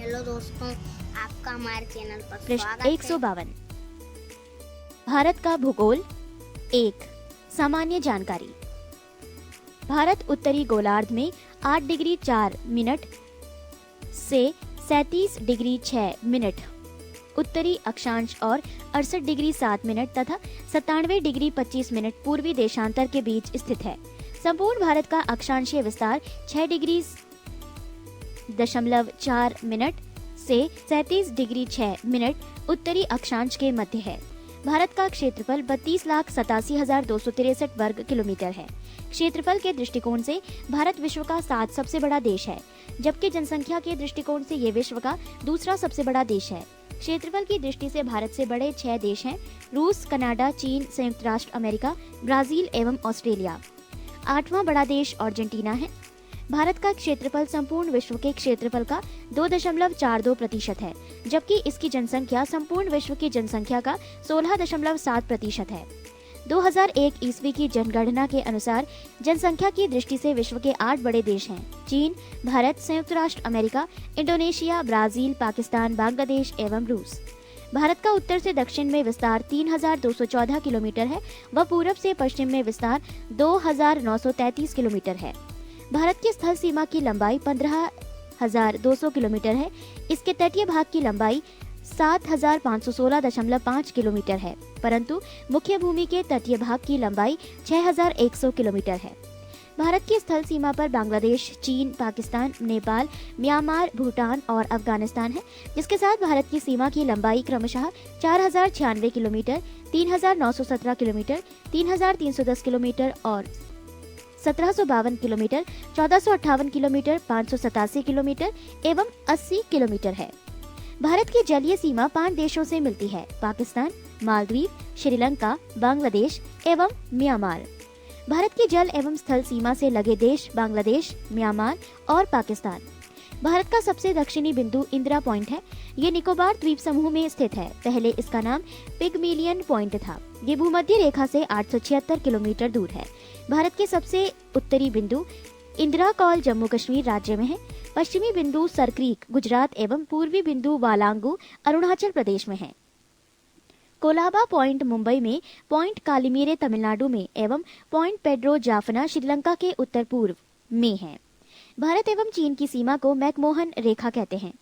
Hello दोस्तों, आपका हमारे चैनल पर पृष्ठ स्वागत है। 152। भारत का भूगोल। 1। सामान्य जानकारी। भारत उत्तरी गोलार्ध में 8 डिग्री 4 मिनट से 37 डिग्री 6 मिनट उत्तरी अक्षांश और 68 डिग्री 7 मिनट तथा 97 डिग्री 25 मिनट पूर्वी देशांतर के बीच स्थित है। संपूर्ण भारत का अक्षांशीय विस्तार 6 डिग्री 4 मिनट से 37 डिग्री 6 मिनट उत्तरी अक्षांश के मध्य है। भारत का क्षेत्रफल 32,87,263 वर्ग किलोमीटर है। क्षेत्रफल के दृष्टिकोण से भारत विश्व का 7 सबसे बड़ा देश है, जबकि जनसंख्या के दृष्टिकोण से ये विश्व का दूसरा सबसे बड़ा देश है। क्षेत्रफल की दृष्टि से भारत से बड़े 6 देश हैं: रूस, कनाडा, चीन, संयुक्त राष्ट्र अमेरिका, ब्राजील एवं ऑस्ट्रेलिया। 8वां बड़ा देश अर्जेंटीना है। भारत का क्षेत्रफल संपूर्ण विश्व के क्षेत्रफल का 2.42% है, जबकि इसकी जनसंख्या संपूर्ण विश्व की जनसंख्या का 16.7% है। 2001 ईस्वी की जनगणना के अनुसार जनसंख्या की दृष्टि से विश्व के 8 बड़े देश हैं: चीन, भारत, संयुक्त राष्ट्र America, Indonesia, Brazil, Pakistan, Bangladesh एवं रूस। भारत का उत्तर से दक्षिण में विस्तार 3,214 किलोमीटर है व पूरब से पश्चिम में विस्तार 2,933 किलोमीटर है। भारत की स्थल सीमा की लंबाई 15,200 किलोमीटर है। इसके तटीय भाग की लंबाई 7,516.5 किलोमीटर है, परंतु मुख्य भूमि के तटीय भाग की लंबाई 6,100 किलोमीटर है। भारत की स्थल सीमा पर बांग्लादेश, चीन, पाकिस्तान, नेपाल, म्यांमार, भूटान और अफगानिस्तान है, जिसके साथ भारत की सीमा की लंबाई क्रमशः 4,096 किलोमीटर, 3,917 किलोमीटर, 3,310 किलोमीटर और 1,752 किलोमीटर, 1,458 किलोमीटर, 587 किलोमीटर एवं 80 किलोमीटर है। भारत की जलीय सीमा 5 देशों से मिलती है: पाकिस्तान, मालदीव, श्रीलंका, बांग्लादेश एवं म्यांमार। भारत की जल एवं स्थल सीमा से लगे देश बांग्लादेश, म्यांमार और पाकिस्तान। भारत का सबसे दक्षिणी बिंदु इंदिरा पॉइंट है। ये निकोबार द्वीप समूह में स्थित है। पहले इसका नाम पिगमिलियन पॉइंट था। ये भूमध्य रेखा से 876 किलोमीटर दूर है। भारत के सबसे उत्तरी बिंदु इंदिरा कौल जम्मू कश्मीर राज्य में है। पश्चिमी बिंदु सरक्रीक गुजरात एवं पूर्वी बिंदु वालांगू अरुणाचल प्रदेश में है। कोलाबा पॉइंट मुंबई में, पॉइंट कालीमीरे तमिलनाडु में एवं पॉइंट पेड्रो जाफना श्रीलंका के उत्तर पूर्व में है। भारत एवं चीन की सीमा को मैकमोहन रेखा कहते हैं।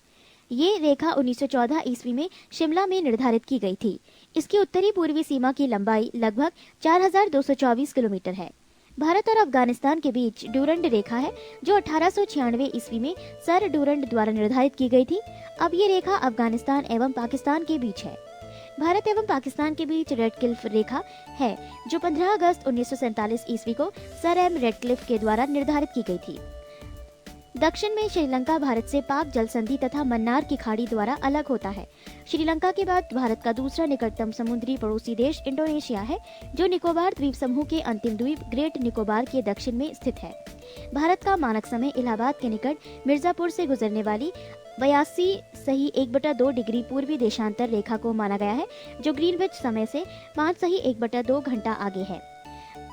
ये रेखा 1914 ईस्वी में शिमला में निर्धारित की गई थी। इसकी उत्तरी पूर्वी सीमा की लंबाई लगभग 4,224 किलोमीटर है। भारत और अफगानिस्तान के बीच डूरंड रेखा है, जो 1896 ईस्वी में सर डूरंड द्वारा निर्धारित की गई थी। अब ये रेखा अफगानिस्तान एवं पाकिस्तान के बीच है। भारत एवं पाकिस्तान के बीच रेडक्लिफ रेखा है, जो 15 अगस्त 1947 ईस्वी को सर एम रेडक्लिफ के द्वारा निर्धारित की गई थी। दक्षिण में श्रीलंका भारत से पाक जल संधि तथा मन्नार की खाड़ी द्वारा अलग होता है। श्रीलंका के बाद भारत का दूसरा निकटतम समुद्री पड़ोसी देश इंडोनेशिया है, जो निकोबार द्वीप समूह के अंतिम द्वीप ग्रेट निकोबार के दक्षिण में स्थित है। भारत का मानक समय इलाहाबाद के निकट मिर्जापुर से गुजरने वाली 82.1/2 डिग्री पूर्वी देशांतर रेखा को माना गया है, जो ग्रीनविच समय से 5.1/2 घंटा आगे है।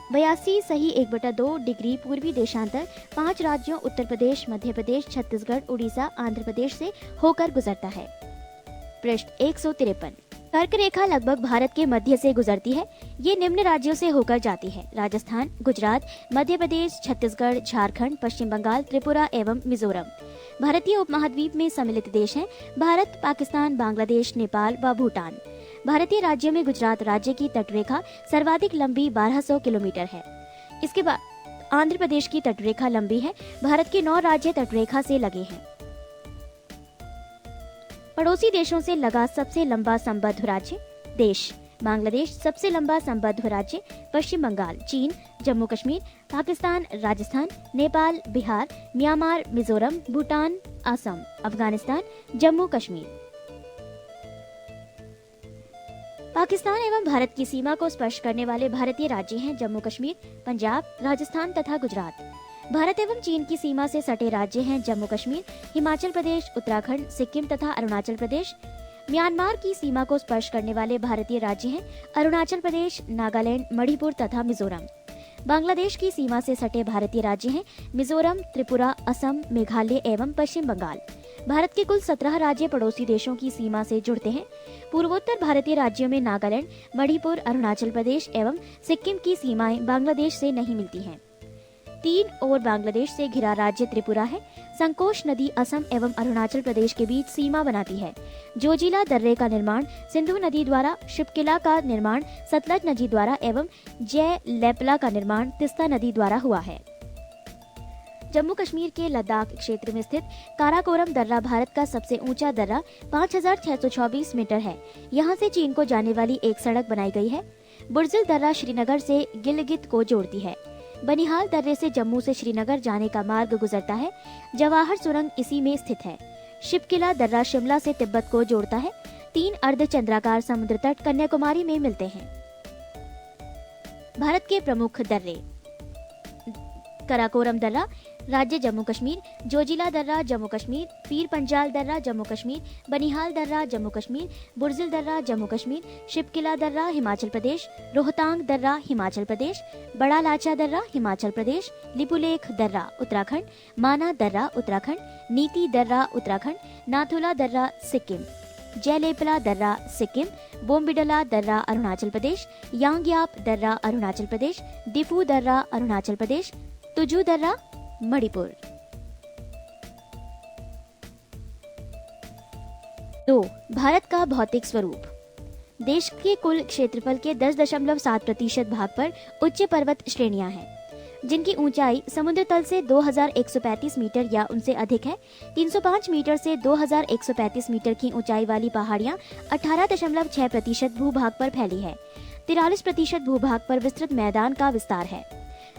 82.1/2 डिग्री पूर्वी देशांतर 5 राज्यों उत्तर प्रदेश, मध्य प्रदेश, छत्तीसगढ़, उड़ीसा, आंध्र प्रदेश से होकर गुजरता है। पृष्ठ 153। कर्क रेखा लगभग भारत के मध्य से गुजरती है। ये निम्न राज्यों से होकर जाती है: राजस्थान, गुजरात, मध्य प्रदेश, छत्तीसगढ़, झारखंड, पश्चिम बंगाल, त्रिपुरा एवं मिजोरम। भारतीय उपमहाद्वीप में सम्मिलित देश हैं: भारत, पाकिस्तान, बांग्लादेश, नेपाल व भूटान। भारतीय राज्यों में गुजरात राज्य की तटरेखा सर्वाधिक लंबी 1200 किलोमीटर है। इसके बाद आंध्र प्रदेश की तटरेखा लंबी है। भारत के 9 राज्य तटरेखा से लगे हैं। पड़ोसी देशों से लगा सबसे लंबा संबद्ध राज्य देश: बांग्लादेश, सबसे लंबा संबद्ध राज्य पश्चिम बंगाल, चीन, जम्मू कश्मीर, पाकिस्तान, राजस्थान, नेपाल, बिहार, म्यांमार, मिजोरम, भूटान, असम, अफगानिस्तान, जम्मू कश्मीर। पाकिस्तान एवं भारत की सीमा को स्पर्श करने वाले भारतीय राज्य हैं: जम्मू कश्मीर, पंजाब, राजस्थान तथा गुजरात। भारत एवं चीन की सीमा से सटे राज्य हैं: जम्मू कश्मीर, हिमाचल प्रदेश, उत्तराखंड, सिक्किम तथा अरुणाचल प्रदेश। म्यांमार की सीमा को स्पर्श करने वाले भारतीय राज्य हैं: अरुणाचल प्रदेश, नागालैंड, मणिपुर तथा मिजोरम। बांग्लादेश की सीमा से सटे भारतीय राज्य हैं: मिजोरम, त्रिपुरा, असम, मेघालय एवं पश्चिम बंगाल। भारत के कुल 17 राज्य पड़ोसी देशों की सीमा से जुड़ते हैं। पूर्वोत्तर भारतीय राज्यों में नागालैंड, मणिपुर, अरुणाचल प्रदेश एवं सिक्किम की सीमाएं बांग्लादेश से नहीं मिलती हैं। 3 और बांग्लादेश से घिरा राज्य त्रिपुरा है। संकोश नदी असम एवं अरुणाचल प्रदेश के बीच सीमा बनाती है। जोजिला दर्रे का निर्माण सिंधु नदी द्वारा, शिपकिला का निर्माण सतलज नदी द्वारा एवं जय लेपला का निर्माण तिस्ता नदी द्वारा हुआ है। जम्मू कश्मीर के लद्दाख क्षेत्र में स्थित काराकोरम दर्रा भारत का सबसे ऊंचा दर्रा 5624 मीटर है। यहाँ से चीन को जाने वाली एक सड़क बनाई गई है। बुर्जिल दर्रा श्रीनगर से गिलगित को जोड़ती है। बनिहाल दर्रे से जम्मू से श्रीनगर जाने का मार्ग गुजरता है। जवाहर सुरंग इसी में स्थित है। शिपकिला दर्रा शिमला से तिब्बत को जोड़ता है। 3 अर्धचंद्राकार समुद्र तट कन्याकुमारी में मिलते हैं। भारत के प्रमुख दर्रे: कराकोरम दर्रा राज्य जम्मू कश्मीर, जोजिला दर्रा जम्मू कश्मीर, पीर पंजाल दर्रा जम्मू कश्मीर, बनिहाल दर्रा जम्मू कश्मीर, बुर्जिल दर्रा जम्मू कश्मीर, शिपकिला दर्रा हिमाचल प्रदेश, रोहतांग दर्रा हिमाचल प्रदेश, बड़ा लाचा दर्रा हिमाचल प्रदेश, लिपुलेख दर्रा उत्तराखंड, माना दर्रा उत्तराखंड, नीति दर्रा उत्तराखंड, नाथुला दर्रा सिक्किम, जयलेपला दर्रा सिक्किम, बोम्बिडला दर्रा अरुणाचल प्रदेश, यांग्याप दर्रा अरुणाचल प्रदेश, डिफू दर्रा अरुणाचल प्रदेश, तुजू दर्रा मणिपुर। 2. भारत का भौतिक स्वरूप: देश के कुल क्षेत्रफल के 10.7% भाग पर उच्च पर्वत श्रेणियां हैं, जिनकी ऊंचाई समुद्र तल से 2135 मीटर या उनसे अधिक है। 305 मीटर से 2135 मीटर की ऊंचाई वाली पहाड़ियां 18.6% भूभाग पर फैली है। 43% भूभाग पर विस्तृत मैदान का विस्तार है।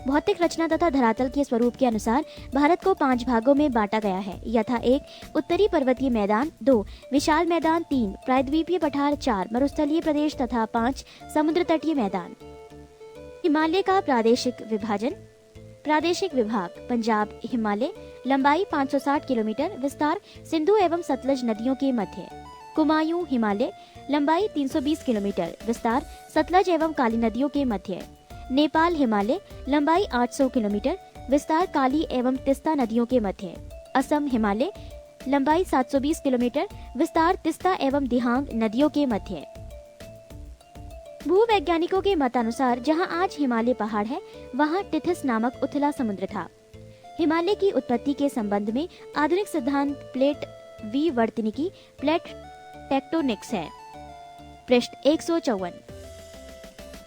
भौतिक रचना तथा धरातल के स्वरूप के अनुसार भारत को 5 भागों में बांटा गया है, यथा 1 उत्तरी पर्वतीय मैदान, 2 विशाल मैदान, 3 प्रायद्वीपीय पठार, 4 मरुस्थलीय प्रदेश तथा 5 समुद्र तटीय मैदान। हिमालय का प्रादेशिक विभाजन: प्रादेशिक विभाग: पंजाब हिमालय, लंबाई 560 किलोमीटर, विस्तार सिंधु एवं सतलज नदियों के मध्य। कुमायूं हिमालय, लंबाई 320 किलोमीटर, विस्तार सतलज एवं काली नदियों के मध्य। नेपाल हिमालय, लंबाई 800 किलोमीटर, विस्तार काली एवं तिस्ता नदियों के मध्य। असम हिमालय, लंबाई 720 किलोमीटर, विस्तार तिस्ता एवं दिहांग नदियों के मध्य। भूवैज्ञानिकों के मतानुसार जहां आज हिमालय पहाड़ है, वहां टिथिस नामक उथला समुद्र था। हिमालय की उत्पत्ति के संबंध में आधुनिक सिद्धांत प्लेट विवर्तनिकी प्लेट टेक्टोनिक्स है। पृष्ठ 154।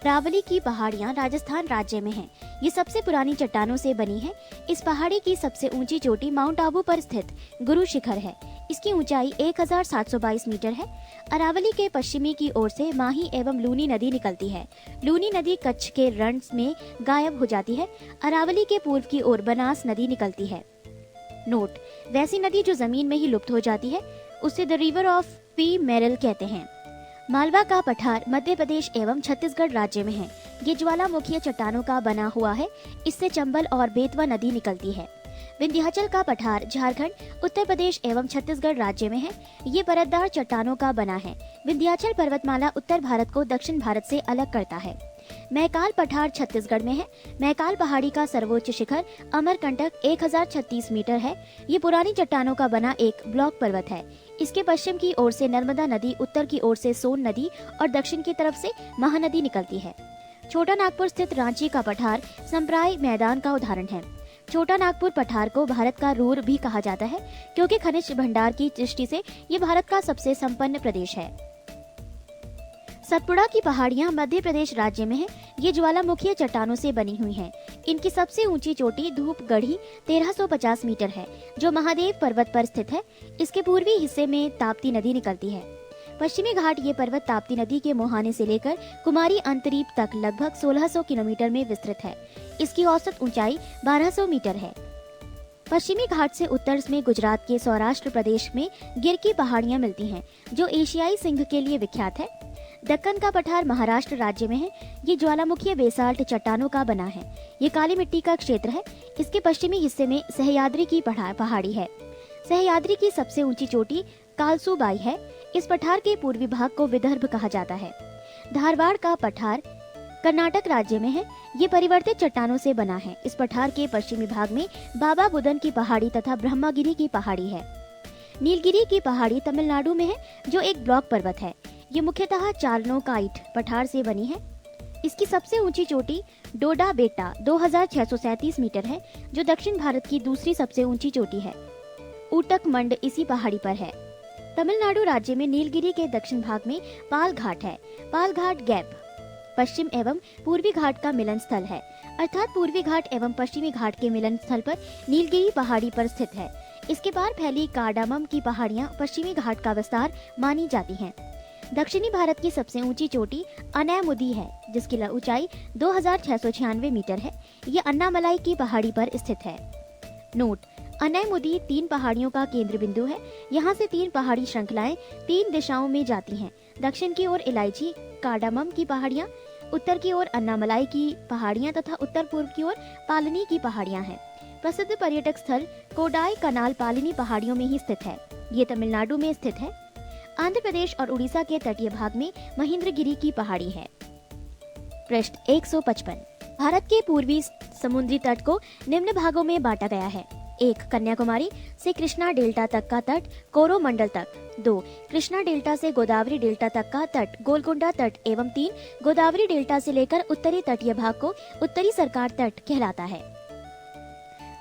अरावली की पहाड़ियां राजस्थान राज्य में हैं। ये सबसे पुरानी चट्टानों से बनी है। इस पहाड़ी की सबसे ऊंची चोटी माउंट आबू पर स्थित गुरु शिखर है। इसकी ऊंचाई 1722 मीटर है। अरावली के पश्चिमी की ओर से माही एवं लूनी नदी निकलती है। लूनी नदी कच्छ के रण में गायब हो जाती है। अरावली के पूर्व की ओर बनास नदी निकलती है। नोट: वैसी नदी जो जमीन में ही लुप्त हो जाती है उसे the river of P Meryl कहते हैं। मालवा का पठार मध्य प्रदेश एवं छत्तीसगढ़ राज्य में है। ये ज्वालामुखीय चट्टानों का बना हुआ है। इससे चंबल और बेतवा नदी निकलती है। विंध्याचल का पठार झारखंड, उत्तर प्रदेश एवं छत्तीसगढ़ राज्य में है। ये परतदार चट्टानों का बना है। विंध्याचल पर्वतमाला उत्तर भारत को दक्षिण भारत से अलग करता है। महकाल पठार छत्तीसगढ़ में है। महकाल पहाड़ी का सर्वोच्च शिखर अमरकंटक 1036 मीटर है। ये पुरानी चट्टानों का बना एक ब्लॉक पर्वत है। इसके पश्चिम की ओर से नर्मदा नदी, उत्तर की ओर से सोन नदी और दक्षिण की तरफ से महानदी निकलती है। छोटा नागपुर स्थित रांची का पठार संप्राय मैदान का उदाहरण है। छोटा नागपुर पठार को भारत का रूर भी कहा जाता है, क्योंकि खनिज भंडार की दृष्टि से ये भारत का सबसे संपन्न प्रदेश है। सतपुड़ा की पहाड़ियां मध्य प्रदेश राज्य में है। ये ज्वालामुखीय चट्टानों से बनी हुई हैं। इनकी सबसे ऊंची चोटी धूपगढ़ी 1350 मीटर है, जो महादेव पर्वत पर स्थित है। इसके पूर्वी हिस्से में ताप्ती नदी निकलती है। पश्चिमी घाट ये पर्वत ताप्ती नदी के मुहाने से लेकर कुमारी अंतरीप तक लगभग 1600 किलोमीटर में विस्तृत है। इसकी औसत ऊंचाई 1200 मीटर है। पश्चिमी घाट से उत्तर में गुजरात के सौराष्ट्र प्रदेश में गिर की पहाड़ियां मिलती हैं, जो एशियाई सिंह के लिए विख्यात है। दक्कन का पठार महाराष्ट्र राज्य में है। ये ज्वालामुखीय बेसाल्ट चट्टानों का बना है। ये काली मिट्टी का क्षेत्र है। इसके पश्चिमी हिस्से में सह्याद्री की पहाड़ी है। सह्याद्री की सबसे ऊंची चोटी कालसूबाई है। इस पठार के पूर्वी भाग को विदर्भ कहा जाता है। धारवाड़ का पठार कर्नाटक राज्य में है। ये परिवर्तित चट्टानों से बना है। इस पठार के पश्चिमी भाग में बाबा बुदन की पहाड़ी तथा ब्रह्मागिरी की पहाड़ी है। नीलगिरी की पहाड़ी तमिलनाडु में है, जो एक ब्लॉक पर्वत है। ये मुख्यतः चार्नोकाइट पठार से बनी है। इसकी सबसे ऊंची चोटी डोडा बेट्टा 2637 मीटर है, जो दक्षिण भारत की दूसरी सबसे ऊंची चोटी है। ऊटक मंड इसी पहाड़ी पर है। तमिलनाडु राज्य में नीलगिरी के दक्षिण भाग में पाल घाट है। पाल घाट गैप पश्चिम एवं पूर्वी घाट का मिलन स्थल है, अर्थात पूर्वी घाट एवं पश्चिमी घाट के मिलन स्थल पर नीलगिरी पहाड़ी पर स्थित है। इसके पार फैली कार्डामम की पहाड़ियां पश्चिमी घाट का विस्तार मानी जाती हैं। दक्षिणी भारत की सबसे ऊंची चोटी अनैमुदी है, जिसकी ऊंचाई 2696 मीटर है। ये अन्नामलाई की पहाड़ी पर स्थित है। नोट: अनैमुदी 3 पहाड़ियों का केंद्र बिंदु है। यहाँ से 3 पहाड़ी श्रृंखलाएं 3 दिशाओं में जाती हैं। दक्षिण की ओर इलायची कार्डामम की पहाड़ियाँ, उत्तर की ओर अन्नामलाई की पहाड़ियाँ तथा उत्तर पूर्व की ओर पालनी की पहाड़ियाँ हैं। प्रसिद्ध पर्यटक स्थल कोडाई कनाल पालनी पहाड़ियों में ही स्थित है। ये तमिलनाडु में स्थित है। आंध्र प्रदेश और उड़ीसा के तटीय भाग में महेंद्रगिरी की पहाड़ी है। पृष्ठ 155। भारत के पूर्वी समुद्री तट को निम्न भागों में बांटा गया है। 1. कन्याकुमारी से कृष्णा डेल्टा तक का तट कोरोमंडल तक। 2. कृष्णा डेल्टा से गोदावरी डेल्टा तक का तट गोलकुंडा तट एवं 3. गोदावरी डेल्टा से लेकर उत्तरी तटीय भाग को उत्तरी सरकार तट कहलाता है।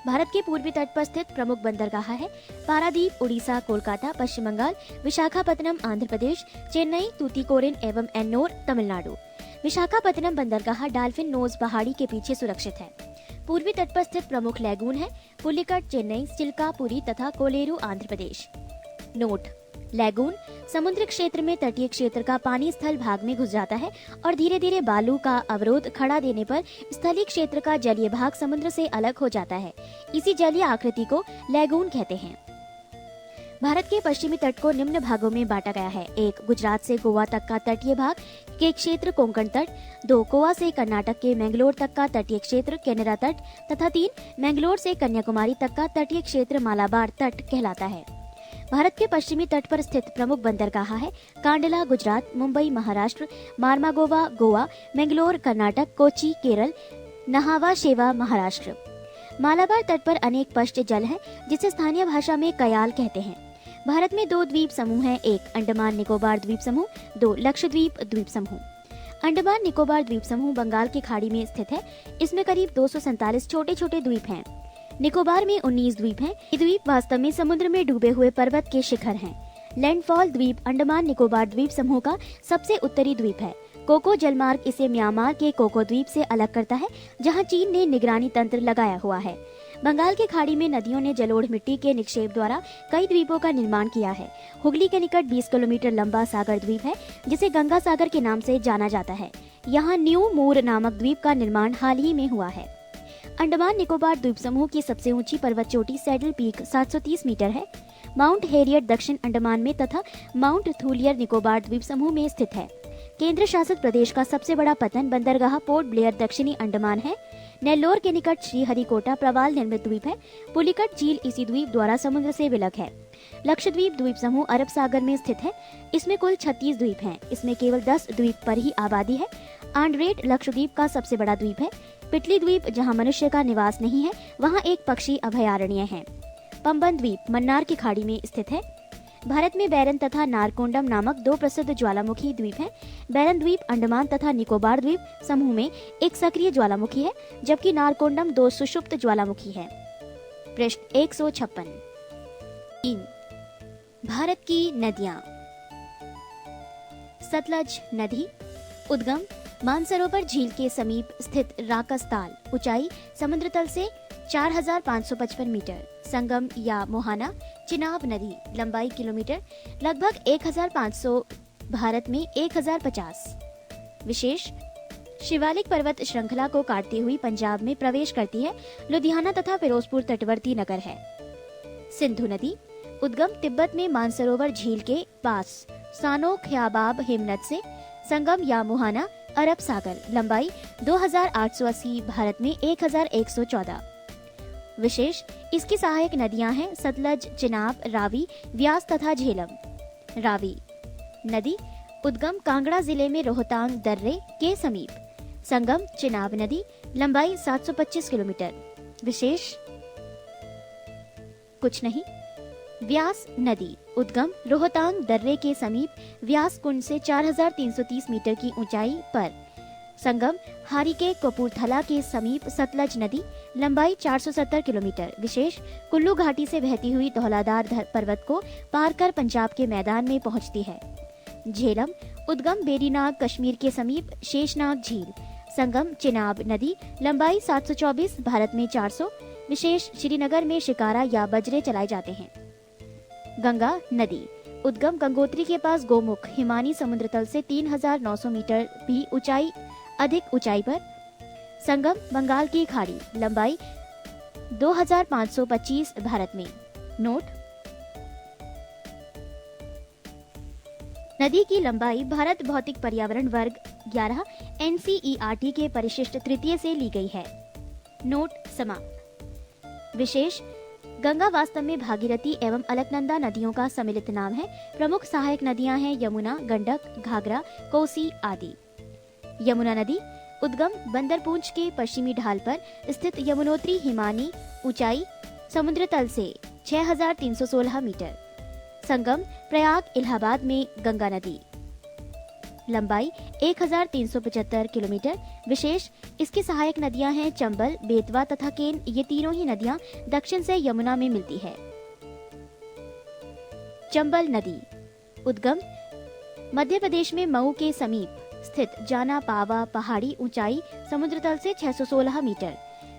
भारत के पूर्वी तट पर स्थित प्रमुख बंदरगाह है पारादीप उड़ीसा, कोलकाता पश्चिम बंगाल, विशाखापत्तनम आंध्र प्रदेश, चेन्नई, तूतीकोरिन एवं एन्नोर तमिलनाडु। विशाखापत्तनम बंदरगाह डॉल्फिन नोज पहाड़ी के पीछे सुरक्षित है। पूर्वी तट पर स्थित प्रमुख लैगून है पुलिकट चेन्नई, चिल्कापुरी तथा कोलेरू आंध्र प्रदेश। नोट: लैगून समुद्री क्षेत्र में तटीय क्षेत्र का पानी स्थल भाग में घुस जाता है और धीरे धीरे बालू का अवरोध खड़ा देने पर स्थलीय क्षेत्र का जलीय भाग समुद्र से अलग हो जाता है। इसी जलीय आकृति को लैगून कहते हैं। भारत के पश्चिमी तट को निम्न भागों में बांटा गया है। 1. गुजरात से गोवा तक का तटीय भाग के क्षेत्र कोंकण तट। 2. गोवा से कर्नाटक के मैंगलोर तक का तटीय क्षेत्र केनरा तट तथा 3. मैंगलोर से कन्याकुमारी तक का तटीय क्षेत्र मालाबार तट कहलाता है। भारत के पश्चिमी तट पर स्थित प्रमुख बंदरगाह है कांडला गुजरात, मुंबई महाराष्ट्र, मार्मागोवा गोवा, मैंगलोर कर्नाटक, कोची केरल, नहावा शेवा महाराष्ट्र। मालाबार तट पर अनेक पश्च जल है, जिसे स्थानीय भाषा में कयाल कहते हैं। भारत में 2 द्वीप समूह हैं। 1. अंडमान निकोबार द्वीप समूह। 2. लक्षद्वीप द्वीप समूह। अंडमान निकोबार द्वीप समूह बंगाल की खाड़ी में स्थित है। इसमें करीब 247 छोटे छोटे द्वीप हैं। निकोबार में 19 द्वीप हैं। ये द्वीप वास्तव में समुद्र में डूबे हुए पर्वत के शिखर हैं। लैंडफॉल द्वीप अंडमान निकोबार द्वीप समूह का सबसे उत्तरी द्वीप है। कोको जलमार्ग इसे म्यांमार के कोको द्वीप से अलग करता है, जहां चीन ने निगरानी तंत्र लगाया हुआ है। बंगाल की खाड़ी में नदियों ने जलोढ़ मिट्टी के निक्षेप द्वारा कई द्वीपों का निर्माण किया है। हुगली के निकट 20 किलोमीटर लंबा सागर द्वीप है, जिसे गंगा सागर के नाम से जाना जाता है। यहाँ न्यू मूर नामक द्वीप का निर्माण हाल ही में हुआ है। अंडमान निकोबार द्वीप समूह की सबसे ऊंची पर्वत चोटी सैडल पीक 730 मीटर है। माउंट हेरियट दक्षिण अंडमान में तथा माउंट थूलियर निकोबार द्वीप समूह में स्थित है। केंद्र शासित प्रदेश का सबसे बड़ा पतन बंदरगाह पोर्ट ब्लेयर दक्षिणी अंडमान है। नेल्लोर के निकट श्रीहरिकोटा प्रवाल निर्मित द्वीप है। पुलिकट झील इसी द्वीप द्वारा समुद्र से विलग है। लक्षद्वीप द्वीप समूह अरब सागर में स्थित है। इसमें कुल 36 द्वीप हैं। इसमें केवल 10 द्वीप पर ही आबादी है। आंड्रेट लक्षद्वीप का सबसे बड़ा द्वीप है। पिटली द्वीप, जहां मनुष्य का निवास नहीं है, वहां एक पक्षी अभयारण्य है। पंबन द्वीप मन्नार की खाड़ी में स्थित है। भारत में बैरन तथा नारकोंडम नामक 2 प्रसिद्ध ज्वालामुखी द्वीप हैं। बैरन द्वीप अंडमान तथा निकोबार द्वीप समूह में एक सक्रिय ज्वालामुखी है, जबकि नारकोंडम 2 सुषुप्त ज्वालामुखी है। पृष्ठ 156। 3. भारत की नदियां। सतलज नदी उद्गम मानसरोवर झील के समीप स्थित राकसताल, ऊंचाई समुद्र तल से 4555 मीटर। संगम या मोहाना चिनाब नदी, लंबाई किलोमीटर, लगभग 1500, भारत में 1050। विशेष शिवालिक पर्वत श्रृंखला को काटती हुई पंजाब में प्रवेश करती है। लुधियाना तथा फिरोजपुर तटवर्ती नगर है। सिंधु नदी उद्गम तिब्बत में मानसरोवर झील के पास सानो ख्याबाब हिमनद से। संगम या मुहाना अरब सागर, लंबाई 2880, भारत में 1114। विशेष इसकी सहायक नदियां हैं सतलज, चिनाब, रावी, व्यास तथा झेलम। रावी नदी उद्गम कांगड़ा जिले में रोहतांग दर्रे के समीप। संगम चिनाब नदी, लंबाई 725 किलोमीटर। विशेष कुछ नहीं। व्यास नदी उद्गम रोहतांग दर्रे के समीप व्यास कुंड से 4330 मीटर की ऊंचाई पर। संगम हारीके कपूरथला के समीप सतलज नदी, लंबाई 470 किलोमीटर। विशेष कुल्लू घाटी से बहती हुई धौलाधार पर्वत को पार कर पंजाब के मैदान में पहुंचती है। झेलम उद्गम बेरीनाग कश्मीर के समीप शेषनाग झील। संगम चिनाब नदी, लंबाई 724, भारत में 400। विशेष श्रीनगर में शिकारा या बजरे चलाए जाते हैं। गंगा नदी उद्गम गंगोत्री के पास गोमुख हिमानी समुद्र तल से 3900 मीटर भी अधिक ऊंचाई पर। संगम बंगाल की खाड़ी, लंबाई 2525, भारत में। नोट: नदी की लंबाई भारत भौतिक पर्यावरण वर्ग 11 NCERT के परिशिष्ट तृतीय से ली गई है। नोट समाप्त। विशेष गंगा वास्तव में भागीरथी एवं अलकनंदा नदियों का सम्मिलित नाम है। प्रमुख सहायक नदियां हैं यमुना, गंडक, घाघरा, कोसी आदि। यमुना नदी उद्गम बंदरपूंछ के पश्चिमी ढाल पर स्थित यमुनोत्री हिमानी, ऊंचाई समुद्र तल से 6316 मीटर। संगम प्रयाग इलाहाबाद में गंगा नदी, लंबाई 1375 किलोमीटर। विशेष इसकी सहायक नदियां हैं चंबल, बेतवा तथा केन। ये तीनों ही नदियां दक्षिण से यमुना में मिलती है। चंबल नदी उद्गम मध्य प्रदेश में मऊ के समीप स्थित जाना पावा पहाड़ी, ऊंचाई समुद्र तल से 616 मीटर।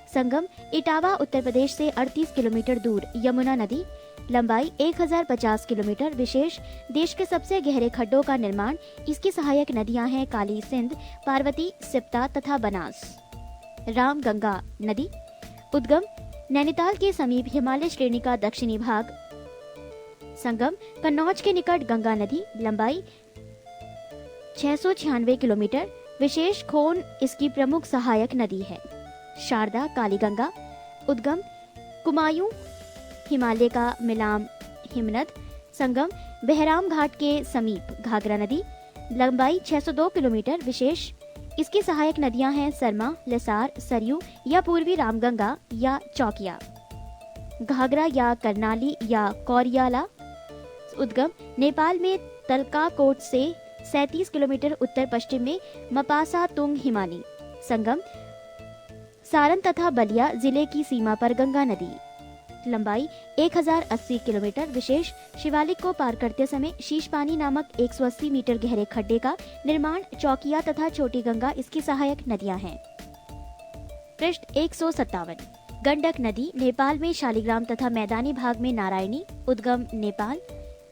संगम इटावा उत्तर प्रदेश से 38 किलोमीटर दूर यमुना नदी, लंबाई 1050 किलोमीटर। विशेष देश के सबसे गहरे खड्डों का निर्माण। इसकी सहायक नदियां हैं काली सिंध, पार्वती, सिप्ता तथा बनास। रामगंगा नदी उद्गम नैनीताल के समीप हिमालय श्रेणी का दक्षिणी भाग। संगम कन्नौज के निकट गंगा नदी, लंबाई 696 किलोमीटर। विशेष खोन इसकी प्रमुख सहायक नदी है। शारदा कालीगंगा उद्गम कुमायूं हिमालय का मिलाम हिमनद। संगम बहराम घाट के समीप घाघरा नदी, लंबाई 602 किलोमीटर। विशेष इसकी सहायक नदियां हैं सरमा, लसार, सरयू या पूर्वी रामगंगा या चौकिया। घाघरा या करनाली या कौरियाला उद्गम नेपाल में तलकाकोट से 37 किलोमीटर उत्तर पश्चिम में मपासा तुंग हिमानी। संगम सारण तथा बलिया जिले की सीमा पर गंगा नदी, लंबाई 1080 किलोमीटर। विशेष शिवालिक को पार करते समय शीशपानी नामक 180 मीटर गहरे खड्डे का निर्माण। चौकिया तथा छोटी गंगा इसकी सहायक नदियां हैं। पृष्ठ 157। गंडक नदी नेपाल में शालिग्राम तथा मैदानी भाग में नारायणी, उद्गम नेपाल।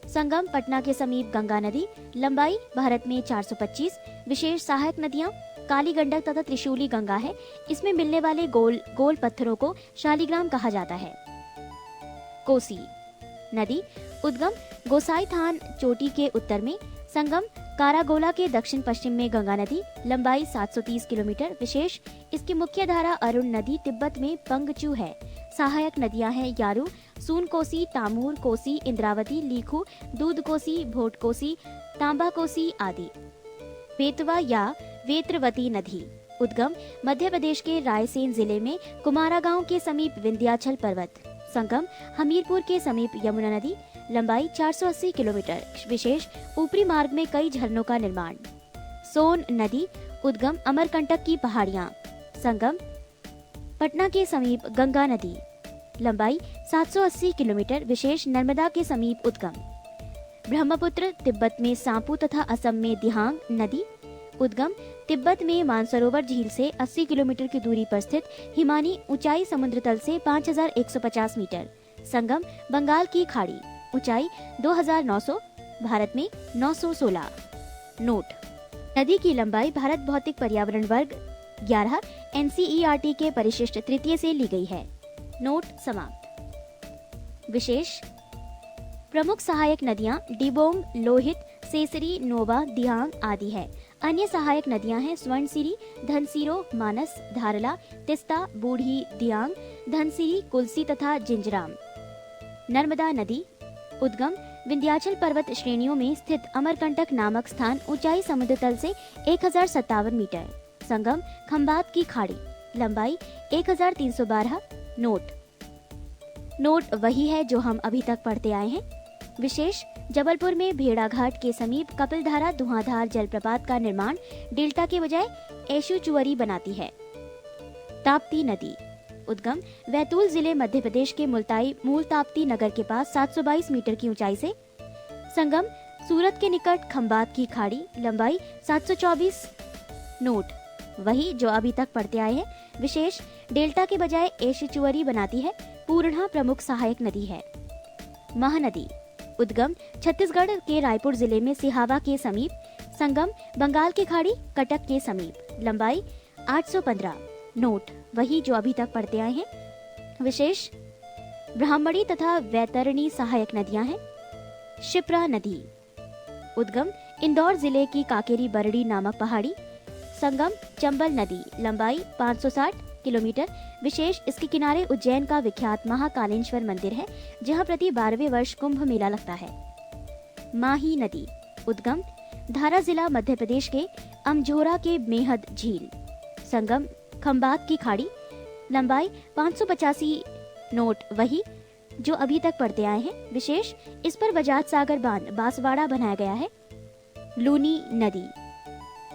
संगम पटना के समीप गंगा नदी, लंबाई भारत में 425। विशेष सहायक नदियां काली गंडक तथा त्रिशूली गंगा है। इसमें मिलने वाले गोल पत्थरों को शालिग्राम कहा जाता है। कोसी नदी उद्गम गोसाईथान चोटी के उत्तर में। संगम कारागोला के दक्षिण पश्चिम में गंगा नदी, लंबाई 730 किलोमीटर। विशेष इसकी मुख्य धारा अरुण नदी तिब्बत में पंगचू है। सहायक नदियां हैं यारू, सून कोसी, तामूर कोसी, इंद्रावती, लीखू, दूध कोसी, भोट कोसी, तांबा कोसी आदि। बेतवा या वेत्रवती नदी उद्गम मध्य प्रदेश के रायसेन जिले में कुमारा गांव के समीप विंध्याचल पर्वत। संगम हमीरपुर के समीप यमुना नदी, लंबाई 480 किलोमीटर। विशेष ऊपरी मार्ग में कई झरनों का निर्माण। सोन नदी उद्गम अमरकंटक की पहाड़ियां। संगम पटना के समीप गंगा नदी, लंबाई 780 किलोमीटर। विशेष नर्मदा के समीप उद्गम। ब्रह्मपुत्र तिब्बत में सांपू तथा असम में दिहांग नदी, उद्गम तिब्बत में मानसरोवर झील से 80 किलोमीटर की दूरी पर स्थित हिमानी, ऊंचाई समुद्र तल से 5150 मीटर। संगम बंगाल की खाड़ी, ऊंचाई 2900, भारत में 916। नोट: नदी की लंबाई भारत भौतिक पर्यावरण वर्ग 11 NCERT के परिशिष्ट तृतीय से ली गई है। नोट समाप्त। विशेष प्रमुख सहायक नदियां डिबोंग, लोहित, सेसरी, नोबा, दिहांग आदि है। अन्य सहायक नदियां हैं स्वर्णसिरी, धनसिरो, मानस, धारला, तिस्ता, बूढ़ी, दियांग, धनसिरी, कुलसी तथा जिंजराम। नर्मदा नदी उद्गम विंध्याचल पर्वत श्रेणियों में स्थित अमरकंटक नामक स्थान, ऊंचाई समुद्र तल से 1057 मीटर। संगम खंबात की खाड़ी, लंबाई 1312। नोट: नोट वही है जो हम अभी तक पढ़ते आए हैं। विशेष, जबलपुर में भेड़ाघाट के समीप कपिलधारा धुआंधार जलप्रपात का निर्माण डेल्टा के बजाय एशुचुअरी बनाती है। ताप्ती नदी, उद्गम बैतूल जिले मध्य प्रदेश के मुल्ताई मूल ताप्ती नगर के पास 722 मीटर की ऊंचाई से। संगम सूरत के निकट खंबात की खाड़ी, लंबाई 724। नोट वही जो अभी तक पढ़ते आए हैं। विशेष, डेल्टा के बजाय एशुचुअरी बनाती है। पूर्णा प्रमुख सहायक नदी है। महानदी, उद्गम छत्तीसगढ़ के रायपुर जिले में सिहावा के समीप। संगम बंगाल की खाड़ी, कटक के समीप। लंबाई 815। नोट वही जो अभी तक पढ़ते आए हैं। विशेष, ब्राह्मणी तथा वैतरणी सहायक नदियां हैं। शिप्रा नदी, उद्गम इंदौर जिले की काकेरी बरड़ी नामक पहाड़ी। संगम चंबल नदी, लंबाई 560 किलोमीटर। विशेष, इसके किनारे उज्जैन का विख्यात महाकालेश्वर मंदिर है, जहां प्रति 12वें वर्ष कुंभ मेला लगता है। माही नदी, उद्गम धारा जिला मध्य प्रदेश के अमझोरा के मेहद झील। संगम खंबात की खाड़ी, लंबाई 585। नोट वही जो अभी तक पढ़ते आए हैं। विशेष, इस पर बजाज सागर बांध बांसवाड़ा बनाया गया है। लूनी नदी,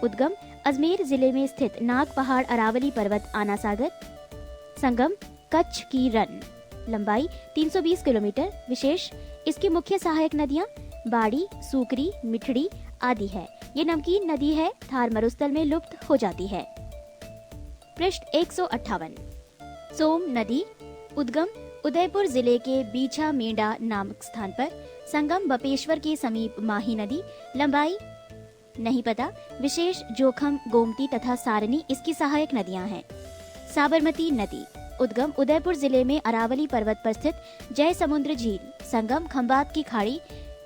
उद्गम अजमेर जिले में स्थित नाग पहाड़ अरावली पर्वत आना सागर। संगम कच्छ की रन, लंबाई 320 किलोमीटर। विशेष, इसकी मुख्य सहायक नदियां बाड़ी, सूकरी, मिठड़ी आदि है। ये नमकीन नदी है, थार मरुस्थल में लुप्त हो जाती है। पृष्ठ 158। सोम नदी, उद्गम उदयपुर जिले के बीछा मेंढा नामक स्थान पर। संगम बपेश्वर के समीप माही नदी, लंबाई नहीं पता। विशेष, जोखम, गोमती तथा सारनी इसकी सहायक नदियां हैं। साबरमती नदी, उद्गम उदयपुर जिले में अरावली पर्वत पर स्थित जय समुद्र झील। संगम खंबात की खाड़ी,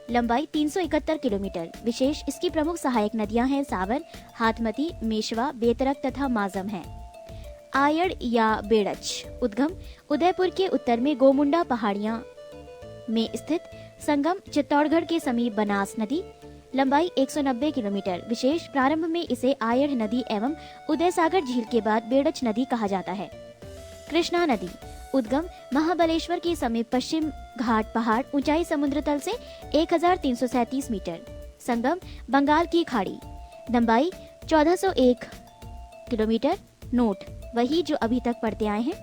लंबाई 371 किलोमीटर। विशेष, इसकी प्रमुख सहायक नदियां हैं सावन, हाथमती, मेशवा, बेतरक तथा माजम है। आयड़ या बेड़च, उद्गम उदयपुर के उत्तर में गोमुंडा पहाड़ियां में स्थित। संगम चित्तौड़गढ़ के समीप बनास नदी, लंबाई 190 किलोमीटर। विशेष, प्रारंभ में इसे आयड़ नदी एवं उदय सागर झील के बाद बेड़च नदी कहा जाता है। कृष्णा नदी, उद्गम महाबलेश्वर के समीप पश्चिम घाट पहाड़, ऊंचाई समुद्र तल से 1337 मीटर। संगम बंगाल की खाड़ी, लंबाई 1401 किलोमीटर। नोट वही जो अभी तक पढ़ते आए हैं।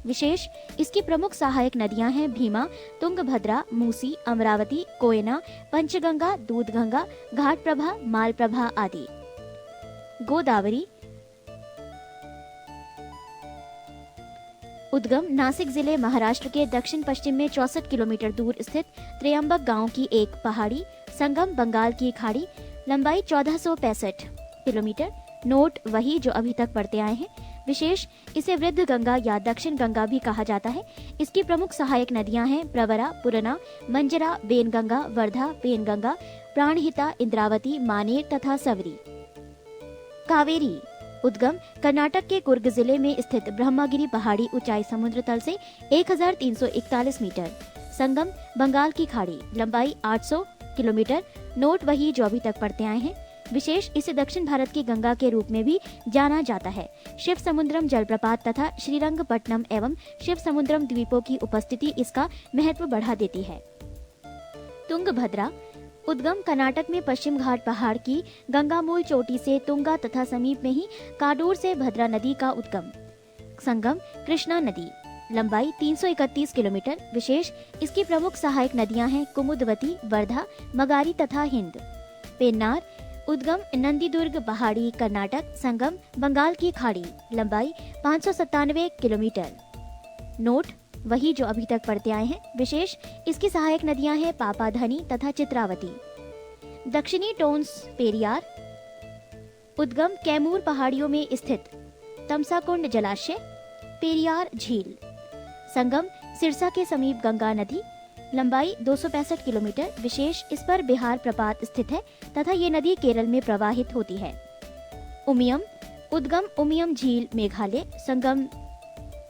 विशेष, इसकी प्रमुख सहायक नदियां हैं भीमा, तुंगभद्रा, मूसी, अमरावती, कोयना, पंचगंगा, दूधगंगा, घाटप्रभा, मालप्रभा आदि। गोदावरी, उद्गम नासिक जिले महाराष्ट्र के दक्षिण पश्चिम में 64 किलोमीटर दूर स्थित त्र्यंबक गांव की एक पहाड़ी। संगम बंगाल की खाड़ी, लंबाई 1465 किलोमीटर। नोट वही जो अभी तक पढ़ते आए हैं। विशेष, इसे वृद्ध गंगा या दक्षिण गंगा भी कहा जाता है। इसकी प्रमुख सहायक नदियां हैं प्रवरा, पुरना, मंजरा, बेनगंगा, वर्धा, पेनगंगा, प्राणहिता, इंद्रावती, मानेर तथा सवरी। कावेरी, उद्गम कर्नाटक के कुर्ग जिले में स्थित ब्रह्मगिरी पहाड़ी, ऊंचाई समुद्र तल से 1341 मीटर। संगम बंगाल की खाड़ी, लंबाई 800 किलोमीटर। नोट वही जो अभी तक पढ़ते आए हैं। विशेष, इसे दक्षिण भारत की गंगा के रूप में भी जाना जाता है। शिव समुद्रम जलप्रपात तथा श्रीरंगपट्टनम एवं शिव समुद्रम द्वीपों की उपस्थिति इसका महत्व बढ़ा देती है। तुंगभद्रा, उद्गम कर्नाटक में पश्चिम घाट पहाड़ की गंगामूल चोटी से तुंगा तथा समीप में ही काडूर से भद्रा नदी का उद्गम। संगम कृष्णा नदी, लंबाई 331 किलोमीटर। विशेष, इसकी प्रमुख सहायक नदियां हैं कुमुदवती, वर्धा, मगारी तथा हिंद। पेन्नार, उद्गम नंदीदुर्ग पहाड़ी, कर्नाटक। संगम बंगाल की खाड़ी, लंबाई 597 किलोमीटर। नोट वही जो अभी तक पढ़ते आए हैं। विशेष, इसकी सहायक नदियां हैं पापाधनी तथा चित्रावती। दक्षिणी टोन्स पेरियार, उद्गम कैमूर पहाड़ियों में स्थित तमसाकुंड जलाशय, पेरियार झील। संगम सिरसा के समीप गंगा नदी, लंबाई 265 किलोमीटर। विशेष, इस पर बिहार प्रपात स्थित है तथा ये नदी केरल में प्रवाहित होती है। उमियम, उद्गम उमियम झील मेघालय। संगम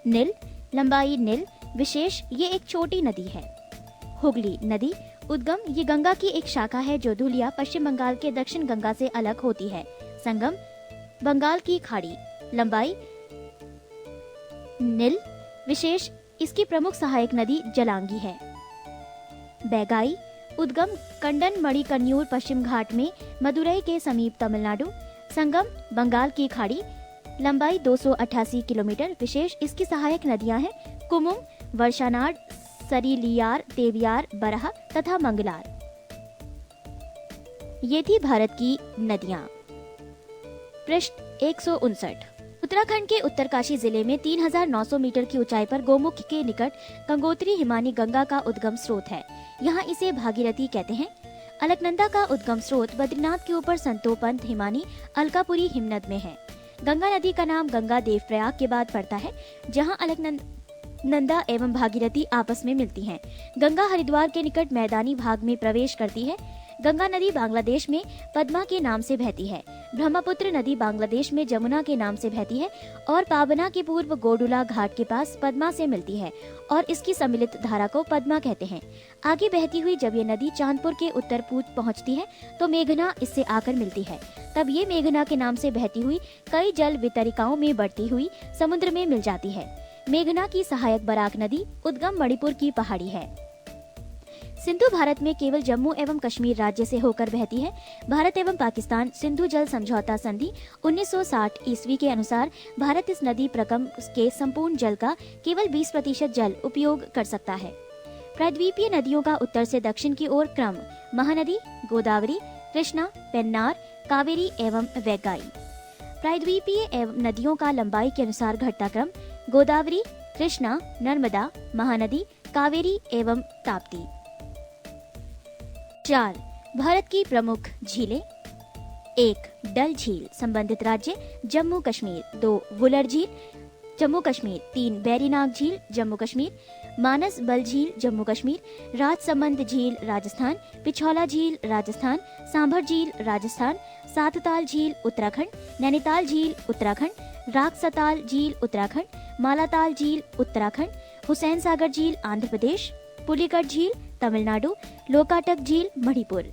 नील, लंबाई नील। विशेष, ये एक छोटी नदी है। हुगली नदी, उद्गम ये गंगा की एक शाखा है जो धुलिया पश्चिम बंगाल के दक्षिण गंगा से अलग होती है। संगम बंगाल की खाड़ी, लंबाई नील। विशेष, इसकी प्रमुख सहायक नदी जलांगी है। बैगाई उद्गम कंडन मणिकन्यूर पश्चिम घाट में मदुरई के समीप तमिलनाडु। संगम बंगाल की खाड़ी। लंबाई 288 किलोमीटर। विशेष इसकी सहायक नदियां हैं कुमुम, वर्षानाड, सरीलियार, देवियार, बरहा तथा मंगलार। ये थी भारत की नदियां। पृष्ठ 159। उत्तराखंड के उत्तरकाशी जिले में 3900 मीटर की ऊंचाई पर गोमुख के निकट गंगोत्री हिमानी गंगा का उद्गम स्रोत है। यहाँ इसे भागीरथी कहते हैं। अलकनंदा का उद्गम स्रोत बद्रीनाथ के ऊपर संतोपंत हिमानी अलकापुरी हिमनद में है। गंगा नदी का नाम गंगा देवप्रयाग के बाद पड़ता है, जहाँ अलकनंदा एवं भागीरथी आपस में मिलती हैं। गंगा हरिद्वार के निकट मैदानी भाग में प्रवेश करती है। गंगा नदी बांग्लादेश में पद्मा के नाम से बहती है। ब्रह्मपुत्र नदी बांग्लादेश में जमुना के नाम से बहती है और पाबना के पूर्व गोडुला घाट के पास पद्मा से मिलती है और इसकी सम्मिलित धारा को पद्मा कहते हैं। आगे बहती हुई जब ये नदी चांदपुर के उत्तर पूर्व पहुंचती है तो मेघना इससे आकर मिलती है। तब ये मेघना के नाम से बहती हुई कई जल वितरिकाओं में बढ़ती हुई समुद्र में मिल जाती है। मेघना की सहायक बराक नदी उद्गम मणिपुर की पहाड़ी है। सिंधु भारत में केवल जम्मू एवं कश्मीर राज्य से होकर बहती है। भारत एवं पाकिस्तान सिंधु जल समझौता संधि 1960 ईस्वी के अनुसार भारत इस नदी प्रकम के संपूर्ण जल का केवल 20% जल उपयोग कर सकता है। प्रायद्वीपीय नदियों का उत्तर से दक्षिण की ओर क्रम महानदी, गोदावरी, कृष्णा, पेन्नार, कावेरी एवं वैगाई। प्रायद्वीपीय नदियों का लंबाई के अनुसार घटता क्रम गोदावरी, कृष्णा, नर्मदा, महानदी, कावेरी एवं ताप्ती। 4. भारत की प्रमुख झीलें। 1. डल झील, संबंधित राज्य जम्मू कश्मीर। 2. वुलर झील, जम्मू कश्मीर। 3. बैरीनाग झील, जम्मू कश्मीर। मानस बल झील, जम्मू कश्मीर। राजसमंद झील, राजस्थान। पिछौला झील, राजस्थान। सांभर झील, राजस्थान। सातताल झील, उत्तराखंड। नैनीताल झील, उत्तराखंड। रागसताल झील, उत्तराखंड। मालाताल झील, उत्तराखंड। हुसैन सागर झील, आंध्र प्रदेश। पुलिकट झील, तमिलनाडु। लोकाटक झील, मणिपुर।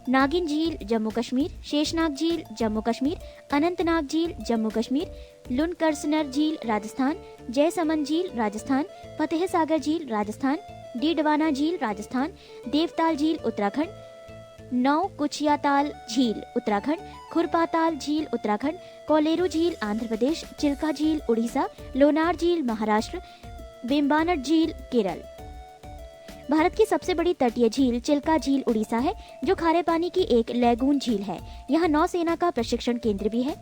नागिन झील, जम्मू कश्मीर। शेषनाग झील, जम्मू कश्मीर। अनंतनाग झील, जम्मू कश्मीर। लुनकरसनर झील, राजस्थान। जयसमंद झील, राजस्थान। फतेह सागर झील, राजस्थान। डीडवाना झील, राजस्थान। देवताल झील, उत्तराखंड। नौ कुचियाताल झील, उत्तराखंड। खुरपाताल झील, उत्तराखंड। कोलेरू झील, आंध्र प्रदेश। चिल्का झील, उड़ीसा। लोनार झील, महाराष्ट्र। वेम्बानट झील, केरल। भारत की सबसे बड़ी तटीय झील चिल्का झील उड़ीसा है, जो खारे पानी की एक लैगून झील है। यहाँ नौसेना का प्रशिक्षण केंद्र भी है।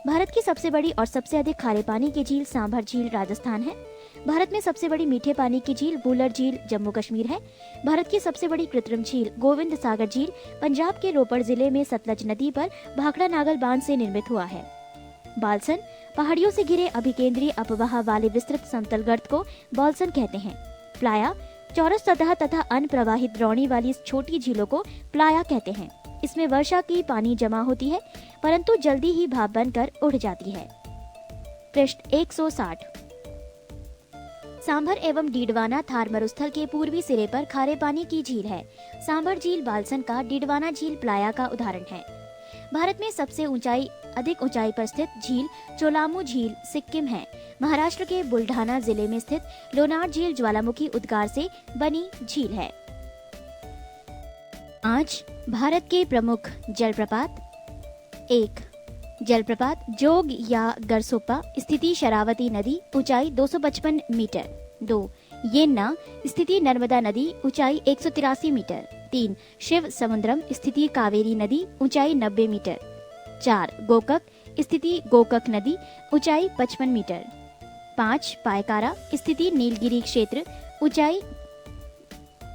भारत की सबसे बड़ी और सबसे अधिक खारे पानी की झील सांभर झील, राजस्थान है। भारत में सबसे बड़ी मीठे पानी की झील वुलर झील, जम्मू कश्मीर है। भारत की सबसे बड़ी कृत्रिम झील गोविंद सागर झील पंजाब के रोपड़ जिले में सतलज नदी पर भाखड़ा नागल बांध से निर्मित हुआ है। बालसन, पहाड़ियों से घिरे अभिकेंद्रीय अपवाह वाले विस्तृत समतल गर्त को बालसन कहते हैं। प्लाया, चौरस सतह तथा अनप्रवाहित द्रोणी वाली इस छोटी झीलों को प्लाया कहते हैं। इसमें वर्षा की पानी जमा होती है, परंतु जल्दी ही भाप बनकर उड़ जाती है। पृष्ठ 160। सांभर एवं डीडवाना थार मरुस्थल के पूर्वी सिरे पर खारे पानी की झील है। सांभर झील बालसन का, डीडवाना झील प्लाया का उदाहरण है। भारत में सबसे अधिक ऊंचाई पर स्थित झील चोलामू झील सिक्किम है। महाराष्ट्र के बुल्ढाना जिले में स्थित लोनार झील ज्वालामुखी उद्गार से बनी झील है। आज भारत के प्रमुख जलप्रपात। 1. जलप्रपात जोग या गरसोप्पा, स्थिति शरावती नदी, ऊंचाई 255 मीटर। 2. येन्ना, स्थिति नर्मदा नदी, ऊंचाई 183 मीटर। 3. शिव समुद्रम, स्थिति कावेरी नदी, ऊंचाई 90 मीटर। 4. गोकक, स्थिति गोकक नदी, ऊंचाई 55 मीटर। 5. पायकारा, स्थिति नीलगिरी क्षेत्र, ऊंचाई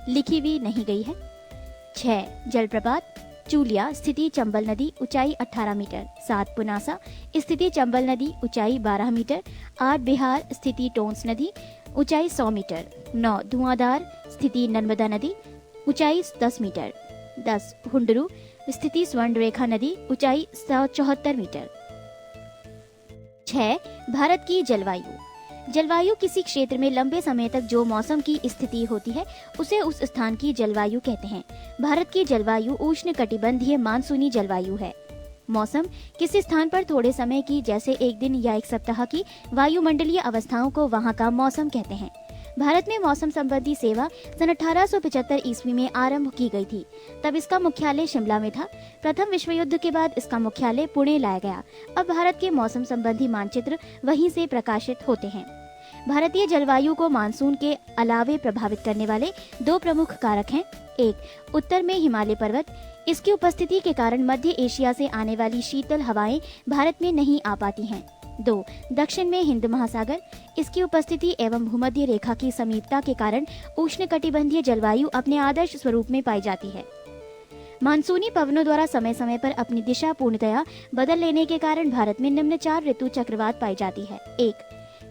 लिखी हुई नहीं गई है। 6. जलप्रपात चूलिया, स्थिति चंबल नदी, ऊंचाई 18 मीटर। 7. पुनासा, स्थिति चंबल नदी, ऊंचाई 12 मीटर। 8. बिहार, स्थिति टोंस नदी, ऊंचाई 100 मीटर। 9. धुआंधार, स्थिति नर्मदा नदी, ऊंचाई 10 मीटर। 10. हुंडरू, स्थिति स्वर्ण रेखा नदी, ऊंचाई 174 मीटर। 6. भारत की जलवायु। जलवायु किसी क्षेत्र में लंबे समय तक जो मौसम की स्थिति होती है उसे उस स्थान की जलवायु कहते हैं। भारत की जलवायु उष्णकटिबंधीय मानसूनी जलवायु है। मौसम किसी स्थान पर थोड़े समय की, जैसे एक दिन या एक सप्ताह की वायुमंडलीय अवस्थाओं को वहां का मौसम कहते हैं। भारत में मौसम संबंधी सेवा सन 1875 ईस्वी में आरंभ की गई थी। तब इसका मुख्यालय शिमला में था। प्रथम विश्व युद्ध के बाद इसका मुख्यालय पुणे लाया गया। अब भारत के मौसम संबंधी मानचित्र वहीं से प्रकाशित होते हैं। भारतीय जलवायु को मानसून के अलावे प्रभावित करने वाले दो प्रमुख कारक हैं। एक, उत्तर में हिमालय पर्वत। इसकी उपस्थिति के कारण मध्य एशिया से आने वाली शीतल हवाएं भारत में नहीं आ पाती हैं। 2, दक्षिण में हिंद महासागर। इसकी उपस्थिति एवं भूमध्य रेखा की समीपता के कारण उष्णकटिबंधीय जलवायु अपने आदर्श स्वरूप में पाई जाती है। मानसूनी पवनों द्वारा समय समय पर अपनी दिशा पूर्णतया बदल लेने के कारण भारत में निम्न 4 ऋतु चक्रवात पाई जाती है। 1,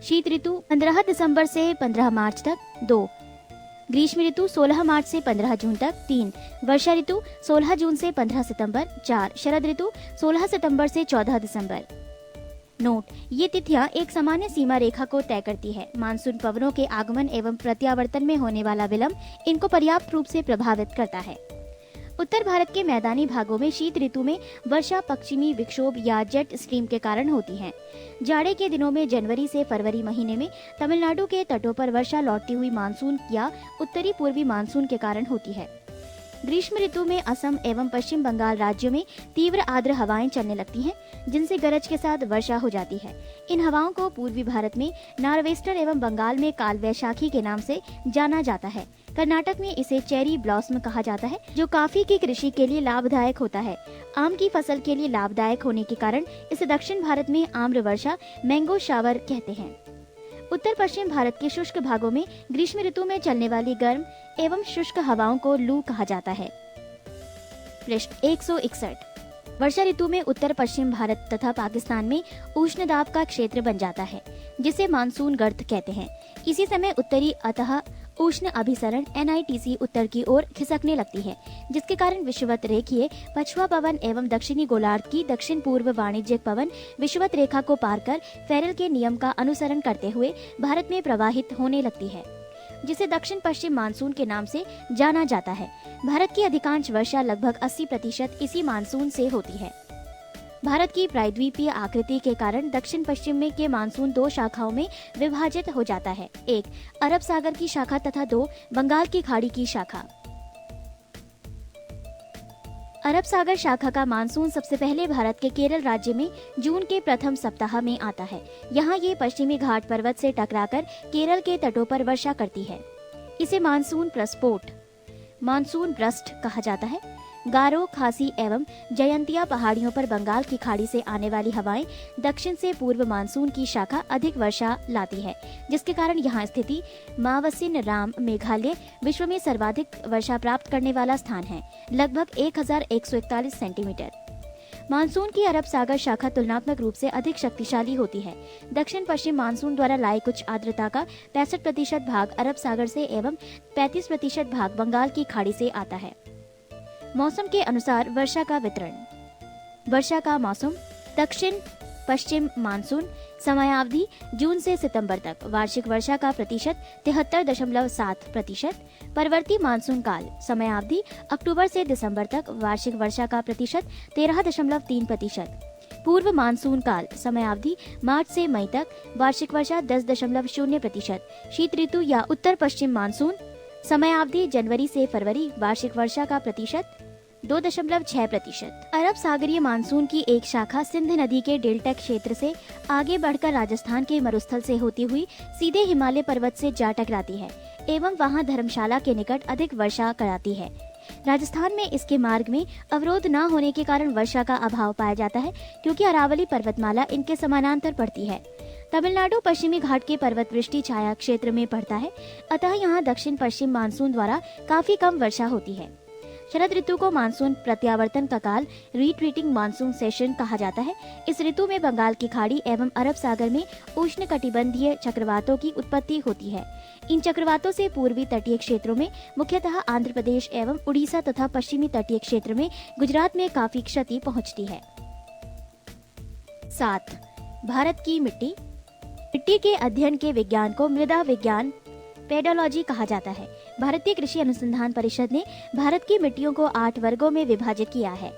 शीत ऋतु 15 दिसंबर से 15 मार्च तक। 2, ग्रीष्म ऋतु 16 मार्च से 15 जून तक। 3, वर्षा ऋतु 16 जून से 15 सितंबर। 4, शरद ऋतु 16 सितंबर से 14 दिसंबर। नोट, ये तिथियां एक सामान्य सीमा रेखा को तय करती है। मानसून पवनों के आगमन एवं प्रत्यावर्तन में होने वाला विलंब इनको पर्याप्त रूप से प्रभावित करता है। उत्तर भारत के मैदानी भागों में शीत ऋतु में वर्षा पश्चिमी विक्षोभ या जेट स्ट्रीम के कारण होती है। जाड़े के दिनों में जनवरी से फरवरी महीने में तमिलनाडु के तटों पर वर्षा लौटती हुई मानसून या उत्तरी पूर्वी मानसून के कारण होती है। ग्रीष्म ऋतु में असम एवं पश्चिम बंगाल राज्यों में तीव्र आर्द्र हवाएं चलने लगती हैं, जिनसे गरज के साथ वर्षा हो जाती है। इन हवाओं को पूर्वी भारत में नॉर्वेस्टर एवं बंगाल में काल वैशाखी के नाम से जाना जाता है। कर्नाटक में इसे चेरी ब्लॉसम कहा जाता है, जो कॉफी की कृषि के लिए लाभदायक होता है। आम की फसल के लिए लाभदायक होने के कारण इसे दक्षिण भारत में आम्र वर्षा मैंगो शावर कहते हैं। उत्तर पश्चिम भारत के शुष्क भागों में ग्रीष्म ऋतु में चलने वाली गर्म एवं शुष्क हवाओं को लू कहा जाता है। पृष्ठ 161। वर्षा ऋतु में उत्तर पश्चिम भारत तथा पाकिस्तान में उष्ण दाब का क्षेत्र बन जाता है, जिसे मानसून गर्त कहते हैं। इसी समय उत्तरी अतः उष्ण अभिसरण NITC उत्तर की ओर खिसकने लगती है, जिसके कारण विषुवत रेखीय पछुआ पवन एवं दक्षिणी गोलार्ध की दक्षिण पूर्व वाणिज्यिक पवन विषुवत रेखा को पार कर फेरल के नियम का अनुसरण करते हुए भारत में प्रवाहित होने लगती है, जिसे दक्षिण पश्चिम मानसून के नाम से जाना जाता है। भारत की अधिकांश वर्षा लगभग 80% इसी मानसून से होती है। भारत की प्रायद्वीपीय आकृति के कारण दक्षिण पश्चिम में के मानसून 2 शाखाओं में विभाजित हो जाता है। 1, अरब सागर की शाखा तथा 2, बंगाल की खाड़ी की शाखा। अरब सागर शाखा का मानसून सबसे पहले भारत के केरल राज्य में जून के प्रथम सप्ताह में आता है। यहाँ ये पश्चिमी घाट पर्वत से टकराकर केरल के तटों पर वर्षा करती है। इसे मानसून प्रस्फोट, मानसून ब्रस्ट कहा जाता है। गारो, खासी एवं जयंतिया पहाड़ियों पर बंगाल की खाड़ी से आने वाली हवाएं दक्षिण से पूर्व मानसून की शाखा अधिक वर्षा लाती है, जिसके कारण यहाँ स्थिति मावसिन राम मेघालय विश्व में सर्वाधिक वर्षा प्राप्त करने वाला स्थान है, लगभग 1141 सेंटीमीटर। मानसून की अरब सागर शाखा तुलनात्मक रूप से अधिक शक्तिशाली होती है। दक्षिण पश्चिम मानसून द्वारा लाए कुछ आर्द्रता का 65% भाग अरब सागर से एवं 35% भाग बंगाल की खाड़ी से आता है। मौसम के अनुसार वर्षा का वितरण। वर्षा का मौसम: दक्षिण पश्चिम मानसून, समयावधि जून से सितंबर तक, वार्षिक वर्षा का प्रतिशत 73.7%। परवर्ती मानसून काल, समयावधि अक्टूबर से दिसंबर तक, वार्षिक वर्षा का प्रतिशत 13.3%। पूर्व मानसून काल, समयावधि मार्च से मई तक, वार्षिक वर्षा 10.0%। शीत ऋतु या उत्तर पश्चिम मानसून, समयावधि जनवरी से फरवरी, वार्षिक वर्षा का प्रतिशत 2.6%। अरब सागरीय मानसून की एक शाखा सिंध नदी के डेल्टा क्षेत्र से आगे बढ़कर राजस्थान के मरुस्थल से होती हुई सीधे हिमालय पर्वत से जा टकराती है एवं वहां धर्मशाला के निकट अधिक वर्षा कराती है। राजस्थान में इसके मार्ग में अवरोध न होने के कारण वर्षा का अभाव पाया जाता है, क्योंकि अरावली पर्वतमाला इनके समानांतर पड़ती है। तमिलनाडु पश्चिमी घाट के पर्वत वृष्टि छाया क्षेत्र में पड़ता है, अतः यहाँ दक्षिण पश्चिम मानसून द्वारा काफी कम वर्षा होती है। शरद ऋतु को मानसून प्रत्यावर्तन का काल, रिट्रीटिंग मानसून सेशन कहा जाता है। इस ऋतु में बंगाल की खाड़ी एवं अरब सागर में उष्ण कटिबंधीय चक्रवातों की उत्पत्ति होती है। इन चक्रवातों से पूर्वी तटीय क्षेत्रों में, मुख्यतः आंध्र प्रदेश एवं उड़ीसा तथा पश्चिमी तटीय क्षेत्र में गुजरात में काफी क्षति पहुंचती है। 7, भारत की मिट्टी। मिट्टी के अध्ययन के विज्ञान को मृदा विज्ञान, पेडोलॉजी कहा जाता है। भारतीय कृषि अनुसंधान परिषद ने भारत की मिट्टियों को 8 वर्गों में विभाजित किया है,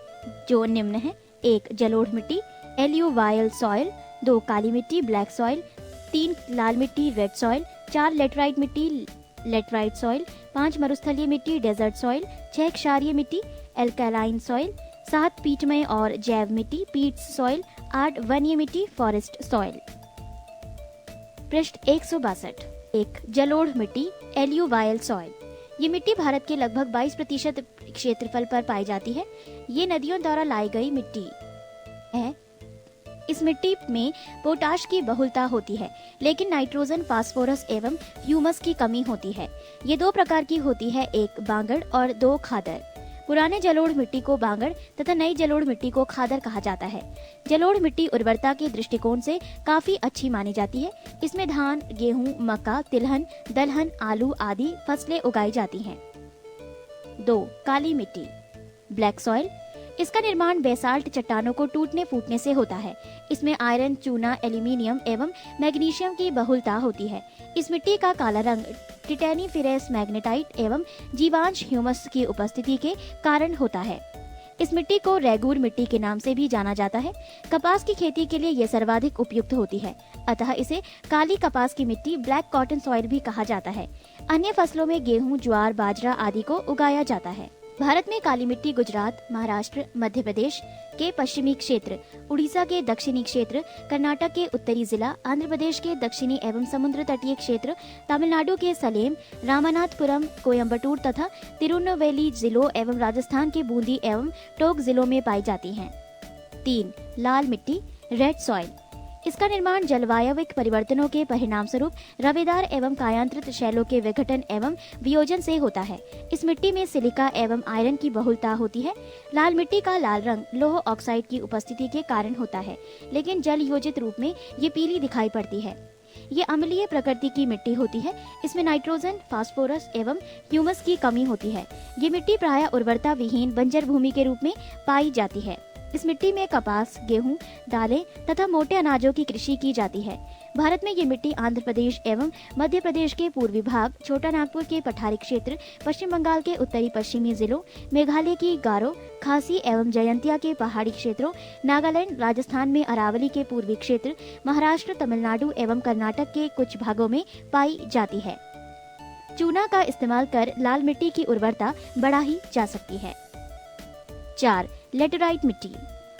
जो निम्न है: 1, जलोढ़ मिट्टी, एल्यूवायल सॉइल। 2, काली मिट्टी, ब्लैक सॉइल। 3 लाल मिट्टी रेड सॉइल, 4 लेटराइट मिट्टी लेटराइट सॉइल, 5 मरुस्थलीय मिट्टी डेजर्ट सॉइल, 6 क्षारीय मिट्टी एल्कालाइन सॉइल, 7 पीटमय और जैव मिट्टी पीट्स सॉइल, 8 वनीय मिट्टी फॉरेस्ट सॉइल। पृष्ठ 162। 1 जलोढ़ मिट्टी एल्यूवायल सॉइल। ये मिट्टी भारत के लगभग 22% क्षेत्रफल पर पाई जाती है। ये नदियों द्वारा लाई गई मिट्टी है। इस मिट्टी में पोटाश की बहुलता होती है, लेकिन नाइट्रोजन, फास्फोरस एवं ह्यूमस की कमी होती है। ये 2 प्रकार की होती है, एक बांगड़ और 2 खादर। पुराने जलोढ़ मिट्टी को बांगड़ तथा नई जलोढ़ मिट्टी को खादर कहा जाता है। जलोढ़ मिट्टी उर्वरता के दृष्टिकोण से काफी अच्छी मानी जाती है। इसमें धान, गेहूं, मक्का, तिलहन, दलहन, आलू आदि फसलें उगाई जाती हैं। 2 काली मिट्टी ब्लैक सॉइल। इसका निर्माण बेसाल्ट चट्टानों को टूटने फूटने से होता है। इसमें आयरन, चूना, एल्यूमिनियम एवं मैग्नीशियम की बहुलता होती है। इस मिट्टी का काला रंग टिटेनीफेरस मैग्नेटाइट एवं जीवांश ह्यूमस की उपस्थिति के कारण होता है। इस मिट्टी को रेगूर मिट्टी के नाम से भी जाना जाता है। कपास की खेती के लिए यह सर्वाधिक उपयुक्त होती है, अतः इसे काली कपास की मिट्टी ब्लैक कॉटन सॉइल भी कहा जाता है। अन्य फसलों में गेहूं, ज्वार, बाजरा आदि को उगाया जाता है। भारत में काली मिट्टी गुजरात, महाराष्ट्र, मध्य प्रदेश के पश्चिमी क्षेत्र, उड़ीसा के दक्षिणी क्षेत्र, कर्नाटक के उत्तरी जिला, आंध्र प्रदेश के दक्षिणी एवं समुद्र तटीय क्षेत्र, तमिलनाडु के सलेम, रामनाथपुरम, कोयम्बटूर तथा तिरुनेलवेली जिलों एवं राजस्थान के बूंदी एवं टोंक जिलों में पाई जाती हैं। 3 लाल मिट्टी रेड सॉइल। इसका निर्माण जलवायविक परिवर्तनों के परिणाम स्वरूप रवेदार एवं कायांत्रित शैलों के विघटन एवं वियोजन से होता है। इस मिट्टी में सिलिका एवं आयरन की बहुलता होती है। लाल मिट्टी का लाल रंग लौह ऑक्साइड की उपस्थिति के कारण होता है, लेकिन जल योजित रूप में ये पीली दिखाई पड़ती है। ये अम्लीय प्रकृति की मिट्टी होती है। इसमें नाइट्रोजन, फास्फोरस एवं ह्यूमस की कमी होती है। ये मिट्टी प्रायः उर्वरता विहीन बंजर भूमि के रूप में पाई जाती है। इस मिट्टी में कपास, गेहूं, दालें तथा मोटे अनाजों की कृषि की जाती है। भारत में ये मिट्टी आंध्र प्रदेश एवं मध्य प्रदेश के पूर्वी भाग, छोटा नागपुर के पठारी क्षेत्र, पश्चिम बंगाल के उत्तरी पश्चिमी जिलों, मेघालय की गारो, खासी एवं जयंतिया के पहाड़ी क्षेत्रों, नागालैंड, राजस्थान में अरावली के पूर्वी क्षेत्र, महाराष्ट्र, तमिलनाडु एवं कर्नाटक के कुछ भागों में पाई जाती है। चूना का इस्तेमाल कर लाल मिट्टी की उर्वरता बढ़ाई जा सकती है। 4 लेटराइट मिट्टी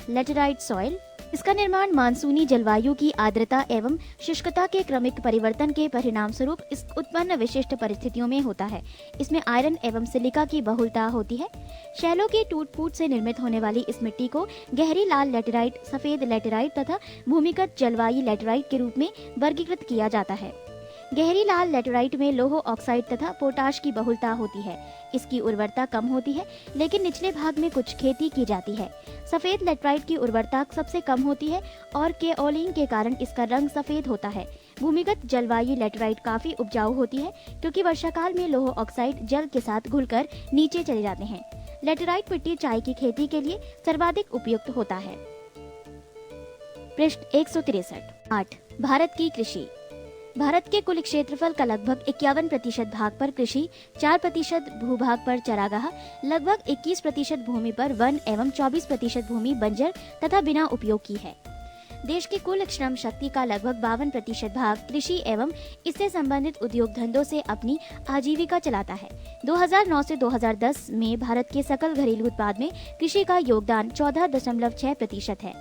लेटराइट सॉइल। इसका निर्माण मानसूनी जलवायु की आर्द्रता एवं शुष्कता के क्रमिक परिवर्तन के परिणाम स्वरूप इस उत्पन्न विशिष्ट परिस्थितियों में होता है। इसमें आयरन एवं सिलिका की बहुलता होती है। शैलों के टूट फूट से निर्मित होने वाली इस मिट्टी को गहरी लाल लेटराइट, सफेद लेटराइट तथा भूमिगत जलवायु लेटराइट के रूप में वर्गीकृत किया जाता है। गहरी लाल लेटराइट में लौह ऑक्साइड तथा पोटाश की बहुलता होती है। इसकी उर्वरता कम होती है, लेकिन निचले भाग में कुछ खेती की जाती है। सफेद लेटराइट की उर्वरता सबसे कम होती है और केओलिन के कारण इसका रंग सफेद होता है। भूमिगत जलवायु लेटराइट काफी उपजाऊ होती है, क्योंकि वर्षाकाल में लौह ऑक्साइड जल के साथ घुलकर नीचे चले जाते हैं। लेटराइट मिट्टी चाय की खेती के लिए सर्वाधिक उपयुक्त होता है। पृष्ठ 163। 8 भारत की कृषि। भारत के कुल क्षेत्रफल का लगभग 51% भाग पर कृषि, 4% भूभाग पर चारागाह, लगभग 21% भूमि पर वन एवं 24% भूमि बंजर तथा बिना उपयोग की है। देश की कुल श्रम शक्ति का लगभग 52% भाग कृषि एवं इससे संबंधित उद्योग धंधों से अपनी आजीविका चलाता है। 2009 से 2010 में भारत के सकल घरेलू उत्पाद में कृषि का योगदान 14.6% है।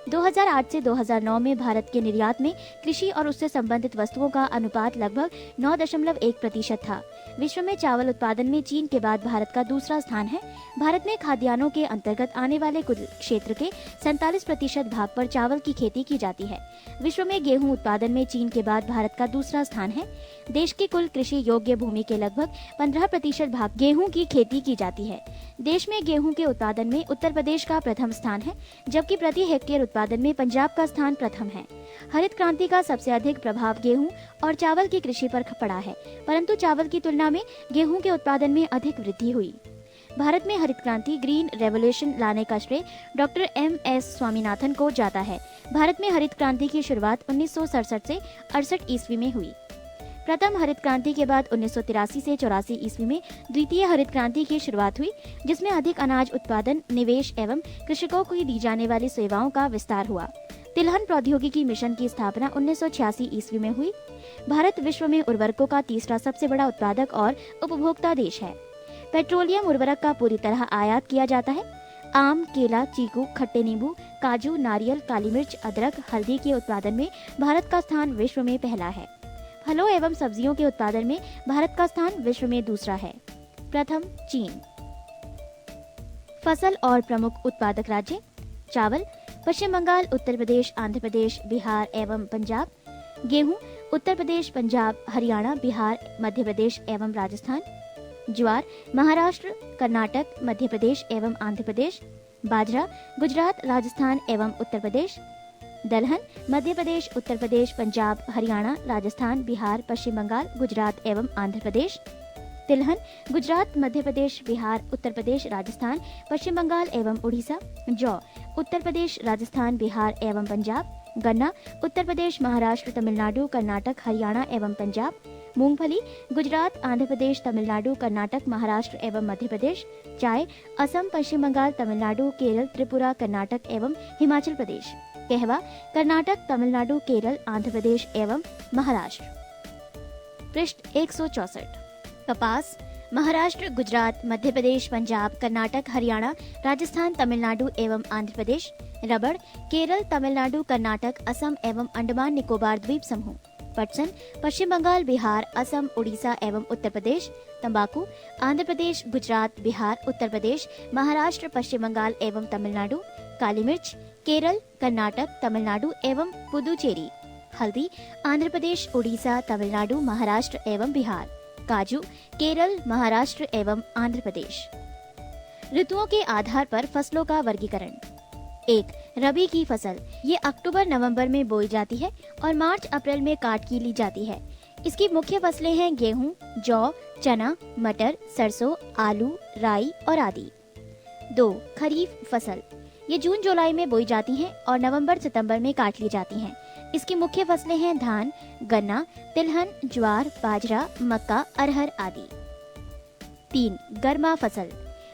2008 से 2009 में भारत के निर्यात में कृषि और उससे संबंधित वस्तुओं का अनुपात लगभग 9.1% था। विश्व में चावल उत्पादन में चीन के बाद भारत का दूसरा स्थान है। भारत में खाद्यान्नों के अंतर्गत आने वाले कुल क्षेत्र के 47% भाग पर चावल की खेती की जाती है। विश्व में गेहूं उत्पादन में चीन के बाद भारत का दूसरा स्थान है। देश की कुल कृषि योग्य भूमि के लगभग 15% भाग गेहूं की खेती की जाती है। देश में गेहूं के उत्पादन में उत्तर प्रदेश का प्रथम स्थान है, जबकि प्रति हेक्टेयर उत्पादन में पंजाब का स्थान प्रथम है। हरित क्रांति का सबसे अधिक प्रभाव गेहूं और चावल की कृषि पर पड़ा है, परंतु चावल की तुलना में गेहूं के उत्पादन में अधिक वृद्धि हुई। भारत में हरित क्रांति ग्रीन रेवोल्यूशन लाने का श्रेय डॉक्टर M.S. स्वामीनाथन को जाता है। भारत में हरित क्रांति की शुरुआत 1967 से 68 ईस्वी में हुई। प्रथम हरित क्रांति के बाद 1983 से 84 ईस्वी में द्वितीय हरित क्रांति की शुरुआत हुई, जिसमें अधिक अनाज उत्पादन, निवेश एवं कृषकों को दी जाने वाली सेवाओं का विस्तार हुआ। तिलहन प्रौद्योगिकी मिशन की स्थापना 1986 ईस्वी में हुई। भारत विश्व में उर्वरकों का तीसरा सबसे बड़ा उत्पादक और उपभोक्ता देश है। पेट्रोलियम उर्वरक का पूरी तरह आयात किया जाता है। आम, केला, चीकू, खट्टे नींबू, काजू, नारियल, काली मिर्च, अदरक, हल्दी के उत्पादन में भारत का स्थान विश्व में पहला है। फलों एवं सब्जियों के उत्पादन में भारत का स्थान विश्व में दूसरा है। प्रथम चीन। फसल और प्रमुख उत्पादक राज्य: चावल पश्चिम बंगाल, उत्तर प्रदेश, आंध्र प्रदेश, बिहार एवं पंजाब। गेहूं उत्तर प्रदेश, पंजाब, हरियाणा, बिहार, मध्य प्रदेश एवं राजस्थान। ज्वार महाराष्ट्र, कर्नाटक, मध्य प्रदेश एवं आंध्र प्रदेश। बाजरा गुजरात, राजस्थान एवं उत्तर प्रदेश। दलहन मध्य प्रदेश, उत्तर प्रदेश, पंजाब, हरियाणा, राजस्थान, बिहार, पश्चिम बंगाल, गुजरात एवं आंध्र प्रदेश। तिलहन गुजरात, मध्य प्रदेश, बिहार, उत्तर प्रदेश, राजस्थान, पश्चिम बंगाल एवं उड़ीसा। जौ उत्तर प्रदेश, राजस्थान, बिहार एवं पंजाब। गन्ना उत्तर प्रदेश, महाराष्ट्र, तमिलनाडु, कर्नाटक, हरियाणा एवं पंजाब। मूंगफली गुजरात, आंध्र प्रदेश, तमिलनाडु, कर्नाटक, महाराष्ट्र एवं मध्य प्रदेश। चाय असम, पश्चिम बंगाल, तमिलनाडु, केरल, त्रिपुरा, कर्नाटक एवं हिमाचल प्रदेश। कहवा कर्नाटक, तमिलनाडु, केरल, आंध्र प्रदेश एवं महाराष्ट्र। पृष्ठ 164। कपास महाराष्ट्र, गुजरात, मध्य प्रदेश, पंजाब, कर्नाटक, हरियाणा, राजस्थान, तमिलनाडु एवं आंध्र प्रदेश। रबड़ केरल, तमिलनाडु, कर्नाटक, असम एवं अंडमान निकोबार द्वीप समूह। पटसन पश्चिम बंगाल, बिहार, असम, उड़ीसा एवं उत्तर प्रदेश। तंबाकू आंध्र प्रदेश, गुजरात, बिहार, उत्तर प्रदेश, महाराष्ट्र, पश्चिम बंगाल एवं तमिलनाडु। काली मिर्च केरल, कर्नाटक, तमिलनाडु एवं पुदुचेरी। हल्दी आंध्र प्रदेश, उड़ीसा, तमिलनाडु, महाराष्ट्र एवं बिहार। काजू केरल, महाराष्ट्र एवं आंध्र प्रदेश। ऋतुओं के आधार पर फसलों का वर्गीकरण। 1. रबी की फसल, ये अक्टूबर नवंबर में बोई जाती है और मार्च अप्रैल में काट की ली जाती है। इसकी मुख्य फसलें हैं गेहूं, जौ, चना, मटर, सरसों, आलू, राई और आदि। 2. खरीफ फसल, ये जून जुलाई में बोई जाती हैं और नवंबर सितंबर में काट ली जाती हैं। इसकी मुख्य फसलें हैं धान, गन्ना, तिलहन, ज्वार, बाजरा, मक्का, अरहर आदि। 3. गर्मा फसल,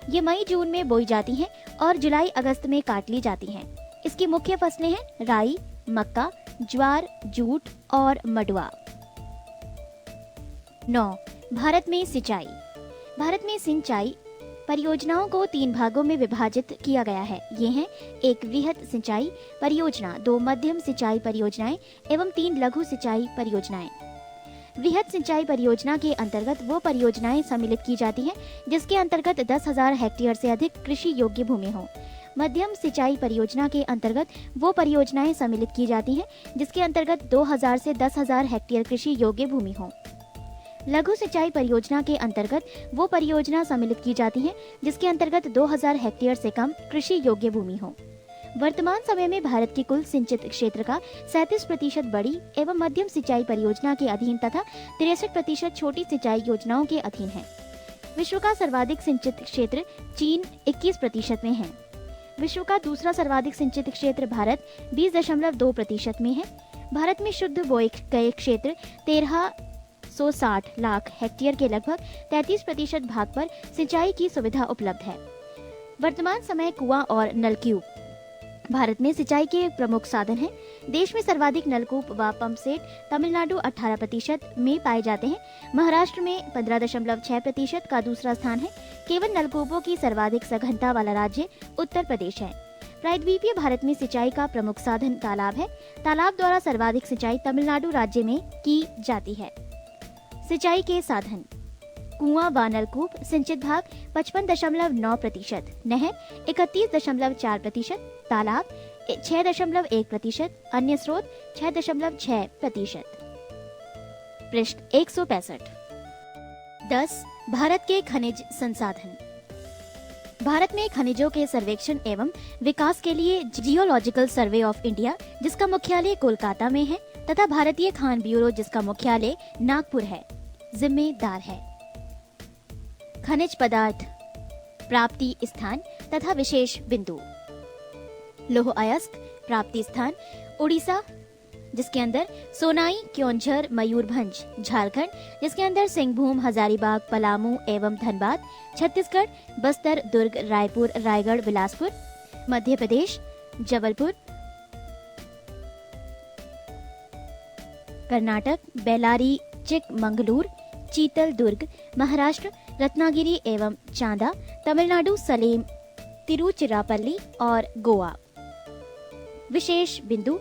ये मई जून में बोई जाती हैं और जुलाई अगस्त में काट ली जाती हैं। इसकी मुख्य फसलें हैं राई, मक्का, ज्वार, जूट और मडुआ। 9. भारत में सिंचाई। भारत में सिंचाई परियोजनाओं को 3 भागों में विभाजित किया गया है। ये हैं 1 वृहद सिंचाई परियोजना, 2 मध्यम सिंचाई परियोजनाएं एवं 3 लघु सिंचाई परियोजनाएं। वृहद सिंचाई परियोजना के अंतर्गत वो परियोजनाएं सम्मिलित की जाती हैं जिसके अंतर्गत 10,000 हेक्टेयर से अधिक कृषि योग्य भूमि हो। मध्यम सिंचाई परियोजना के अंतर्गत वो परियोजनाएं सम्मिलित की जाती हैं जिसके अंतर्गत 2,000 से 10,000 हेक्टेयर कृषि योग्य भूमि हो। लघु सिंचाई परियोजना के अंतर्गत वो परियोजना सम्मिलित की जाती हैं जिसके अंतर्गत 2,000 हेक्टेयर से कम कृषि योग्य भूमि हो। वर्तमान समय में भारत के कुल सिंचित क्षेत्र का 37% बड़ी एवं मध्यम सिंचाई परियोजना के अधीन तथा 63% छोटी सिंचाई योजनाओं के अधीन है। विश्व का सर्वाधिक सिंचित क्षेत्र चीन 21% में है। विश्व का दूसरा सर्वाधिक सिंचित क्षेत्र भारत 20.2% में है। भारत में शुद्ध बोए गए क्षेत्र 1360 लाख हेक्टेयर के लगभग 33% भाग पर सिंचाई की सुविधा उपलब्ध है। वर्तमान समय कुआं और नलकूप भारत में सिंचाई के प्रमुख साधन हैं। देश में सर्वाधिक नलकूप व पंप सेट तमिलनाडु 18% में पाए जाते हैं। महाराष्ट्र में 15.6% का दूसरा स्थान है। केवल नलकूपों की सर्वाधिक सघनता वाला राज्य उत्तर प्रदेश है। प्रायद्वीपीय भारत में सिंचाई का प्रमुख साधन तालाब है। तालाब द्वारा सर्वाधिक सिंचाई तमिलनाडु राज्य में की जाती है। सिंचाई के साधन कुआं व नलकूप सिंचित भाग 55.9%, नहर 31.4%, तालाब 6.1%, अन्य स्रोत 6.6%। पृष्ठ 165। 10. भारत के खनिज संसाधन। भारत में खनिजों के सर्वेक्षण एवं विकास के लिए जियोलॉजिकल सर्वे ऑफ इंडिया, जिसका मुख्यालय कोलकाता में है, तथा भारतीय खान ब्यूरो, जिसका मुख्यालय नागपुर है, जिम्मेदार है। खनिज पदार्थ प्राप्ति स्थान तथा विशेष बिंदु। लौह अयस्क प्राप्ति स्थान उड़ीसा, जिसके अंदर सोनाई, क्योंझर, मयूरभंज झारखंड, जिसके अंदर सिंहभूम, हजारीबाग, पलामू एवं धनबाद छत्तीसगढ़, बस्तर, दुर्ग, रायपुर, रायगढ़, बिलासपुर मध्य प्रदेश, जबलपुर कर्नाटक, बेलारी, चिकमंगलूर, चीतल, दुर्ग महाराष्ट्र, रत्नागिरी एवं चांदा तमिलनाडु, सलेम, तिरुचिरापल्ली और गोवा। विशेष बिंदु: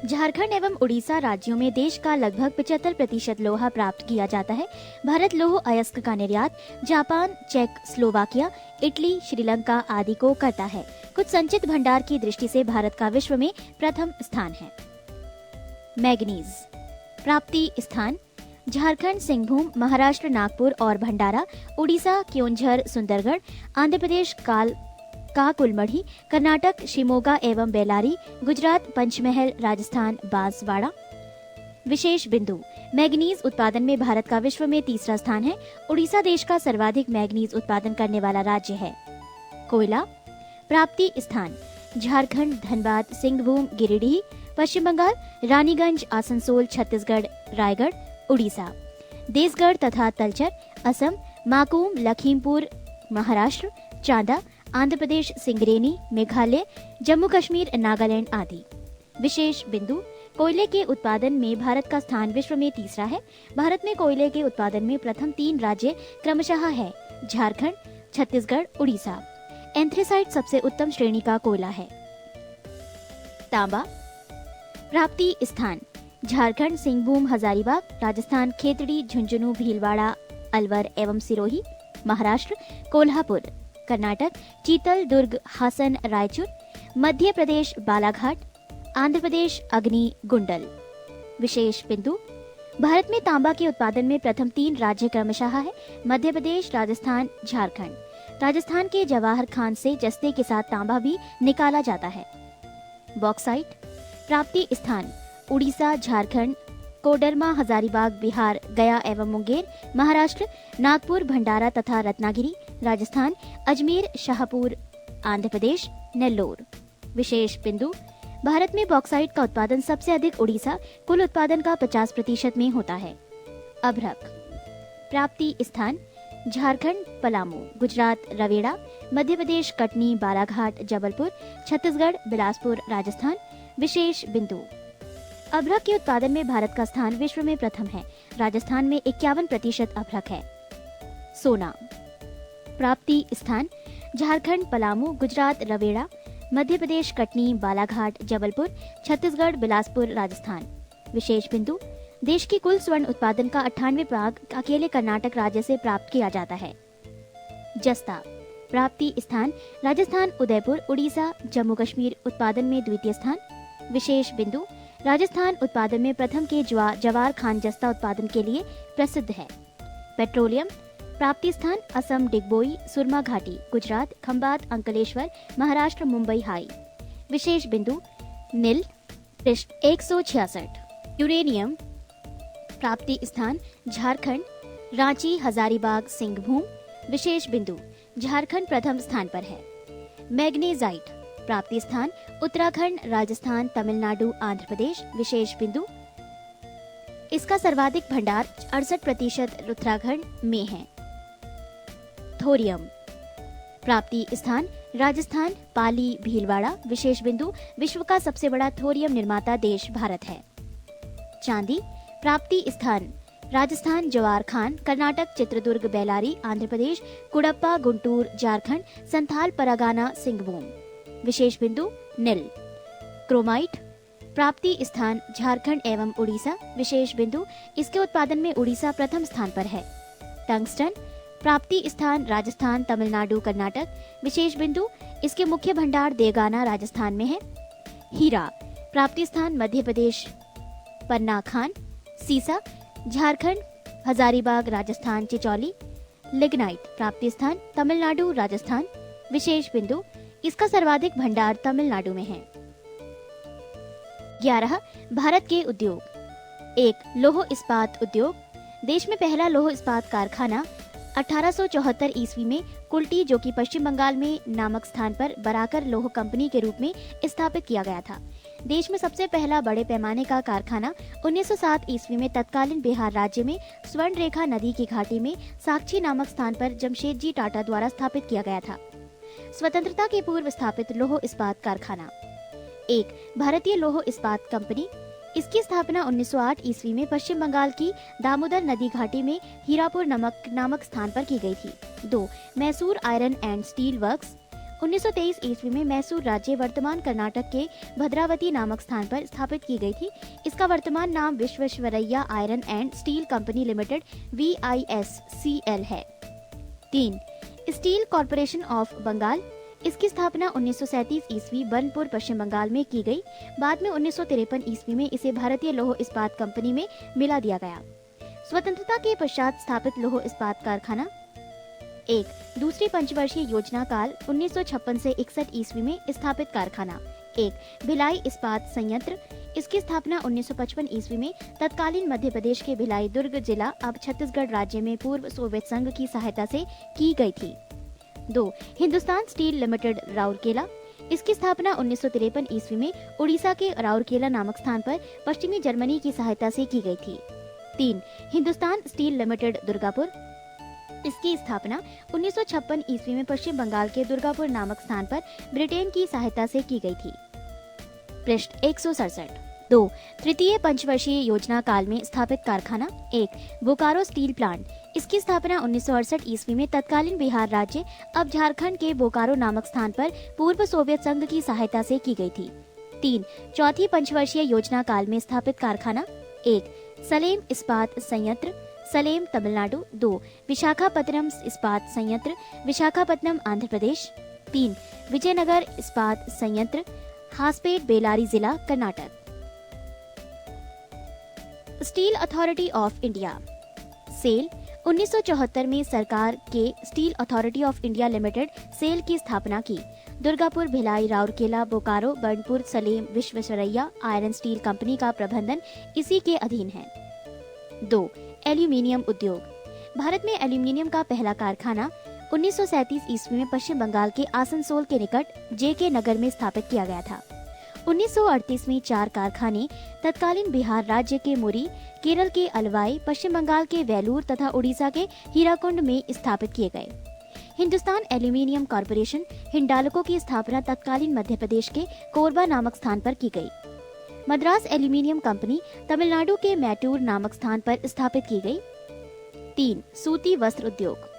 झारखंड एवं उड़ीसा राज्यों में देश का लगभग 75% लोहा प्राप्त किया जाता है। भारत लौह अयस्क का निर्यात जापान, चेक, स्लोवाकिया, इटली, श्रीलंका आदि को करता है। कुछ संचित भंडार की दृष्टि से भारत का विश्व में प्रथम स्थान है। मैग्नीज प्राप्ति स्थान: झारखंड, सिंहभूम, महाराष्ट्र, नागपुर और भंडारा, उड़ीसा, क्योंझर, सुंदरगढ़, आंध्र प्रदेश, काकुलमढ़ी, कर्नाटक, शिमोगा एवं बेलारी, गुजरात, पंचमहल, राजस्थान, बांसवाड़ा। विशेष बिंदु: मैग्नीज उत्पादन में भारत का विश्व में तीसरा स्थान है। उड़ीसा देश का सर्वाधिक मैग्नीज उत्पादन करने वाला राज्य है। कोयला प्राप्ति स्थान: झारखंड, धनबाद, सिंहभूम, गिरिडीह, पश्चिम बंगाल, रानीगंज, आसनसोल, छत्तीसगढ़, रायगढ़, उड़ीसा, देसगढ़ तथा तलचर, असम, माकूम, लखीमपुर, महाराष्ट्र, चांदा, आंध्र प्रदेश, सिंगरेनी, मेघालय, जम्मू कश्मीर, नागालैंड आदि। विशेष बिंदु: कोयले के उत्पादन में भारत का स्थान विश्व में तीसरा है। भारत में कोयले के उत्पादन में प्रथम 3 राज्य क्रमशः है झारखंड, छत्तीसगढ़, उड़ीसा। एंथ्रेसाइट सबसे उत्तम श्रेणी का कोयला है। तांबा प्राप्ति स्थान: झारखंड, सिंहभूम, हजारीबाग, राजस्थान, खेतड़ी, झुंझुनू, भीलवाड़ा, अलवर एवं सिरोही, महाराष्ट्र, कोल्हापुर, कर्नाटक, चीतल, दुर्ग, हासन, रायचूर, मध्य प्रदेश, बालाघाट, आंध्र प्रदेश, अग्नि, गुंडल। विशेष बिंदु: भारत में तांबा के उत्पादन में प्रथम 3 राज्य क्रमशः है मध्य प्रदेश, राजस्थान, झारखंड। राजस्थान के जवाहर खान से जस्ते के साथ तांबा भी निकाला जाता है। बॉक्साइट प्राप्ति स्थान: उड़ीसा, झारखंड, कोडरमा, हजारीबाग, बिहार, गया एवं मुंगेर, महाराष्ट्र, नागपुर, भंडारा तथा रत्नागिरी, राजस्थान, अजमेर, शाहपुर, आंध्र प्रदेश, नेल्लोर। विशेष बिंदु: भारत में बॉक्साइट का उत्पादन सबसे अधिक उड़ीसा, कुल उत्पादन का 50% में होता है। अभ्रक प्राप्ति स्थान: झारखंड, पलामू, गुजरात, रवेड़ा, मध्य प्रदेश, कटनी, बालाघाट, जबलपुर, छत्तीसगढ़, बिलासपुर, राजस्थान। विशेष बिंदु: अभ्रक के उत्पादन में भारत का स्थान विश्व में प्रथम है। राजस्थान में 51% अभ्रक है। सोना प्राप्ति स्थान: झारखंड, पलामू, गुजरात, रवेड़ा, मध्य प्रदेश, कटनी, बालाघाट, जबलपुर, छत्तीसगढ़, बिलासपुर, राजस्थान। विशेष बिंदु: देश की कुल स्वर्ण उत्पादन का 98% अकेले कर्नाटक राज्य से प्राप्त किया जाता है। जस्ता प्राप्ति स्थान: राजस्थान, उदयपुर, उड़ीसा, जम्मू कश्मीर, उत्पादन में द्वितीय स्थान। विशेष बिंदु: राजस्थान उत्पादन में प्रथम के जवार खान जस्ता उत्पादन के लिए प्रसिद्ध है। पेट्रोलियम प्राप्ति स्थान: असम, डिगबोई, सुरमा घाटी, गुजरात, खंबात, अंकलेश्वर, महाराष्ट्र, मुंबई हाई। विशेष बिंदु: नील, पृष्ठ 166। यूरेनियम प्राप्ति स्थान: झारखंड, रांची, हजारीबाग, सिंहभूम। विशेष बिंदु: झारखंड प्रथम स्थान पर है। मैग्नेजाइट प्राप्ति स्थान: उत्तराखंड, राजस्थान, तमिलनाडु, आंध्र प्रदेश। विशेष बिंदु: इसका सर्वाधिक भंडार 68% उत्तराखंड में है। थोरियम प्राप्ति स्थान: राजस्थान, पाली, भीलवाड़ा। विशेष बिंदु: विश्व का सबसे बड़ा थोरियम निर्माता देश भारत है। चांदी प्राप्ति स्थान: राजस्थान, जवार खान, कर्नाटक, चित्रदुर्ग, बेलारी, आंध्र प्रदेश, कुडप्पा, गुंटूर, झारखंड, संथाल, परगाना, सिंहभूम। विशेष बिंदु: नील। क्रोमाइट प्राप्ति स्थान: झारखंड एवं उड़ीसा। विशेष बिंदु: इसके उत्पादन में उड़ीसा प्रथम स्थान पर है। टंगस्टन प्राप्ति स्थान: राजस्थान, तमिलनाडु, कर्नाटक। विशेष बिंदु: इसके मुख्य भंडार देवगाना, राजस्थान में है। हीरा प्राप्ति स्थान: मध्य प्रदेश, पन्ना खान। सीसा झारखंड, हजारीबाग, राजस्थान, चिचौली। लिग्नाइट प्राप्ति स्थान: तमिलनाडु, राजस्थान। विशेष बिंदु: इसका सर्वाधिक भंडार तमिलनाडु में है। 11 भारत के उद्योग। 1 लौह इस्पात उद्योग। देश में पहला लौह इस्पात कारखाना 1874 ईस्वी में कुल्टी, जो कि पश्चिम बंगाल में नामक स्थान पर बराकर लौह कंपनी के रूप में स्थापित किया गया था। देश में सबसे पहला बड़े पैमाने का कारखाना 1907 ईस्वी में तत्कालीन बिहार राज्य में स्वर्ण रेखा नदी की घाटी में साक्षी नामक स्थान पर जमशेदजी टाटा द्वारा स्थापित किया गया था। स्वतंत्रता के पूर्व स्थापित लौह इस्पात कारखाना। 1. भारतीय लौह इस्पात कंपनी। इसकी स्थापना 1908 ईस्वी में पश्चिम बंगाल की दामोदर नदी घाटी में हीरापुर नामक स्थान पर की गई थी। 2. Mysore iron and steel works. 1923 ईस्वी में मैसूर राज्य वर्तमान कर्नाटक के भद्रावती नामक स्थान पर स्थापित की गई थी। इसका वर्तमान नाम Visvesvaraya iron and steel company limited VISCL है। 3. Steel corporation of Bengal. इसकी स्थापना 1937 ईस्वी बनपुर पश्चिम बंगाल में की गई। बाद में 1953 ईस्वी में इसे भारतीय लौह इस्पात कंपनी में मिला दिया गया। स्वतंत्रता के पश्चात स्थापित लौह इस्पात कारखाना। 1. दूसरी पंचवर्षीय योजना काल 1956 से 61 ईस्वी में स्थापित कारखाना। 1. भिलाई इस्पात संयंत्र। इसकी स्थापना 1955 ईस्वी में तत्कालीन मध्य प्रदेश के भिलाई दुर्ग जिला अब छत्तीसगढ़ राज्य में पूर्व सोवियत संघ की सहायता से की गई थी। 2. Hindustan steel limited Rourkela. इसकी स्थापना 1953 ईस्वी में उड़ीसा के राउरकेला नामक स्थान पर पश्चिमी जर्मनी की सहायता से की गई थी। 3. Hindustan steel limited Durgapur. इसकी स्थापना 1956 ईस्वी में पश्चिम बंगाल के दुर्गापुर नामक स्थान पर ब्रिटेन की सहायता से की गई थी। पृष्ठ 167। 2. तृतीय पंचवर्षीय योजना काल में स्थापित कारखाना। 1. Bokaro steel plant. इसकी स्थापना 1968 ईस्वी में तत्कालीन बिहार राज्य अब झारखंड के बोकारो नामक स्थान पर पूर्व सोवियत संघ की सहायता से की गई थी। 3. चौथी पंचवर्षीय योजना काल में स्थापित कारखाना। 1. सलेम इस्पात संयंत्र, सलेम तमिलनाडु। 2. विशाखापत्तनम इस्पात संयंत्र, विशाखापत्तनम आंध्र प्रदेश। 3. विजयनगर इस्पात संयंत्र, हासपेट बेलारी जिला Karnataka. Steel authority of India SAIL. 1974 में सरकार के steel authority of India limited SAIL की स्थापना की। Durgapur, Bhilai, Rourkela, Bokaro, Burnpur, Salem, Visvesvaraya iron steel company का प्रबंधन इसी के अधीन है। 2. एल्यूमिनियम उद्योग। भारत में एल्यूमिनियम का पहला कारखाना 1937 ईस्वी में पश्चिम बंगाल के आसनसोल के निकट JK नगर में स्थापित किया गया था। 1938 में 4 कारखाने तत्कालीन बिहार राज्य के मुरी, केरल के अलवाई, पश्चिम बंगाल के वेलूर तथा उड़ीसा के हीराकुंड में स्थापित किए गए। हिंदुस्तान एल्यूमिनियम कॉर्पोरेशन हिंडाल्को की स्थापना तत्कालीन मध्य प्रदेश के कोरबा नामक स्थान पर की गई। मद्रास एल्यूमिनियम कंपनी तमिलनाडु के मैटूर नामक स्थान पर स्थापित की गई। 3. सूती वस्त्र उद्योग।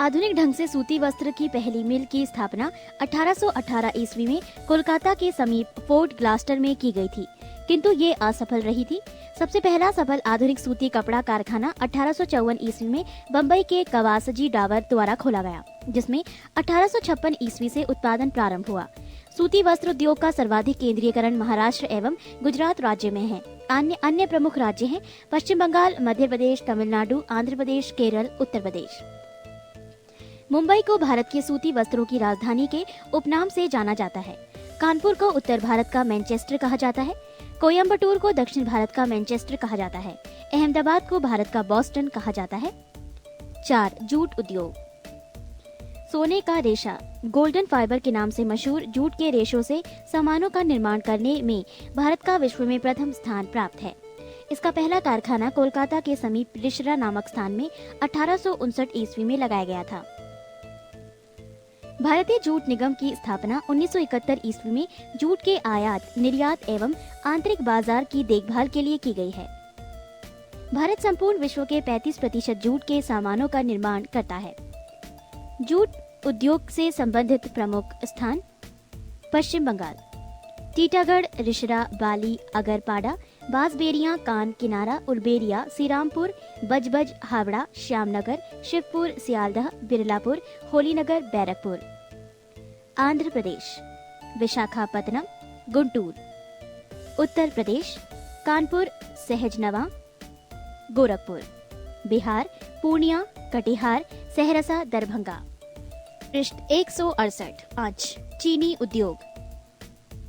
आधुनिक ढंग से सूती वस्त्र की पहली मिल की स्थापना 1818 ईस्वी में कोलकाता के समीप फोर्ट ग्लास्टर में की गई थी, किंतु ये असफल रही थी। सबसे पहला सफल आधुनिक सूती कपड़ा कारखाना 1854 ईस्वी में बम्बई के कवासजी डावर द्वारा खोला गया, जिसमें 1856 ईस्वी से उत्पादन प्रारंभ हुआ। सूती वस्त्र उद्योग का सर्वाधिक केंद्रीयकरण महाराष्ट्र एवं गुजरात राज्य में है। अन्य प्रमुख राज्य हैं पश्चिम बंगाल, मध्य प्रदेश, तमिलनाडु, आंध्र प्रदेश, केरल, उत्तर प्रदेश। मुंबई को भारत के सूती वस्त्रों की राजधानी के उपनाम से जाना जाता है। कानपुर को उत्तर भारत का मैनचेस्टर कहा जाता है। कोयम्बटूर को दक्षिण भारत का मैनचेस्टर कहा जाता है। अहमदाबाद को भारत का बॉस्टन कहा जाता है। 4. जूट उद्योग। सोने का रेशा। गोल्डन फाइबर के नाम से मशहूर जूट के रेशों से सामानों का निर्माण करने में भारत का विश्व में प्रथम स्थान प्राप्त है। इसका पहला कारखाना कोलकाता के समीप रिशरा नामक स्थान में 1859 ईस्वी में लगाया गया था। भारतीय जूट निगम की स्थापना 1971 ईस्वी में जूट के आयात, निर्यात एवं आंतरिक बाजार की देखभाल के लिए की गई है। भारत संपूर्ण विश्व के 35% जूट के सामानों का निर्माण करता है। जूट उद्योग से संबंधित प्रमुख स्थान: पश्चिम बंगाल, टीटागढ़, रिशरा, बाली, अगरपाड़ा, बांसबेरिया, कान किनारा, उलबेरिया, श्रीरामपुर, बजबज, हावड़ा, श्यामनगर, शिवपुर, सियालदह, बिरलापुर, होलीनगर, बैरकपुर। आंध्र प्रदेश, विशाखापत्तनम, गुंटूर। उत्तर प्रदेश, कानपुर, सहजनवा, गोरखपुर। बिहार, पूर्णिया, कटिहार, सहरसा, दरभंगा। पृष्ठ 168। 5. चीनी उद्योग।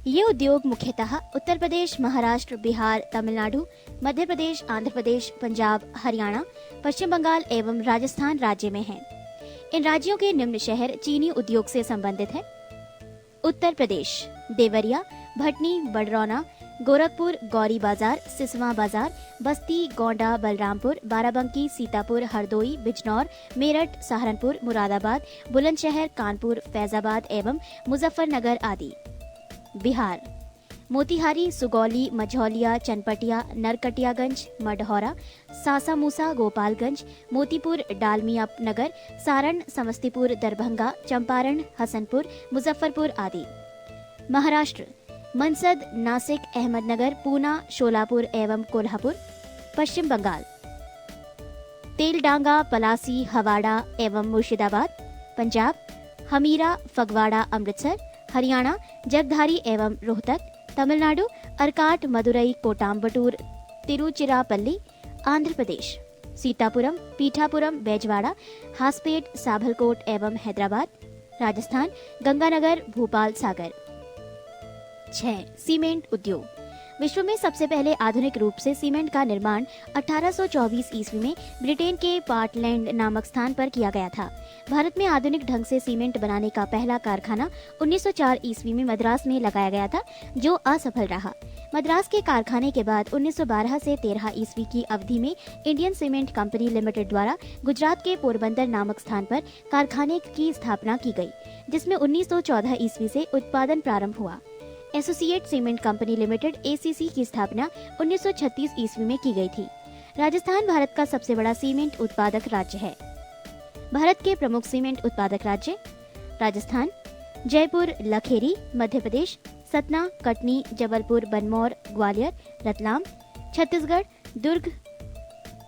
ये उद्योग मुख्यतः उत्तर प्रदेश, महाराष्ट्र, बिहार, तमिलनाडु, मध्य प्रदेश, आंध्र प्रदेश, पंजाब, हरियाणा, पश्चिम बंगाल एवं राजस्थान राज्य में हैं। इन राज्यों के निम्न शहर चीनी उद्योग से संबंधित हैं: उत्तर प्रदेश देवरिया, भटनी, बडरौना, गोरखपुर, गौरी बाजार, सिसवा बाजार, बस्ती, गोंडा, बलरामपुर, बाराबंकी, सीतापुर, हरदोई, बिजनौर, मेरठ, सहारनपुर, मुरादाबाद, बुलंदशहर, कानपुर, फैजाबाद एवं मुजफ्फरनगर आदि। बिहार मोतिहारी, सुगौली, मझौलिया, चनपटिया, नरकटियागंज, मढ़ौरा, सासामूसा, गोपालगंज, मोतीपुर, डालमिया नगर, सारण, समस्तीपुर, दरभंगा, चंपारण, हसनपुर, मुजफ्फरपुर आदि। महाराष्ट्र मनसद, नासिक, अहमदनगर, पूना, शोलापुर एवं कोल्हापुर। पश्चिम बंगाल तेलडांगा, पलासी, हवाड़ा एवं मुर्शिदाबाद। पंजाब हमीरा, फगवाड़ा, अमृतसर। हरियाणा जगधारी एवं रोहतक। तमिलनाडु अरकाट, मदुरई, कोटाम्बटूर, तिरुचिरापल्ली। आंध्र प्रदेश सीतापुरम, पीठापुरम, बेजवाड़ा, हासपेट, साभलकोट एवं हैदराबाद। राजस्थान गंगानगर, भोपाल, सागर। 6. सीमेंट उद्योग। विश्व में सबसे पहले आधुनिक रूप से सीमेंट का निर्माण 1824 ईस्वी में ब्रिटेन के पार्टलैंड नामक स्थान पर किया गया था। भारत में आधुनिक ढंग से सीमेंट बनाने का पहला कारखाना 1904 ईस्वी में मद्रास में लगाया गया था, जो असफल रहा। मद्रास के कारखाने के बाद 1912 से 13 ईस्वी की अवधि में इंडियन सीमेंट कंपनी लिमिटेड द्वारा गुजरात के पोरबंदर नामक स्थान पर कारखाने की स्थापना की गई, जिसमें 1914 ईस्वी से उत्पादन प्रारंभ हुआ। Associate cement company limited (ACC) की स्थापना 1936 ईस्वी में की गई थी। राजस्थान भारत का सबसे बड़ा सीमेंट उत्पादक राज्य है। भारत के प्रमुख सीमेंट उत्पादक राज्य राजस्थान, जयपुर, लखेरी, मध्य प्रदेश, सतना, कटनी, जबलपुर, बनमौर, ग्वालियर, रतलाम। छत्तीसगढ़ दुर्ग,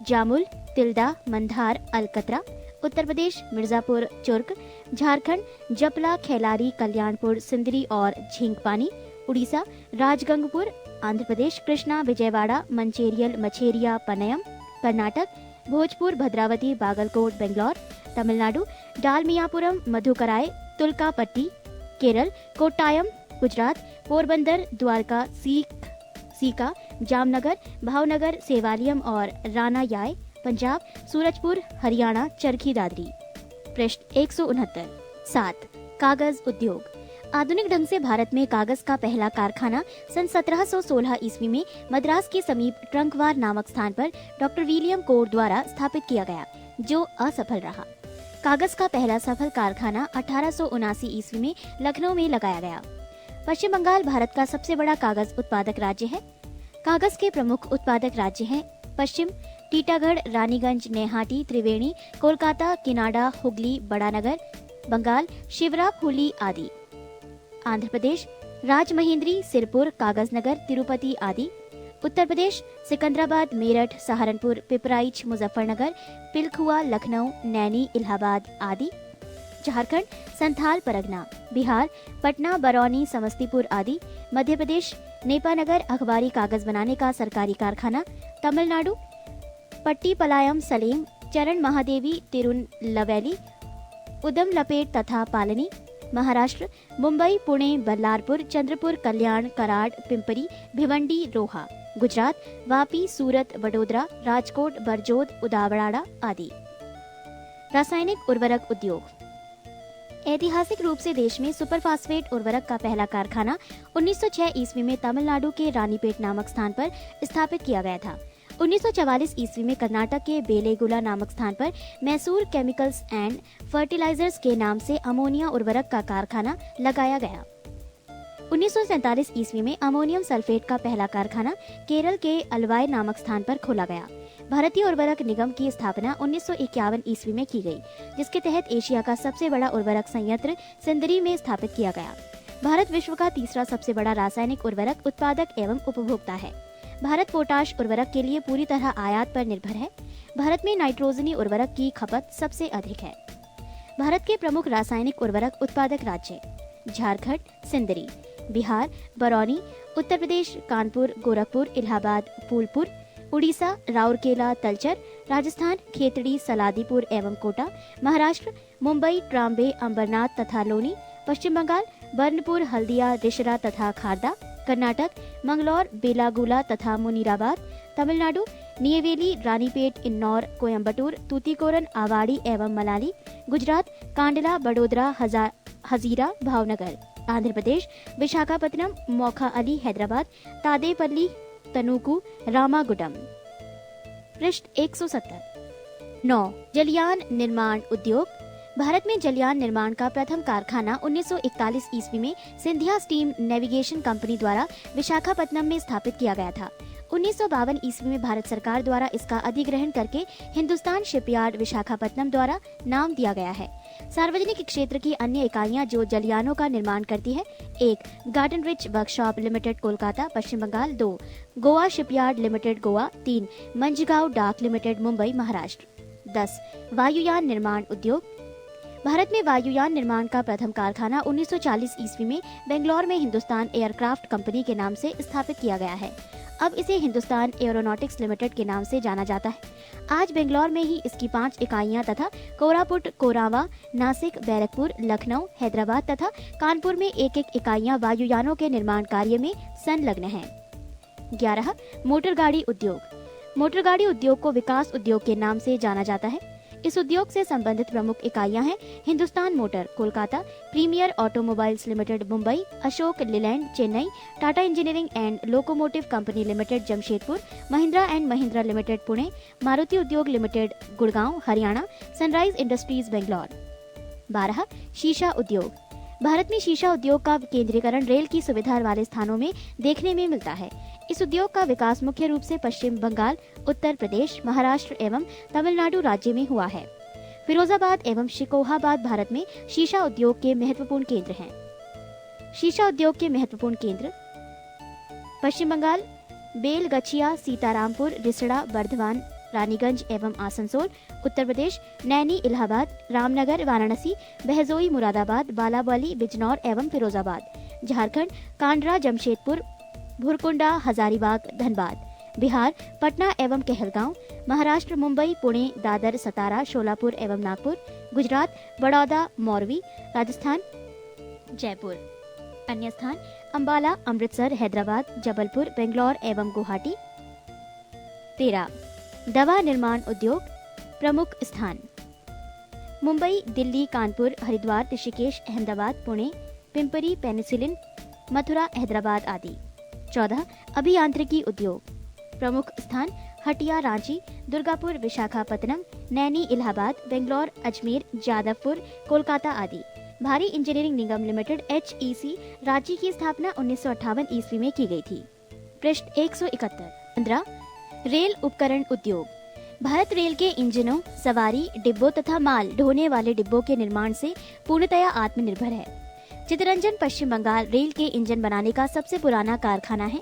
जामुल, तिल्दा, मंधार, अलकतरा। उत्तर प्रदेश मिर्जापुर, चुर्क। झारखंड जपला, खेलारी, कल्याणपुर, सिंदरी और झींकपानी। उड़ीसा राजगंगपुर। आंध्र प्रदेश कृष्णा, विजयवाड़ा, मंचेरियल, मछेरिया, पनयम। कर्नाटक भोजपुर, भद्रावती, बागलकोट, बेंगलोर। तमिलनाडु डालमियापुरम, मधुकराय, तुलकापट्टी। केरल कोट्टायम। गुजरात पोरबंदर, द्वारका, सीका, जामनगर, भावनगर, सेवालियम और रानायाय। पंजाब सूरजपुर। हरियाणा चरखी दादरी। पृष्ठ 169। 7. कागज उद्योग। आधुनिक ढंग से भारत में कागज का पहला कारखाना सन 1716 ईस्वी में मद्रास के समीप ट्रंकवार नामक स्थान पर डॉक्टर विलियम कोर द्वारा स्थापित किया गया, जो असफल रहा। कागज का पहला सफल कारखाना 1879 ईस्वी में लखनऊ में लगाया गया। पश्चिम बंगाल भारत का सबसे बड़ा कागज उत्पादक राज्य है। कागज के प्रमुख उत्पादक राज्य हैं पश्चिम टीटागढ़, रानीगंज, नेहाटी, त्रिवेणी, कोलकाता, किनाडा, हुगली, बड़ानगर। बंगाल शिवरापुली आदि। आंध्र प्रदेश राजमहेंद्री, सिरपुर, कागजनगर, तिरुपति आदि। उत्तर प्रदेश सिकंदराबाद, मेरठ, सहारनपुर, पिपराइच, मुजफ्फरनगर, पिलखुआ, लखनऊ, नैनी, इलाहाबाद आदि। झारखंड संथाल परगना। बिहार पटना, बरौनी, समस्तीपुर आदि। मध्य प्रदेश नेपानगर अखबारी कागज बनाने का सरकारी कारखाना। तमिलनाडु पट्टीपलायम, सलेम, चरण महादेवी, तिरुनलवेली, उदम लपेट तथा पालनी। महाराष्ट्र मुंबई, पुणे, बल्लारपुर, चंद्रपुर, कल्याण, कराड, पिंपरी, भिवंडी, रोहा। गुजरात वापी, सूरत, वडोदरा, राजकोट, बरजोद, उदावड़ाड़ा आदि। रासायनिक उर्वरक उद्योग। ऐतिहासिक रूप से देश में सुपरफास्फेट उर्वरक का पहला कारखाना 1906 ईस्वी में तमिलनाडु के रानीपेट नामक स्थान पर स्थापित किया गया था। 1944 ईस्वी में कर्नाटक के बेलेगुला नामक स्थान पर मैसूर केमिकल्स एंड फर्टिलाइजर्स के नाम से अमोनिया उर्वरक का कारखाना लगाया गया। 1947 ईस्वी में अमोनियम सल्फेट का पहला कारखाना केरल के अलवाई नामक स्थान पर खोला गया। भारतीय उर्वरक निगम की स्थापना 1951 ईस्वी में की गई, जिसके तहत एशिया का सबसे बड़ा उर्वरक संयंत्र सिंदरी में स्थापित किया गया। भारत विश्व का तीसरा सबसे बड़ा रासायनिक उर्वरक उत्पादक एवं उपभोक्ता है। भारत पोटाश उर्वरक के लिए पूरी तरह आयात पर निर्भर है। भारत में नाइट्रोजनी उर्वरक की खपत सबसे अधिक है। भारत के प्रमुख रासायनिक उर्वरक उत्पादक राज्य झारखंड, सिंदरी। बिहार बरौनी। उत्तर प्रदेश कानपुर, गोरखपुर, इलाहाबाद, फूलपुर। उड़ीसा राउरकेला, तलचर। राजस्थान खेतड़ी, सलादीपुर एवं कोटा। महाराष्ट्र मुंबई, ट्राम्बे, अंबरनाथ तथा लोनी। पश्चिम बंगाल बर्नपुर, हल्दिया, रिशरा तथा खारदा। कर्नाटक मंगलौर, बेलागुला तथा मुनीराबाद। तमिलनाडु नियवेली, रानीपेट, इन्नौर, कोयम्बटूर, तूतीकोरन, आवाड़ी एवं मलाली। गुजरात कांडला, बड़ोदरा, हजीरा, भावनगर। आंध्र प्रदेश विशाखापत्तनम, मोखा अली हैदराबाद, तादेपल्ली तनुकू रामागुडम। पृष्ठ 170। 9 जलयान निर्माण उद्योग। भारत में जलयान निर्माण का प्रथम कारखाना 1941 ईस्वी में सिंधिया स्टीम नेविगेशन कंपनी द्वारा विशाखापत्तनम में स्थापित किया गया था। 1952 ईस्वी में भारत सरकार द्वारा इसका अधिग्रहण करके हिंदुस्तान शिपयार्ड विशाखापत्तनम द्वारा नाम दिया गया है। सार्वजनिक क्षेत्र की अन्य इकाइयां जो जलयानों का निर्माण करती है: 1 garden reach workshop limited Kolkata Paschim Bangal, 2 Goa shipyard limited Goa, 3 Mazagon dock limited Mumbai Maharashtra. 10 वायुयान निर्माण उद्योग। भारत में वायुयान निर्माण का प्रथम कारखाना 1940 ईस्वी में बेंगलोर में हिंदुस्तान एयरक्राफ्ट कंपनी के नाम से स्थापित किया गया है। अब इसे हिंदुस्तान एरोनॉटिक्स लिमिटेड के नाम से जाना जाता है। आज बेंगलोर में ही इसकी 5 इकाइयां तथा कोरापुट, कोरावा, नासिक, बैरकपुर, लखनऊ, हैदराबाद तथा कानपुर में एक इकाइयां वायुयानों के निर्माण कार्य में संलग्न हैं। 11 मोटर गाड़ी उद्योग। मोटर गाड़ी उद्योग को विकास उद्योग के नाम से जाना जाता है। इस उद्योग से संबंधित प्रमुख इकाइयां हैं: Hindustan motor Kolkata, premier automobiles limited Mumbai, Ashok Leyland Chennai, Tata engineering and locomotive company limited Jamshedpur, Mahindra and Mahindra limited Pune, Maruti Udyog limited Gurgaon Haryana, sunrise industries Bangalore. 12 शीशा उद्योग। भारत में शीशा उद्योग का केंद्रीकरण रेल की सुविधा वाले स्थानों में देखने में मिलता है। इस उद्योग का विकास मुख्य रूप से पश्चिम बंगाल, उत्तर प्रदेश, महाराष्ट्र एवं तमिलनाडु राज्य में हुआ है। फिरोजाबाद एवं शिकोहाबाद भारत में शीशा उद्योग के महत्वपूर्ण केंद्र हैं। शीशा उद्योग के महत्वपूर्ण केंद्र: पश्चिम बंगाल बेलगछिया, सीतारामपुर, रिसड़ा, बर्धमान, रानीगंज एवं आसनसोल। उत्तर प्रदेश नैनी, इलाहाबाद, रामनगर, वाराणसी, बहजोई, मुरादाबाद, बालाबली, बिजनौर एवं फिरोजाबाद। झारखंड कांडरा, जमशेदपुर, भुरकुंडा, हजारीबाग, धनबाद। बिहार पटना एवं कहलगांव। महाराष्ट्र मुंबई, पुणे, दादर, सतारा, शोलापुर एवं नागपुर। गुजरात बड़ौदा, मोरवी। राजस्थान जयपुर। अन्य स्थान अंबाला, अमृतसर, हैदराबाद, जबलपुर, बेंगलोर एवं गुवाहाटी। 13 दवा निर्माण उद्योग। प्रमुख स्थान: मुंबई, दिल्ली, कानपुर, हरिद्वार, ऋषिकेश, अहमदाबाद, पुणे, पिंपरी, पेनिसिलिन, मथुरा, हैदराबाद आदि। 14 अभियांत्रिकी उद्योग। प्रमुख स्थान: हटिया, रांची, दुर्गापुर, विशाखापत्तनम, नैनी, इलाहाबाद, बेंगलोर, अजमेर, जादवपुर, कोलकाता आदि। भारी इंजीनियरिंग निगम लिमिटेड HEC रांची की स्थापना 1958 ईस्वी में की गई थी। पृष्ठ 171। 15 रेल उपकरण उद्योग। भारत रेल के इंजनों, सवारी डिब्बों तथा माल ढोने वाले डिब्बों के निर्माण से पूर्णतया आत्मनिर्भर है। चित्तरंजन पश्चिम बंगाल रेल के इंजन बनाने का सबसे पुराना कारखाना है।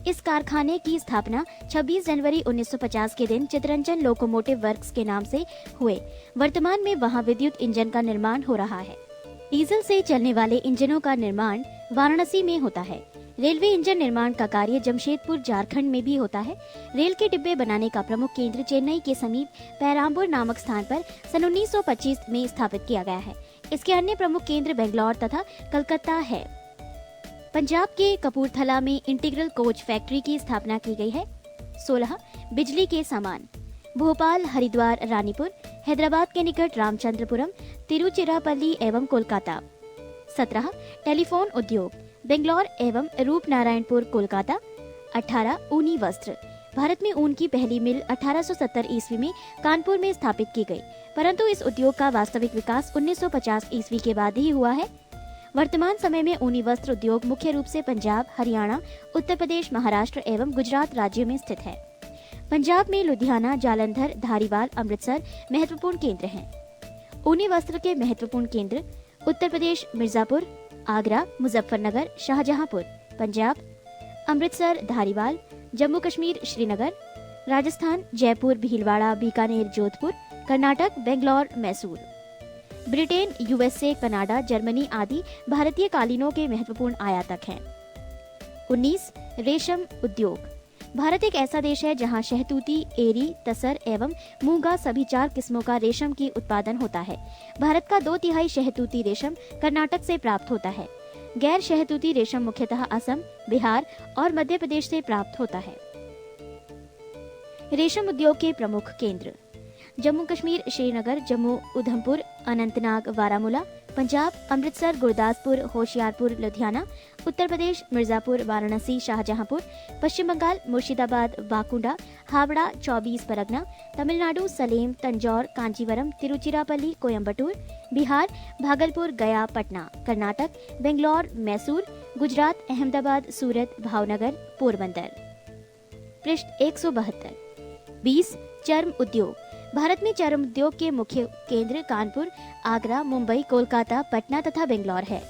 इस कारखाने की स्थापना 26 जनवरी 1950 के दिन चित्तरंजन लोकोमोटिव वर्क्स के नाम से हुए। वर्तमान में वहां विद्युत इंजन का निर्माण हो रहा है। डीजल से चलने वाले इंजनों का निर्माण वाराणसी में होता है। रेलवे इंजन निर्माण का कार्य जमशेदपुर, झारखंड में भी होता है। रेल के डिब्बे बनाने का प्रमुख केंद्र चेन्नई के समीप पैराम्बूर नामक स्थान पर सन 1925 में स्थापित किया गया है। इसके अन्य प्रमुख केंद्र बेंगलोर तथा कलकत्ता है। पंजाब के कपूरथला में इंटीग्रल कोच फैक्ट्री की स्थापना की गई है। 16 बिजली के सामान। भोपाल, हरिद्वार, रानीपुर, हैदराबाद के निकट रामचंद्रपुरम, तिरुचिरापल्ली एवं कोलकाता। 17 टेलीफोन उद्योग। बेंगलोर एवं रूपनारायणपुर, कोलकाता। 18 ऊनी वस्त्र। भारत में ऊन की पहली मिल 1870 ईस्वी में कानपुर में स्थापित की गई, परंतु इस उद्योग का वास्तविक विकास 1950 ईस्वी के बाद ही हुआ है। वर्तमान समय में ऊनी वस्त्र उद्योग मुख्य रूप से पंजाब, हरियाणा, उत्तर प्रदेश, महाराष्ट्र एवं गुजरात राज्यों में स्थित है। पंजाब में लुधियाना, जालंधर, धारीवाल, अमृतसर महत्वपूर्ण केंद्र हैं। ऊनी वस्त्र के महत्वपूर्ण केंद्र Uttar Pradesh Mirzapur, Agra, Muzaffarnagar, Shahjahanpur. Punjab Amritsar, Dhariwal. Jammu Kashmir Srinagar. Rajasthan Jaipur, Bhilwara, Bikaner, Jodhpur. Karnataka Bangalore, Mysore. Britain, USA, Canada, Germany आदि भारतीय कालीनों के महत्वपूर्ण आयातक हैं। 19 रेशम उद्योग। भारत एक ऐसा देश है जहां शहतूती, एरी, तसर एवं मूंगा सभी 4 किस्मों का रेशम की उत्पादन होता है। भारत का 2/3 शहतूती रेशम कर्नाटक से प्राप्त होता है। गैर शहतूती रेशम मुख्यतः असम, बिहार और मध्य प्रदेश से प्राप्त होता है। रेशम उद्योग के प्रमुख केंद्र जम्मू कश्मीर श्रीनगर, जम्मू उधमपुर, अनंतनाग बारामूला, पंजाब अमृतसर, गुरदासपुर, होशियारपुर, लुधियाना। उत्तर प्रदेश मिर्जापुर, वाराणसी, शाहजहांपुर। पश्चिम बंगाल मुर्शिदाबाद, बांकुड़ा, हावड़ा, 24 परगना। तमिलनाडु सलेम, तंजौर, कांचीवरम, तिरुचिरापल्ली, कोयम्बटूर। बिहार भागलपुर, गया, पटना। कर्नाटक बेंगलोर, मैसूर। गुजरात अहमदाबाद, सूरत, भावनगर, पोरबंदर। पृष्ठ 172। 20 चर्म उद्योग। भारत में चर्म उद्योग के मुख्य केंद्र कानपुर, आगरा, मुंबई, कोलकाता, पटना तथा बेंगलोर है।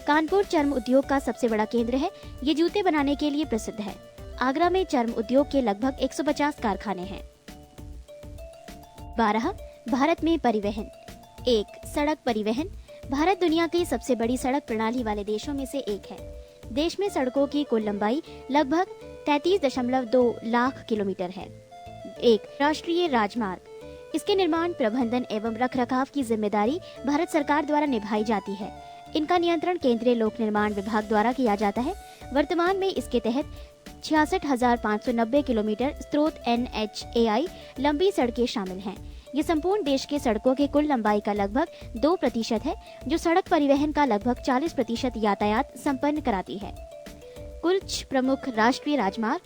कानपुर चर्म उद्योग का सबसे बड़ा केंद्र है। ये जूते बनाने के लिए प्रसिद्ध है। आगरा में चर्म उद्योग के लगभग 150 कारखाने हैं। 12 भारत में परिवहन। 1 सड़क परिवहन। भारत दुनिया की सबसे बड़ी सड़क प्रणाली वाले देशों में से एक है। देश में सड़कों की कुल लंबाई लगभग 33.2 लाख किलोमीटर है। 1 राष्ट्रीय राजमार्ग। इसके निर्माण, प्रबंधन एवं रखरखाव की जिम्मेदारी भारत सरकार द्वारा निभाई जाती है। इनका नियंत्रण केंद्रीय लोक निर्माण विभाग द्वारा किया जाता है। वर्तमान में इसके तहत 66,590 किलोमीटर स्रोत NHAI लंबी सड़कें शामिल हैं। ये संपूर्ण देश के सड़कों के कुल लंबाई का लगभग 2% है, जो सड़क परिवहन का लगभग 40% यातायात संपन्न कराती है। कुछ प्रमुख राष्ट्रीय राजमार्ग।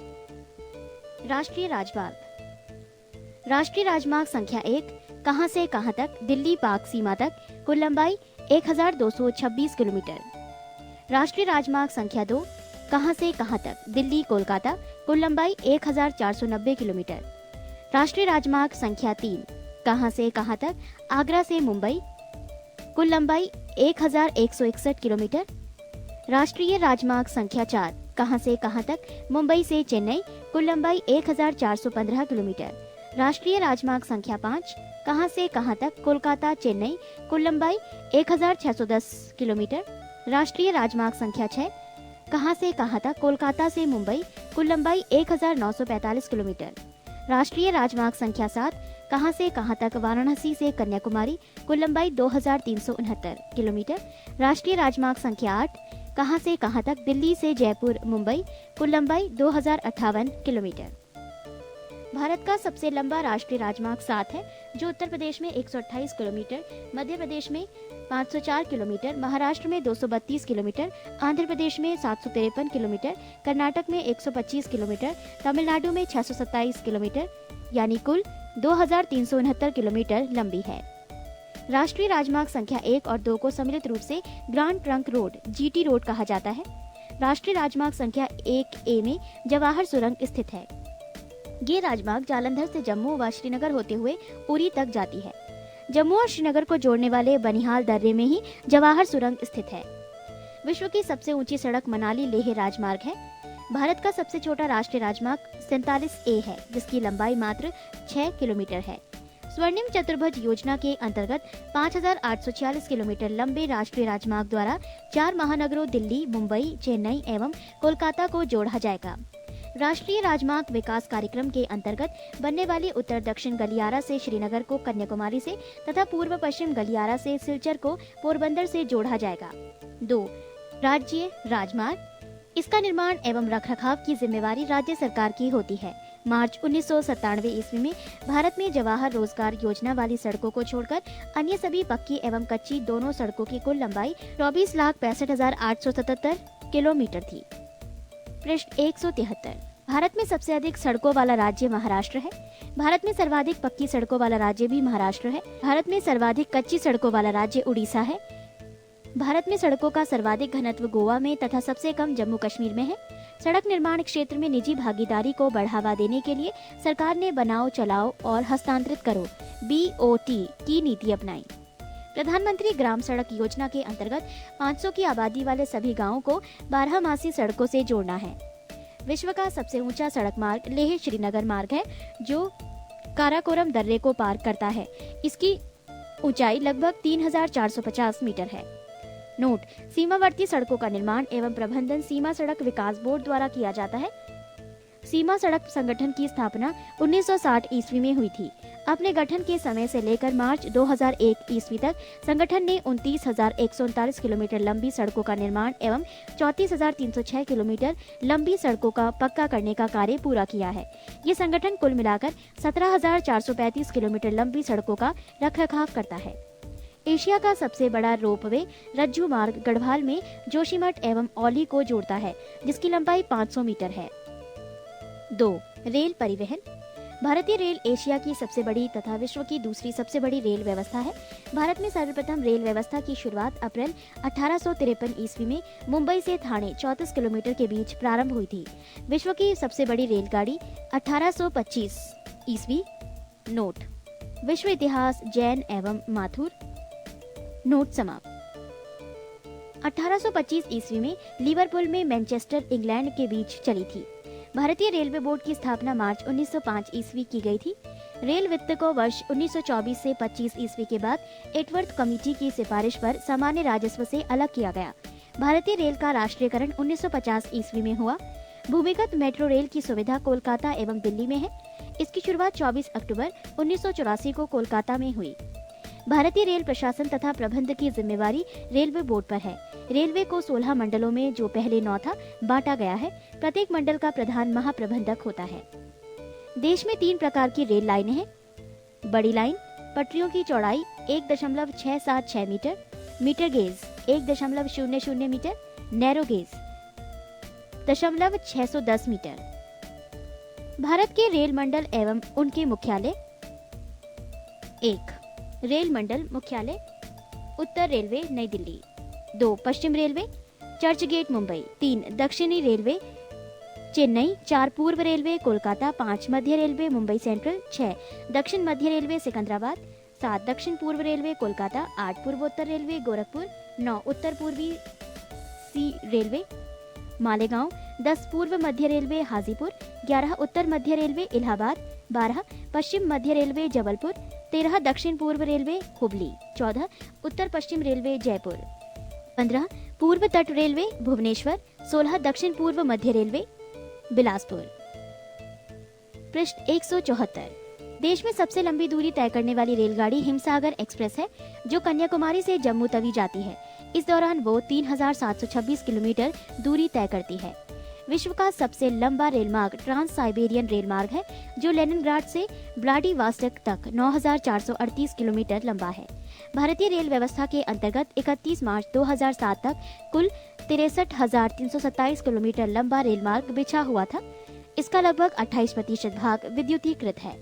राष्ट्रीय राजमार्ग। राष्ट्रीय राजमार्ग संख्या 1 कहां से कहां तक, दिल्ली पाक सीमा तक, कुल लंबाई 1226 किलोमीटर। राष्ट्रीय राजमार्ग संख्या 2 कहां से कहां तक, दिल्ली कोलकाता, कुल लंबाई 1490 किलोमीटर। राष्ट्रीय राजमार्ग संख्या 3 कहां से कहां तक, आगरा से मुंबई, कुल लंबाई 1161 किलोमीटर। राष्ट्रीय राजमार्ग संख्या 4 कहां से कहां तक, मुंबई से चेन्नई, कुल लंबाई 1415 किलोमीटर। राष्ट्रीय राजमार्ग संख्या 5 कहां से कहां तक, कोलकाता चेन्नई, कुल लंबाई 1610 किलोमीटर। राष्ट्रीय राजमार्ग संख्या 6 कहां से कहां तक, कोलकाता से मुंबई, कुल लंबाई 1945 किलोमीटर। राष्ट्रीय राजमार्ग संख्या 7 कहां से कहां तक, वाराणसी से कन्याकुमारी, कुल लंबाई 2369 किलोमीटर। राष्ट्रीय राजमार्ग संख्या 8 कहां से कहां तक, दिल्ली से जयपुर मुंबई, कुल लंबाई 2058 किलोमीटर। भारत का सबसे लंबा राष्ट्रीय राजमार्ग 7 है, जो उत्तर प्रदेश में 128 किलोमीटर, मध्य प्रदेश में 504 किलोमीटर, महाराष्ट्र में 232 किलोमीटर, आंध्र प्रदेश में 753 किलोमीटर, कर्नाटक में 125 किलोमीटर, तमिलनाडु में 627 किलोमीटर, यानी कुल 2369 किलोमीटर लंबी है। राष्ट्रीय राजमार्ग संख्या 1 और 2 को सम्मिलित रूप से grand trunk road GT road कहा जाता है। राष्ट्रीय राजमार्ग संख्या 1A में जवाहर सुरंग स्थित है। ये राजमार्ग जालंधर से जम्मू व श्रीनगर होते हुए उरी तक जाती है। जम्मू और श्रीनगर को जोड़ने वाले बनिहाल दर्रे में ही जवाहर सुरंग स्थित है। विश्व की सबसे ऊंची सड़क मनाली लेह राजमार्ग है। भारत का सबसे छोटा राष्ट्रीय राजमार्ग 47A है, जिसकी लंबाई मात्र 6 किलोमीटर है। स्वर्णिम चतुर्भुज योजना के अंतर्गत 5846 किलोमीटर लंबे राष्ट्रीय राजमार्ग द्वारा 4 महानगरों दिल्ली, मुंबई, चेन्नई एवं कोलकाता को जोड़ा जाएगा। राष्ट्रीय राजमार्ग विकास कार्यक्रम के अंतर्गत बनने वाली उत्तर दक्षिण गलियारा से श्रीनगर को कन्याकुमारी से तथा पूर्व पश्चिम गलियारा से सिलचर को पोरबंदर से जोड़ा जाएगा। 2 राज्य राजमार्ग। इसका निर्माण एवं रखरखाव की जिम्मेवारी राज्य सरकार की होती है। मार्च 1997 ईस्वी में भारत में जवाहर रोजगार योजना वाली सड़कों को छोड़कर अन्य सभी पक्की एवं कच्ची दोनों सड़कों की कुल लंबाई 24,65,877 किलोमीटर थी। पृष्ठ 173। भारत में सबसे अधिक सड़कों वाला राज्य महाराष्ट्र है। भारत में सर्वाधिक पक्की सड़कों वाला राज्य भी महाराष्ट्र है। भारत में सर्वाधिक कच्ची सड़कों वाला राज्य उड़ीसा है। भारत में सड़कों का सर्वाधिक घनत्व गोवा में तथा सबसे कम जम्मू कश्मीर में है। सड़क निर्माण क्षेत्र में निजी भागीदारी को बढ़ावा देने के लिए सरकार ने बनाओ, चलाओ और हस्तांतरित करो BOT की नीति अपनाई। प्रधानमंत्री ग्राम सड़क योजना के अंतर्गत 500 की आबादी वाले सभी गांवों को 12 सड़कों से जोड़ना है। विश्व का सबसे ऊंचा सड़क मार्ग लेह श्रीनगर मार्ग है, जो काराकोरम दर्रे को पार करता है। इसकी ऊंचाई लगभग 3450 मीटर है। नोट: सीमावर्ती सड़कों का निर्माण एवं प्रबंधन सीमा सड़क विकास बोर्ड द्वारा किया जाता है। सीमा सड़क संगठन की स्थापना 1960 ईस्वी में हुई थी। अपने गठन के समय से लेकर मार्च 2001 ईस्वी तक संगठन ने 29,139 किलोमीटर लंबी सड़कों का निर्माण एवं 34,306 किलोमीटर लंबी सड़कों का पक्का करने का कार्य पूरा किया है। ये संगठन कुल मिलाकर 17,435 किलोमीटर लंबी सड़कों का रखरखाव करता है। एशिया का सबसे बड़ा रोपवे रज्जू मार्ग गढ़वाल में जोशीमठ एवं औली को जोड़ता है, जिसकी लंबाई 500 मीटर है। 2. रेल परिवहन। भारतीय रेल एशिया की सबसे बड़ी तथा विश्व की दूसरी सबसे बड़ी रेल व्यवस्था है। भारत में सर्वप्रथम रेल व्यवस्था की शुरुआत अप्रैल 1853 ईस्वी में मुंबई से ठाणे 34 किलोमीटर के बीच प्रारंभ हुई थी। विश्व की सबसे बड़ी रेलगाड़ी 1825 ईस्वी। नोट: विश्व इतिहास जैन एवं माथुर। नोट समाप्त। 1825 ईस्वी में लिवरपूल में मैनचेस्टर इंग्लैंड के बीच चली थी। भारतीय रेलवे बोर्ड की स्थापना मार्च 1905 ईस्वी की गई थी। रेल वित्त को वर्ष 1924 से 25 ईस्वी के बाद एटवर्थ कमेटी की सिफारिश पर सामान्य राजस्व से अलग किया गया। भारतीय रेल का राष्ट्रीयकरण 1950 ईस्वी में हुआ। भूमिगत मेट्रो रेल की सुविधा कोलकाता एवं दिल्ली में है। इसकी शुरुआत 24 अक्टूबर 1984 को कोलकाता में हुई। भारतीय रेल प्रशासन तथा प्रबंध की जिम्मेवारी रेलवे बोर्ड पर है। रेलवे को 16 मंडलों में, जो पहले 9 था, बांटा गया है। प्रत्येक मंडल का प्रधान महाप्रबंधक होता है। देश में 3 प्रकार की रेल लाइनें हैं। बड़ी लाइन, पटरियों की चौड़ाई 1.676 metre, metre gauge 1.00 metre, narrow gauge 0.610 metre. Bharat के रेल मंडल एवं उनके मुख्यालय। 1. रेल मंडल मुख्यालय उत्तर रेलवे नई दिल्ली। 2. पश्चिम रेलवे चर्च गेट मुंबई। 3. दक्षिणी रेलवे चेन्नई। 4. पूर्व रेलवे कोलकाता। 5. मध्य रेलवे मुंबई सेंट्रल। 6. दक्षिण मध्य रेलवे सिकंदराबाद। 7. दक्षिण पूर्व रेलवे कोलकाता। 8. पूर्वोत्तर रेलवे गोरखपुर। 9. उत्तर पूर्वी सी रेलवे मालेगांव। 10. पूर्व मध्य रेलवे हाजीपुर। 11. उत्तर मध्य रेलवे इलाहाबाद। 12. पश्चिम मध्य रेलवे जबलपुर। 13. दक्षिण पूर्व रेलवे हुबली। 14. उत्तर पश्चिम रेलवे जयपुर। 15. पूर्व तट रेलवे भुवनेश्वर। 16. दक्षिण पूर्व मध्य रेलवे बिलासपुर। पृष्ठ 174। देश में सबसे लंबी दूरी तय करने वाली रेलगाड़ी हिमसागर एक्सप्रेस है, जो कन्याकुमारी से जम्मू तवी जाती है। इस दौरान वो 3726 किलोमीटर दूरी तय करती है। विश्व का सबसे लंबा रेलमार्ग ट्रांस साइबेरियन रेलमार्ग है, जो लेनिनग्राड से व्लादिवोस्टोक तक 9438 किलोमीटर लंबा है। भारतीय रेल व्यवस्था के अंतर्गत 31 मार्च 2007 तक कुल 63,327 किलोमीटर लंबा रेलमार्ग बिछा हुआ था। इसका लगभग 28% भाग विद्युतीकृत है।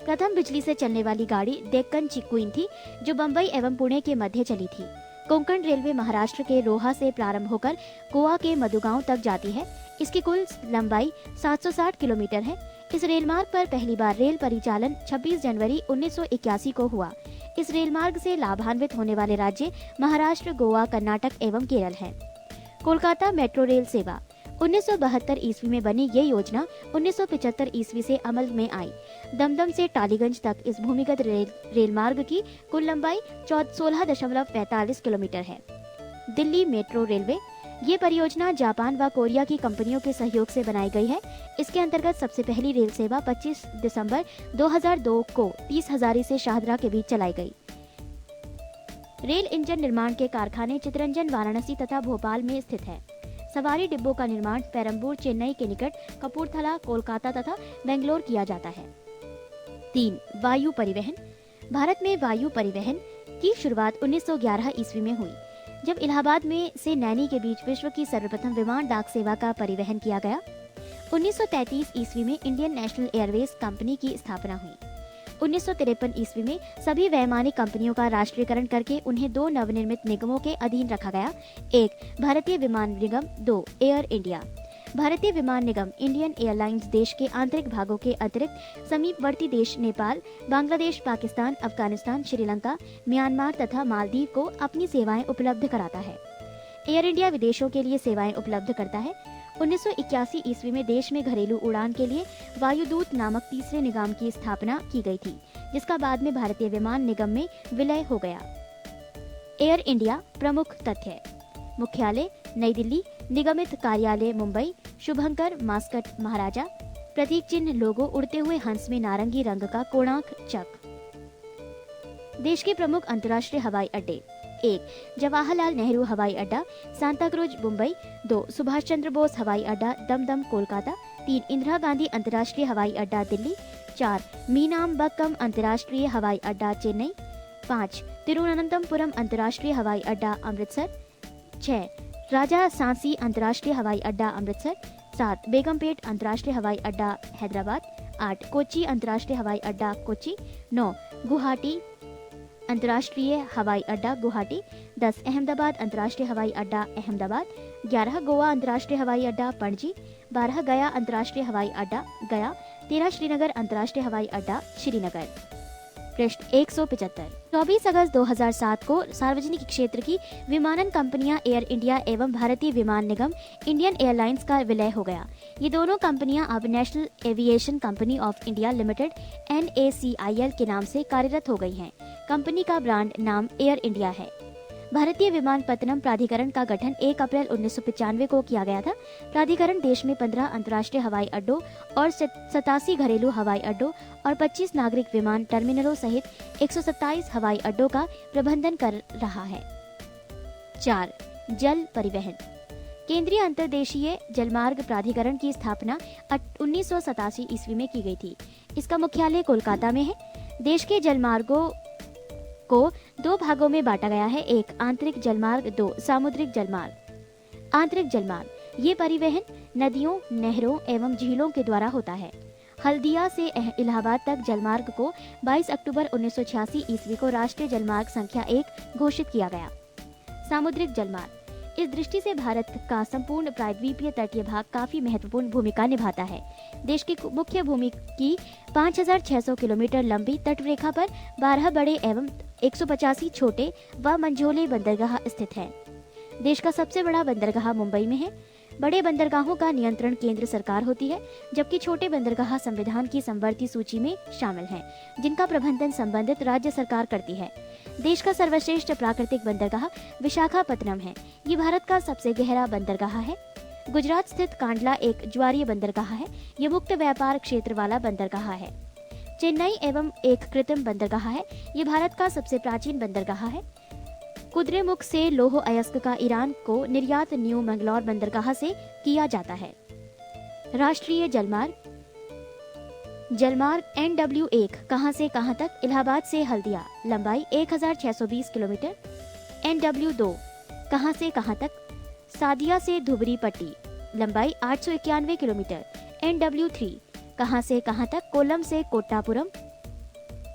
प्रथम बिजली से चलने वाली गाड़ी डेक्कन क्वीन थी, जो बम्बई एवं पुणे के मध्य चली थी। कोंकण रेलवे महाराष्ट्र के रोहा से प्रारंभ होकर गोवा के मधुगांव तक जाती है। इसकी कुल लंबाई 760 किलोमीटर है। इस रेलमार्ग पर पहली बार रेल परिचालन 26 जनवरी 1981 को हुआ। इस रेलमार्ग से लाभान्वित होने वाले राज्य महाराष्ट्र, गोवा, कर्नाटक एवं केरल हैं। कोलकाता मेट्रो रेल सेवा 1972 ईस्वी में बनी ये योजना 1975 ईस्वी से अमल में आई। दमदम से टालीगंज तक इस भूमिगत रेल मार्ग की कुल लंबाई 16.45 किलोमीटर है। दिल्ली मेट्रो रेलवे ये परियोजना जापान व कोरिया की कंपनियों के सहयोग से बनाई गई है। इसके अंतर्गत सबसे पहली रेल सेवा 25 दिसंबर 2002 को 30 हजारी से शाहदरा के बीच चलाई गई। रेल इंजन निर्माण के कारखाने चितरंजन वाराणसी तथा भोपाल में स्थित है। सवारी डिब्बों का निर्माण पेरम्बूर चेन्नई के निकट, कपूरथला, कोलकाता तथा बेंगलोर किया जाता है। 3. वायु परिवहन। भारत में वायु परिवहन की शुरुआत 1911 ईस्वी में हुई, जब इलाहाबाद में से नैनी के बीच विश्व की सर्वप्रथम विमान डाक सेवा का परिवहन किया गया। 1933 ईस्वी में इंडियन नेशनल एयरवेज कंपनी की स्थापना हुई। 1953 ईस्वी में सभी वैमानिक कंपनियों का राष्ट्रीयकरण करके उन्हें 2 नवनिर्मित निगमों के अधीन रखा गया। 1. भारतीय विमान निगम। 2. Air India. भारतीय विमान निगम इंडियन एयरलाइंस देश के आंतरिक भागों के अतिरिक्त समीपवर्ती देश नेपाल, बांग्लादेश, पाकिस्तान, अफगानिस्तान, श्रीलंका, म्यांमार तथा मालदीव को अपनी सेवाएं उपलब्ध कराता है। एयर इंडिया विदेशों के लिए सेवाएं उपलब्ध करता है। 1981 ईस्वी में देश में घरेलू उड़ान के लिए वायुदूत नामक तीसरे निगम की स्थापना की गई थी, जिसका बाद में भारतीय विमान निगम में विलय हो गया। एयर इंडिया प्रमुख तथ्य: मुख्यालय नई दिल्ली, निगमित कार्यालय मुंबई, शुभंकर मास्कट महाराजा, प्रतीक चिन्ह लोगो उड़ते हुए हंस में नारंगी रंग का कोणार्क चक। देश के प्रमुख अंतर्राष्ट्रीय हवाई अड्डे: 1. जवाहरलाल नेहरू हवाई अड्डा सांताक्रूज मुंबई। 2. सुभाष चंद्र बोस हवाई अड्डा दमदम कोलकाता। 3. इंदिरा गांधी अंतर्राष्ट्रीय हवाई अड्डा दिल्ली। 4. मीनामबक्कम अंतर्राष्ट्रीय हवाई अड्डा चेन्नई। 5. तिरुवनंतपुरम अंतर्राष्ट्रीय हवाई अड्डा अमृतसर. 6. राजा सांसी अंतर्राष्ट्रीय हवाई अड्डा अमृतसर. 7. बेगमपेट अंतर्राष्ट्रीय हवाई अड्डा हैदराबाद. 8. कोच्चि अंतर्राष्ट्रीय हवाई अड्डा कोच्चि. 9. गुवाहाटी अंतर्राष्ट्रीय हवाई अड्डा गुवाहाटी. 10. अहमदाबाद अंतर्राष्ट्रीय हवाई अड्डा अहमदाबाद. 11. गोवा अंतर्राष्ट्रीय हवाई अड्डा पणजी. 12. गया अंतर्राष्ट्रीय हवाई अड्डा गया. 13. श्रीनगर अंतर्राष्ट्रीय हवाई अड्डा श्रीनगर. पृष्ठ 175. 24 अगस्त 2007 को सार्वजनिक क्षेत्र की विमानन कंपनियां एयर इंडिया एवं भारतीय विमान निगम इंडियन एयरलाइंस का विलय हो गया. ये दोनों कंपनियां अब national aviation company of India limited NACIL के नाम से कार्यरत हो गई हैं. कंपनी का ब्रांड नाम एयर इंडिया है. भारतीय विमानपत्तनम प्राधिकरण का गठन 1 अप्रैल 1995 को किया गया था. प्राधिकरण देश में 15 अंतर्राष्ट्रीय हवाई अड्डों और 87 घरेलू हवाई अड्डों और 25 नागरिक विमान टर्मिनलों सहित 127 हवाई अड्डों का प्रबंधन कर रहा है. 4. जल परिवहन. केंद्रीय अंतर्देशीय जलमार्ग प्राधिकरण की स्थापना 1987 ईस्वी में की गई थी. इसका मुख्यालय कोलकाता में है. देश के जलमार्गों को 2 भागों में बांटा गया है. 1. आंतरिक जलमार्ग. 2. सामुद्रिक जलमार्ग. आंतरिक जलमार्ग ये परिवहन नदियों, नहरों एवं झीलों के द्वारा होता है. हल्दिया से इलाहाबाद तक जलमार्ग को 22 अक्टूबर 1986 ईस्वी को राष्ट्रीय जलमार्ग संख्या 1 घोषित किया गया. सामुद्रिक जलमार्ग. इस दृष्टि से भारत का संपूर्ण प्रायद्वीपीय तटीय भाग काफी महत्वपूर्ण भूमिका निभाता है. देश की मुख्य भूमि की 5600 किलोमीटर लंबी तटरेखा पर 12 बड़े एवं 185 छोटे व मंझोले बंदरगाह स्थित हैं. देश का सबसे बड़ा बंदरगाह मुंबई में है. बड़े बंदरगाहों का नियंत्रण केंद्र सरकार होती है, जबकि छोटे बंदरगाह संविधान की समवर्ती सूची में शामिल हैं, जिनका प्रबंधन संबंधित राज्य सरकार करती है. देश का सर्वश्रेष्ठ प्राकृतिक बंदरगाह विशाखापत्तनम है. ये भारत का सबसे गहरा बंदरगाह है. गुजरात स्थित कांडला एक ज्वारीय बंदरगाह है. ये मुक्त व्यापार क्षेत्र वाला बंदरगाह है. चेन्नई एवं एक कृत्रिम बंदरगाह है. ये भारत का सबसे प्राचीन बंदरगाह है. कुद्रेमुख से लौह अयस्क का ईरान को निर्यात न्यू मंगलौर बंदरगाह से किया जाता है. राष्ट्रीय जलमार्ग. जलमार्ग NW1 कहां से कहां तक. इलाहाबाद से हल्दिया. लंबाई 1620 किलोमीटर. NW2 कहां से कहां तक. सादिया से धुबरी पट्टी. लंबाई 891 किलोमीटर. NW3 कहां से कहां तक. कोल्लम से कोट्टापुरम.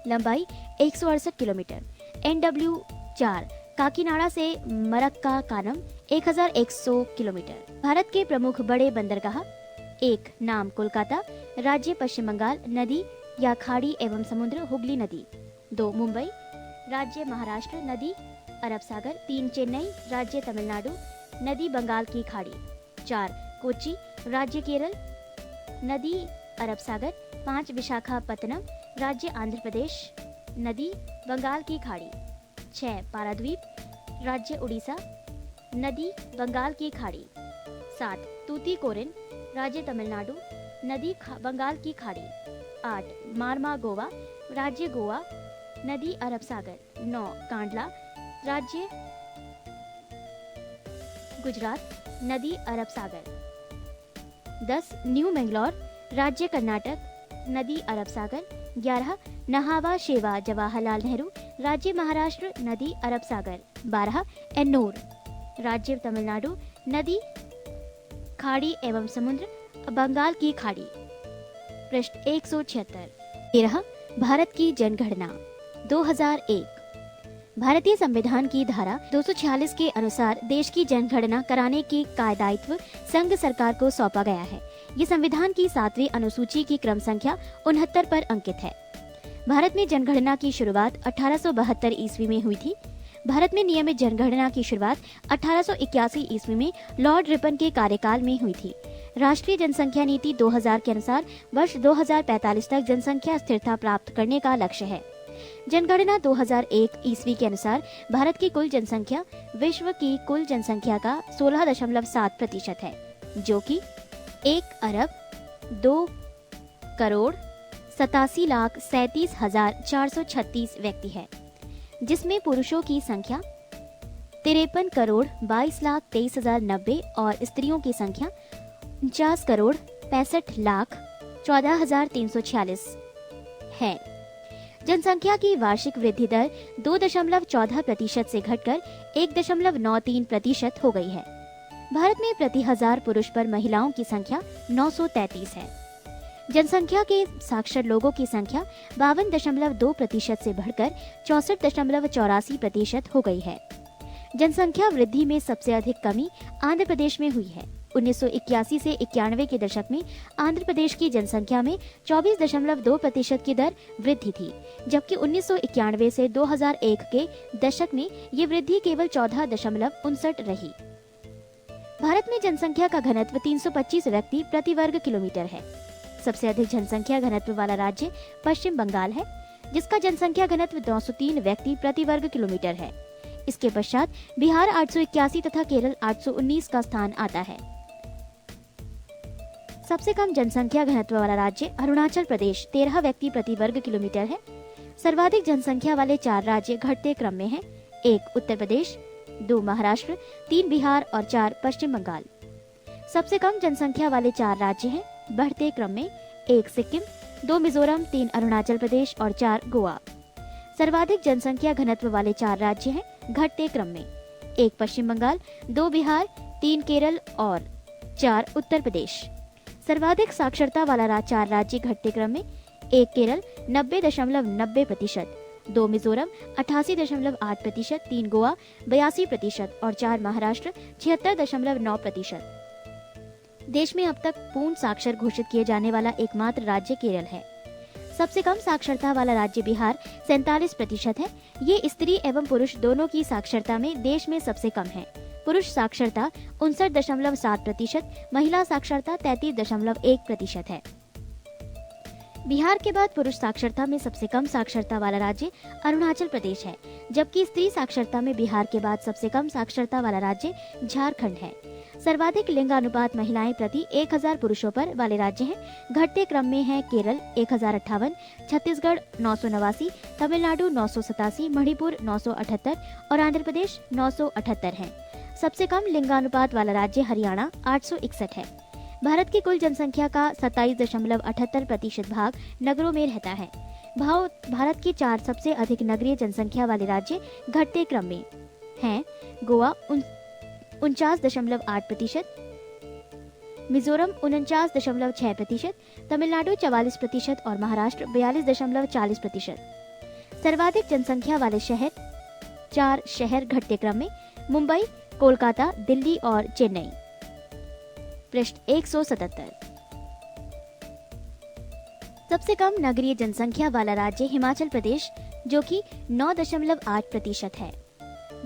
लंबाई 168 किलोमीटर. NW4 काकीनाडा से मरक्का कानम 1100 किलोमीटर. भारत के प्रमुख बड़े बंदरगाह. 1. नाम कोलकाता. राज्य पश्चिम बंगाल. नदी या खाड़ी एवं समुद्र हुगली नदी. 2. मुंबई. राज्य महाराष्ट्र. नदी अरब सागर. 3. चेन्नई. राज्य तमिलनाडु. नदी बंगाल की खाड़ी. 4. कोच्चि. राज्य केरल. नदी अरब सागर. 5. विशाखापत्तनम. राज्य आंध्र प्रदेश. नदी बंगाल की खाड़ी. 6. पाराद्वीप. राज्य उड़ीसा. नदी बंगाल की खाड़ी. 7. तूतीकोरिन. राज्य तमिलनाडु. नदी बंगाल की खाड़ी. 8. मारमा गोवा. राज्य गोवा. नदी अरब सागर. 9. कांडला. राज्य गुजरात. नदी अरब सागर. 10. न्यू मैंगलोर. राज्य कर्नाटक. नदी अरब सागर. 11. नहावा शेवा जवाहरलाल नेहरू. राज्य महाराष्ट्र. नदी अरब सागर. 12. एन्नूर. राज्य तमिलनाडु. नदी खाड़ी एवं समुद्र बंगाल की खाड़ी. पृष्ठ 176. 13. भारत की जनगणना 2001. भारतीय संविधान की धारा 246 के अनुसार देश की जनगणना कराने की का दायित्व संघ सरकार को सौंपा गया है. ये संविधान की 7वीं अनुसूची की क्रम संख्या 69 पर अंकित है. भारत में जनगणना की शुरुआत 1872 ईस्वी में हुई थी. भारत में नियमित जनगणना की शुरुआत 1881 ईस्वी में लॉर्ड रिपन के कार्यकाल में हुई थी. राष्ट्रीय जनसंख्या नीति 2000 के अनुसार वर्ष 2045 तक जनसंख्या स्थिरता प्राप्त करने का लक्ष्य है. जनगणना 2001 ईस्वी के अनुसार भारत की कुल जनसंख्या विश्व की कुल जनसंख्या का 16.7% है, जो कि 1,02,37,37,436 व्यक्ति है, जिसमें पुरुषों की संख्या 53,22,23,090 और स्त्रियों की संख्या 49,65,14,346 है. जनसंख्या की वार्षिक वृद्धि दर 2.14% से घटकर 1.93% हो गई है। भारत में प्रति 1000 पुरुष पर महिलाओं की संख्या 933 है। जनसंख्या के साक्षर लोगों की संख्या 52.2% से बढ़कर 64.84% हो गई है। जनसंख्या वृद्धि में सबसे अधिक कमी आंध्र प्रदेश में हुई है। 1981 से 91 के दशक में आंध्र प्रदेश की जनसंख्या में 24.2% की दर वृद्धि थी, जबकि 1991 से 2001 के दशक में ये वृद्धि केवल 14.59 रही। भारत में जनसंख्या का घनत्व 325 व्यक्ति प्रति वर्ग किलोमीटर है। सबसे अधिक जनसंख्या घनत्व वाला राज्य पश्चिम बंगाल है, जिसका जनसंख्या घनत्व 903 व्यक्ति प्रति वर्ग किलोमीटर है। इसके पश्चात बिहार 881 तथा केरल 819 का स्थान आता है। सबसे कम जनसंख्या घनत्व वाला राज्य अरुणाचल प्रदेश 13 व्यक्ति प्रति वर्ग किलोमीटर है। सर्वाधिक जनसंख्या वाले 4 राज्य घटते क्रम में हैं। 1 उत्तर प्रदेश, 2 महाराष्ट्र, 3 बिहार और 4 पश्चिम बंगाल। सबसे कम जनसंख्या वाले 4 राज्य हैं बढ़ते क्रम में। 1 सिक्किम, 2 मिजोरम, 3 अरुणाचल प्रदेश और 4 गोवा। सर्वाधिक जनसंख्या घनत्व वाले 4 राज्य हैं घटते क्रम में। 1 पश्चिम बंगाल, 2 बिहार, 3 केरल और 4 उत्तर प्रदेश। सर्वाधिक साक्षरता वाला 4 राज्य घटते क्रम में। 1 केरल 90.90%, 2 मिजोरम 88.8%, 3 गोवा 82% और 4 महाराष्ट्र 76.9%। देश में अब तक पूर्ण साक्षर घोषित किए जाने वाला एकमात्र राज्य केरल है। सबसे कम साक्षरता वाला राज्य बिहार 47% है। ये स्त्री एवं पुरुष दोनों की साक्षरता में देश में सबसे कम है। पुरुष साक्षरता 59.7%, महिला साक्षरता 33.1% है। बिहार के बाद पुरुष साक्षरता में सबसे कम साक्षरता वाला राज्य अरुणाचल प्रदेश है, जबकि स्त्री साक्षरता में बिहार के बाद सबसे कम साक्षरता वाला राज्य झारखंड है। सर्वाधिक लिंगानुपात महिलाएं प्रति 1000 पुरुषों पर वाले राज्य हैं। घटते क्रम में है केरल 1058, छत्तीसगढ़ 989, तमिलनाडु 987, मणिपुर 978 और आंध्र प्रदेश 978 है। सबसे कम लिंगानुपात वाला राज्य हरियाणा 861 है। भारत की कुल जनसंख्या का 27.78% भाग नगरों में रहता है। भारत के 4 सबसे अधिक नगरीय जनसंख्या वाले राज्य घटते क्रम में हैं। गोवा 49.8%, मिजोरम 49.6%, तमिलनाडु 44% और महाराष्ट्र 42.40%। सर्वाधिक जनसंख्या वाले 4 शहर घटते क्रम में मुंबई, कोलकाता, दिल्ली और चेन्नई। पृष्ठ 177। सबसे कम नगरीय जनसंख्या वाला राज्य हिमाचल प्रदेश, जो कि 9.8% है।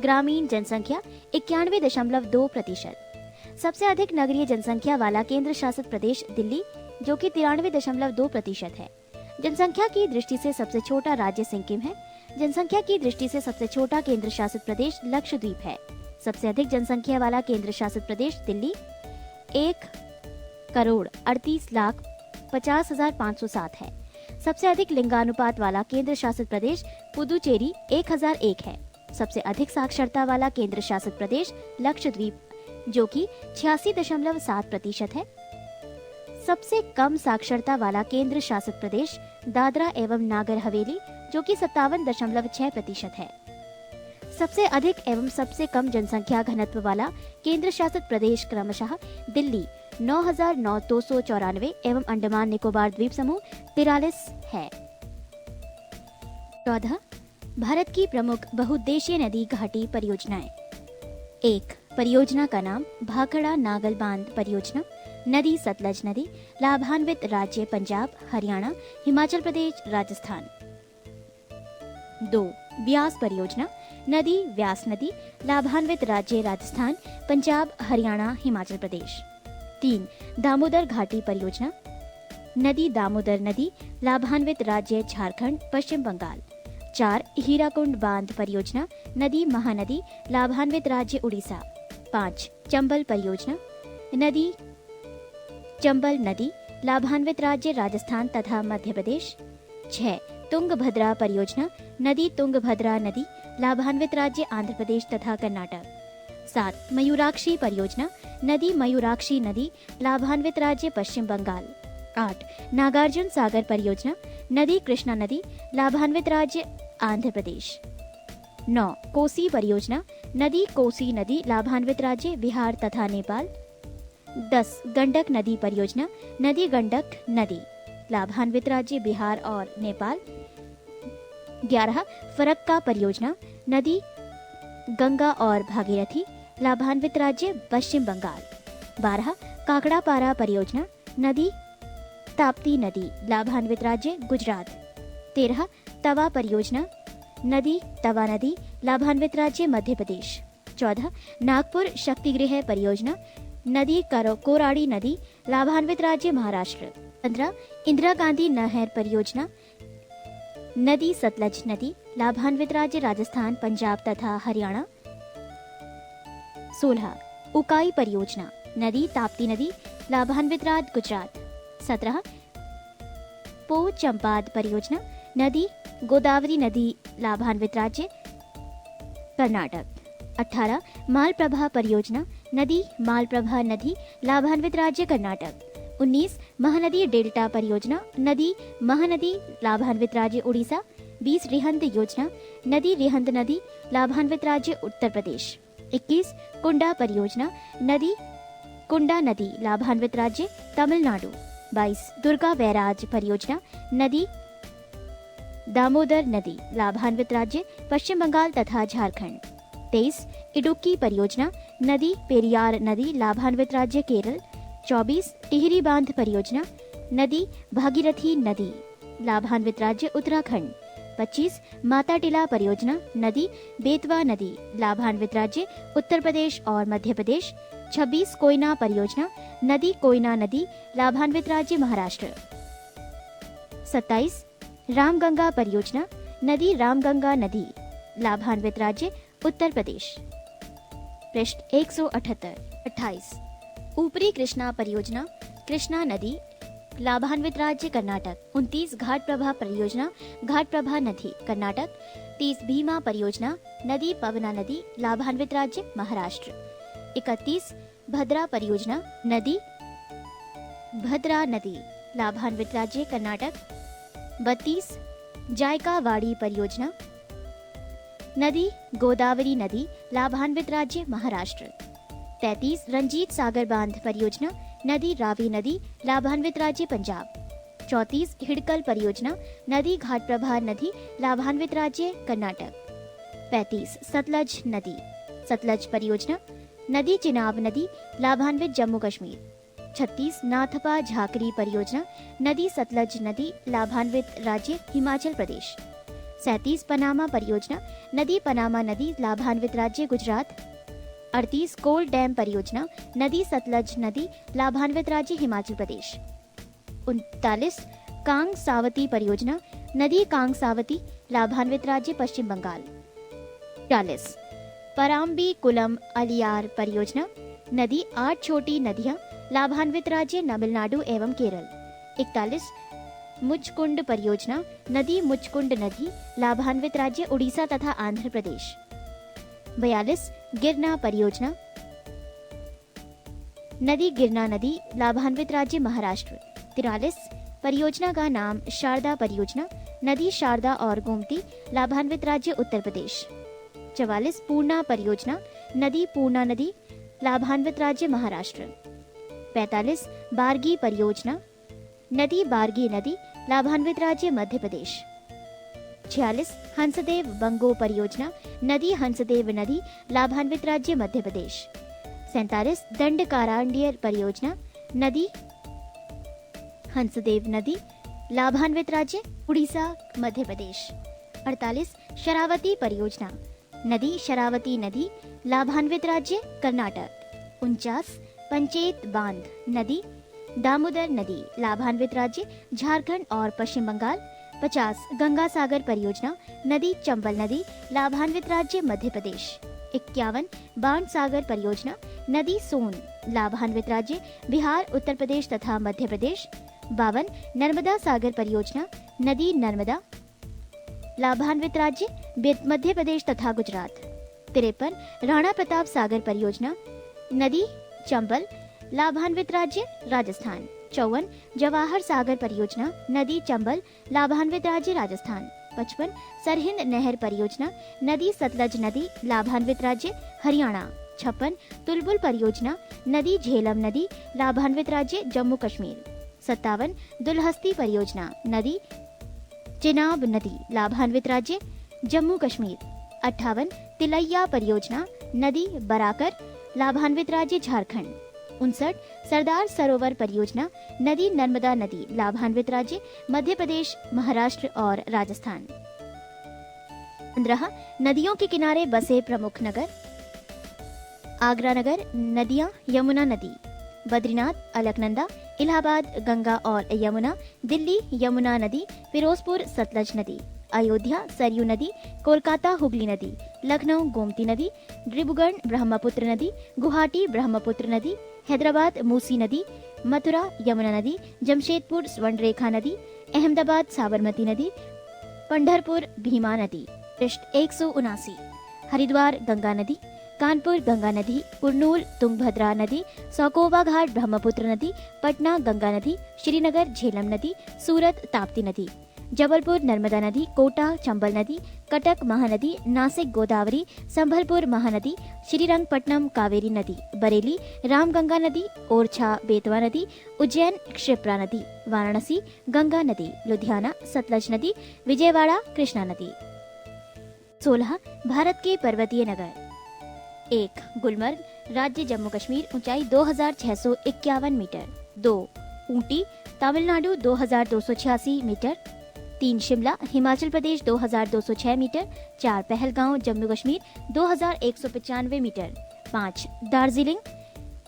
ग्रामीण जनसंख्या 91.2%। सबसे अधिक नगरीय जनसंख्या वाला केंद्र शासित प्रदेश दिल्ली, जो कि 93.2% है। जनसंख्या की दृष्टि से सबसे छोटा राज्य सिक्किम है। जनसंख्या की दृष्टि से सबसे छोटा केंद्र शासित प्रदेश लक्षद्वीप है। सबसे अधिक जनसंख्या वाला केंद्र शासित प्रदेश दिल्ली 1,38,50,507 है। सबसे अधिक लिंगानुपात वाला केंद्र शासित प्रदेश पुदुचेरी 1001 है। सबसे अधिक साक्षरता वाला केंद्र शासित प्रदेश लक्षद्वीप, जो कि 86.7% है। सबसे कम साक्षरता वाला केंद्र शासित प्रदेश दादरा एवं नागर हवेली, जो कि 57.6% है। सबसे अधिक एवं सबसे कम जनसंख्या घनत्व वाला केंद्र शासित प्रदेश क्रमशः दिल्ली 9,294 एवं अंडमान निकोबार द्वीप समूह 43 है। 14. भारत की प्रमुख बहुउद्देशीय नदी घाटी परियोजनाएं। 1. परियोजना का नाम भाखड़ा नागल बांध परियोजना। नदी सतलज नदी। लाभान्वित राज्य पंजाब, हरियाणा, हिमाचल प्रदेश, राजस्थान। 2. व्यास परियोजना। नदी व्यास नदी। लाभान्वित राज्य राजस्थान, पंजाब, हरियाणा, हिमाचल प्रदेश। 3. दामोदर घाटी परियोजना। नदी दामोदर नदी। लाभान्वित राज्य झारखंड, पश्चिम बंगाल। 4. हीराकुंड बांध परियोजना। नदी महानदी। लाभान्वित राज्य उड़ीसा। 5. चंबल परियोजना। नदी चंबल नदी। लाभान्वित राज्य राजस्थान तथा मध्य प्रदेश। 6. तुंगभद्रा परियोजना। नदी तुंगभद्रा नदी। लाभान्वित राज्य आंध्र प्रदेश तथा कर्नाटक। 7. मयूराक्षी परियोजना। नदी मयूराक्षी नदी। लाभान्वित राज्य पश्चिम बंगाल। 8. नागार्जुन सागर परियोजना, नदी कृष्णा नदी, लाभान्वित राज्य आंध्र प्रदेश। 9. कोसी परियोजना, नदी कोसी नदी, लाभान्वित राज्य बिहार तथा नेपाल। 10. गंडक नदी परियोजना, नदी गंडक नदी, लाभान्वित राज्य बिहार और नेपाल। 11. फरक्का परियोजना, नदी गंगा और भागीरथी, लाभान्वित राज्य पश्चिम बंगाल। 12. काकड़ापारा परियोजना, नदी ताप्ती नदी, लाभान्वित राज्य गुजरात। 13. तवा परियोजना, नदी तवा नदी, लाभान्वित राज्य मध्य प्रदेश। 14. नागपुर शक्तिगृह परियोजना, नदी कोराड़ी नदी, लाभान्वित राज्य महाराष्ट्र। 15. इंदिरा गांधी नहर परियोजना, नदी सतलज नदी, लाभान्वित राज्य राजस्थान, पंजाब तथा हरियाणा। 16. उकाई परियोजना, नदी ताप्ती नदी, लाभान्वित राज्य गुजरात। 17. पो चंपाद परियोजना, नदी गोदावरी नदी, लाभान्वित राज्य कर्नाटक। 18. मालप्रभा परियोजना, नदी मालप्रभा नदी, लाभान्वित राज्य कर्नाटक। 19. महानदी डेल्टा परियोजना, नदी महानदी, लाभान्वित राज्य उड़ीसा। 20. रिहंद योजना, नदी रिहंद नदी, लाभान्वित राज्य उत्तर प्रदेश। 21. कुंडा परियोजना, नदी कुंडा नदी, लाभान्वित राज्य तमिलनाडु। 22. दुर्गा बैराज परियोजना, नदी दामोदर नदी, लाभान्वित राज्य पश्चिम बंगाल तथा झारखंड। 23. इडुक्की परियोजना, नदी पेरियार नदी, लाभान्वित राज्य केरल। 24. टिहरी बांध परियोजना, नदी भागीरथी नदी, लाभान्वित राज्य उत्तराखंड। 25. माता टिला परियोजना, नदी बेतवा नदी, लाभान्वित राज्य उत्तर प्रदेश और मध्य प्रदेश। 26. कोयना परियोजना, नदी कोयना नदी, लाभान्वित राज्य महाराष्ट्र। 27. रामगंगा परियोजना, नदी रामगंगा नदी, लाभान्वित राज्य उत्तर प्रदेश। पृष्ठ 178। 28. ऊपरी कृष्णा परियोजना, कृष्णा नदी, लाभान्वित राज्य कर्नाटक। 29. घाटप्रभा परियोजना, घाटप्रभा नदी, कर्नाटक। 30. भीमा परियोजना, नदी पवना नदी, लाभान्वित राज्य महाराष्ट्र। 31. भद्रा परियोजना, नदी भद्रा नदी, लाभान्वित राज्य कर्नाटक। 32. जायकावाड़ी परियोजना, नदी गोदावरी नदी, लाभान्वित राज्य महाराष्ट्र। 33. रंजीत सागर बांध परियोजना, नदी रावी नदी, लाभान्वित राज्य पंजाब। 34. हिडकल परियोजना, नदी घाटप्रभा नदी, लाभान्वित राज्य कर्नाटक। 35. सतलज नदी, सतलज परियोजना, नदी चिनाब नदी, लाभान्वित जम्मू कश्मीर। 36. नाथपा झाकरी परियोजना, नदी सतलज नदी, लाभान्वित राज्य हिमाचल प्रदेश। 37. पनामा परियोजना, नदी पनामा नदी, लाभान्वित राज्य गुजरात। 38. कोल डैम परियोजना, नदी सतलज नदी, लाभान्वित राज्य हिमाचल प्रदेश। 39. कांग सावती परियोजना, नदी कांग सावती, लाभान्वित राज्य पश्चिम बंगाल। 40. पराम्बी कुलम अलियार परियोजना, नदी 8 छोटी नदियां, लाभान्वित राज्य तमिलनाडु एवं केरल। 41. मुचकुंड परियोजना, नदी मुचकुंड नदी, लाभान्वित राज्य उड़ीसा तथा आंध्र प्रदेश। 42. गिरना परियोजना, नदी गिरना नदी, लाभान्वित राज्य महाराष्ट्र। 43. परियोजना का नाम शारदा परियोजना, नदी शारदा और गोमती, लाभान्वित राज्य उत्तर प्रदेश। 44. पूर्णा परियोजना, नदी पूर्णा नदी, लाभान्वित राज्य महाराष्ट्र। 45. बारगी परियोजना, नदी बारगी नदी, लाभान्वित राज्य मध्य प्रदेश। 46. हंसदेव बंगो परियोजना, नदी हंसदेव नदी, लाभान्वित राज्य मध्य प्रदेश। 47. दंडकारांडियर परियोजना, नदी हंसदेव नदी, लाभान्वित राज्य उड़ीसा मध्य प्रदेश। 48. शरावती परियोजना, नदी शरावती नदी, लाभान्वित राज्य कर्नाटक। 49. पंचेत बांध, नदी दामोदर नदी, लाभान्वित राज्य झारखंड और पश्चिम बंगाल। 50. गंगा सागर परियोजना, नदी चंबल नदी, लाभान्वित राज्य मध्य प्रदेश। 51. बाण सागर परियोजना, नदी सोन, लाभान्वित राज्य बिहार, उत्तर प्रदेश तथा मध्य प्रदेश। 52. नर्मदा सागर परियोजना, नदी नर्मदा, लाभान्वित राज्य मध्य प्रदेश तथा गुजरात। 53. राणा प्रताप सागर परियोजना, नदी चंबल, लाभान्वित राज्य राजस्थान। 54 जवाहर सागर परियोजना नदी चंबल लाभान्वित राज्य राजस्थान। 55 सरहिंद नहर परियोजना नदी सतलज नदी लाभान्वित राज्य हरियाणा। 56 तुलबुल परियोजना नदी झेलम नदी लाभान्वित राज्य जम्मू कश्मीर। 57 दुलहस्ती परियोजना नदी चिनाब नदी लाभान्वित राज्य जम्मू कश्मीर। 58 तिलैया परियोजना नदी बराकर लाभान्वित राज्य झारखंड। 59 सरदार सरोवर परियोजना नदी नर्मदा नदी लाभान्वित राज्य मध्य प्रदेश महाराष्ट्र और राजस्थान। 15 नदियों के किनारे बसे प्रमुख नगर आगरा नगर नदियां यमुना नदी बद्रीनाथ अलकनंदा इलाहाबाद गंगा और यमुना दिल्ली यमुना नदी फिरोजपुर सतलज नदी अयोध्या सरयू नदी कोलकाता हुगली नदी लखनऊ गोमती नदी डिब्रूगढ़ ब्रह्मपुत्र नदी गुवाहाटी ब्रह्मपुत्र नदी हैदराबाद मूसी नदी मथुरा यमुना नदी जमशेदपुर स्वर्णरेखा नदी अहमदाबाद साबरमती नदी पंढरपुर भीमा नदी। पृष्ठ 179 हरिद्वार गंगा नदी कानपुर गंगा नदी कुरनूल तुंगभद्रा नदी सौकोबा घाट ब्रह्मपुत्र नदी पटना गंगा नदी श्रीनगर झेलम नदी सूरत ताप्ती नदी जबलपुर नर्मदा नदी कोटा चंबल नदी कटक महानदी नासिक गोदावरी संभलपुर महानदी श्रीरंगपट्टनम कावेरी नदी बरेली रामगंगा नदी ओरछा बेतवा नदी उज्जैन क्षिप्रा नदी वाराणसी गंगा नदी लुधियाना सतलज नदी विजयवाड़ा कृष्णा नदी। 16 भारत के पर्वतीय नगर 1 गुलमर्ग राज्य जम्मू कश्मीर ऊंचाई 2651 metre. 2 Ooty Tamil Nadu 2286 metre. 3 Shimla Himachal Pradesh 2206 metre. 4 Pahalgam Jammu Kashmir 2195 metre. 5 Darjeeling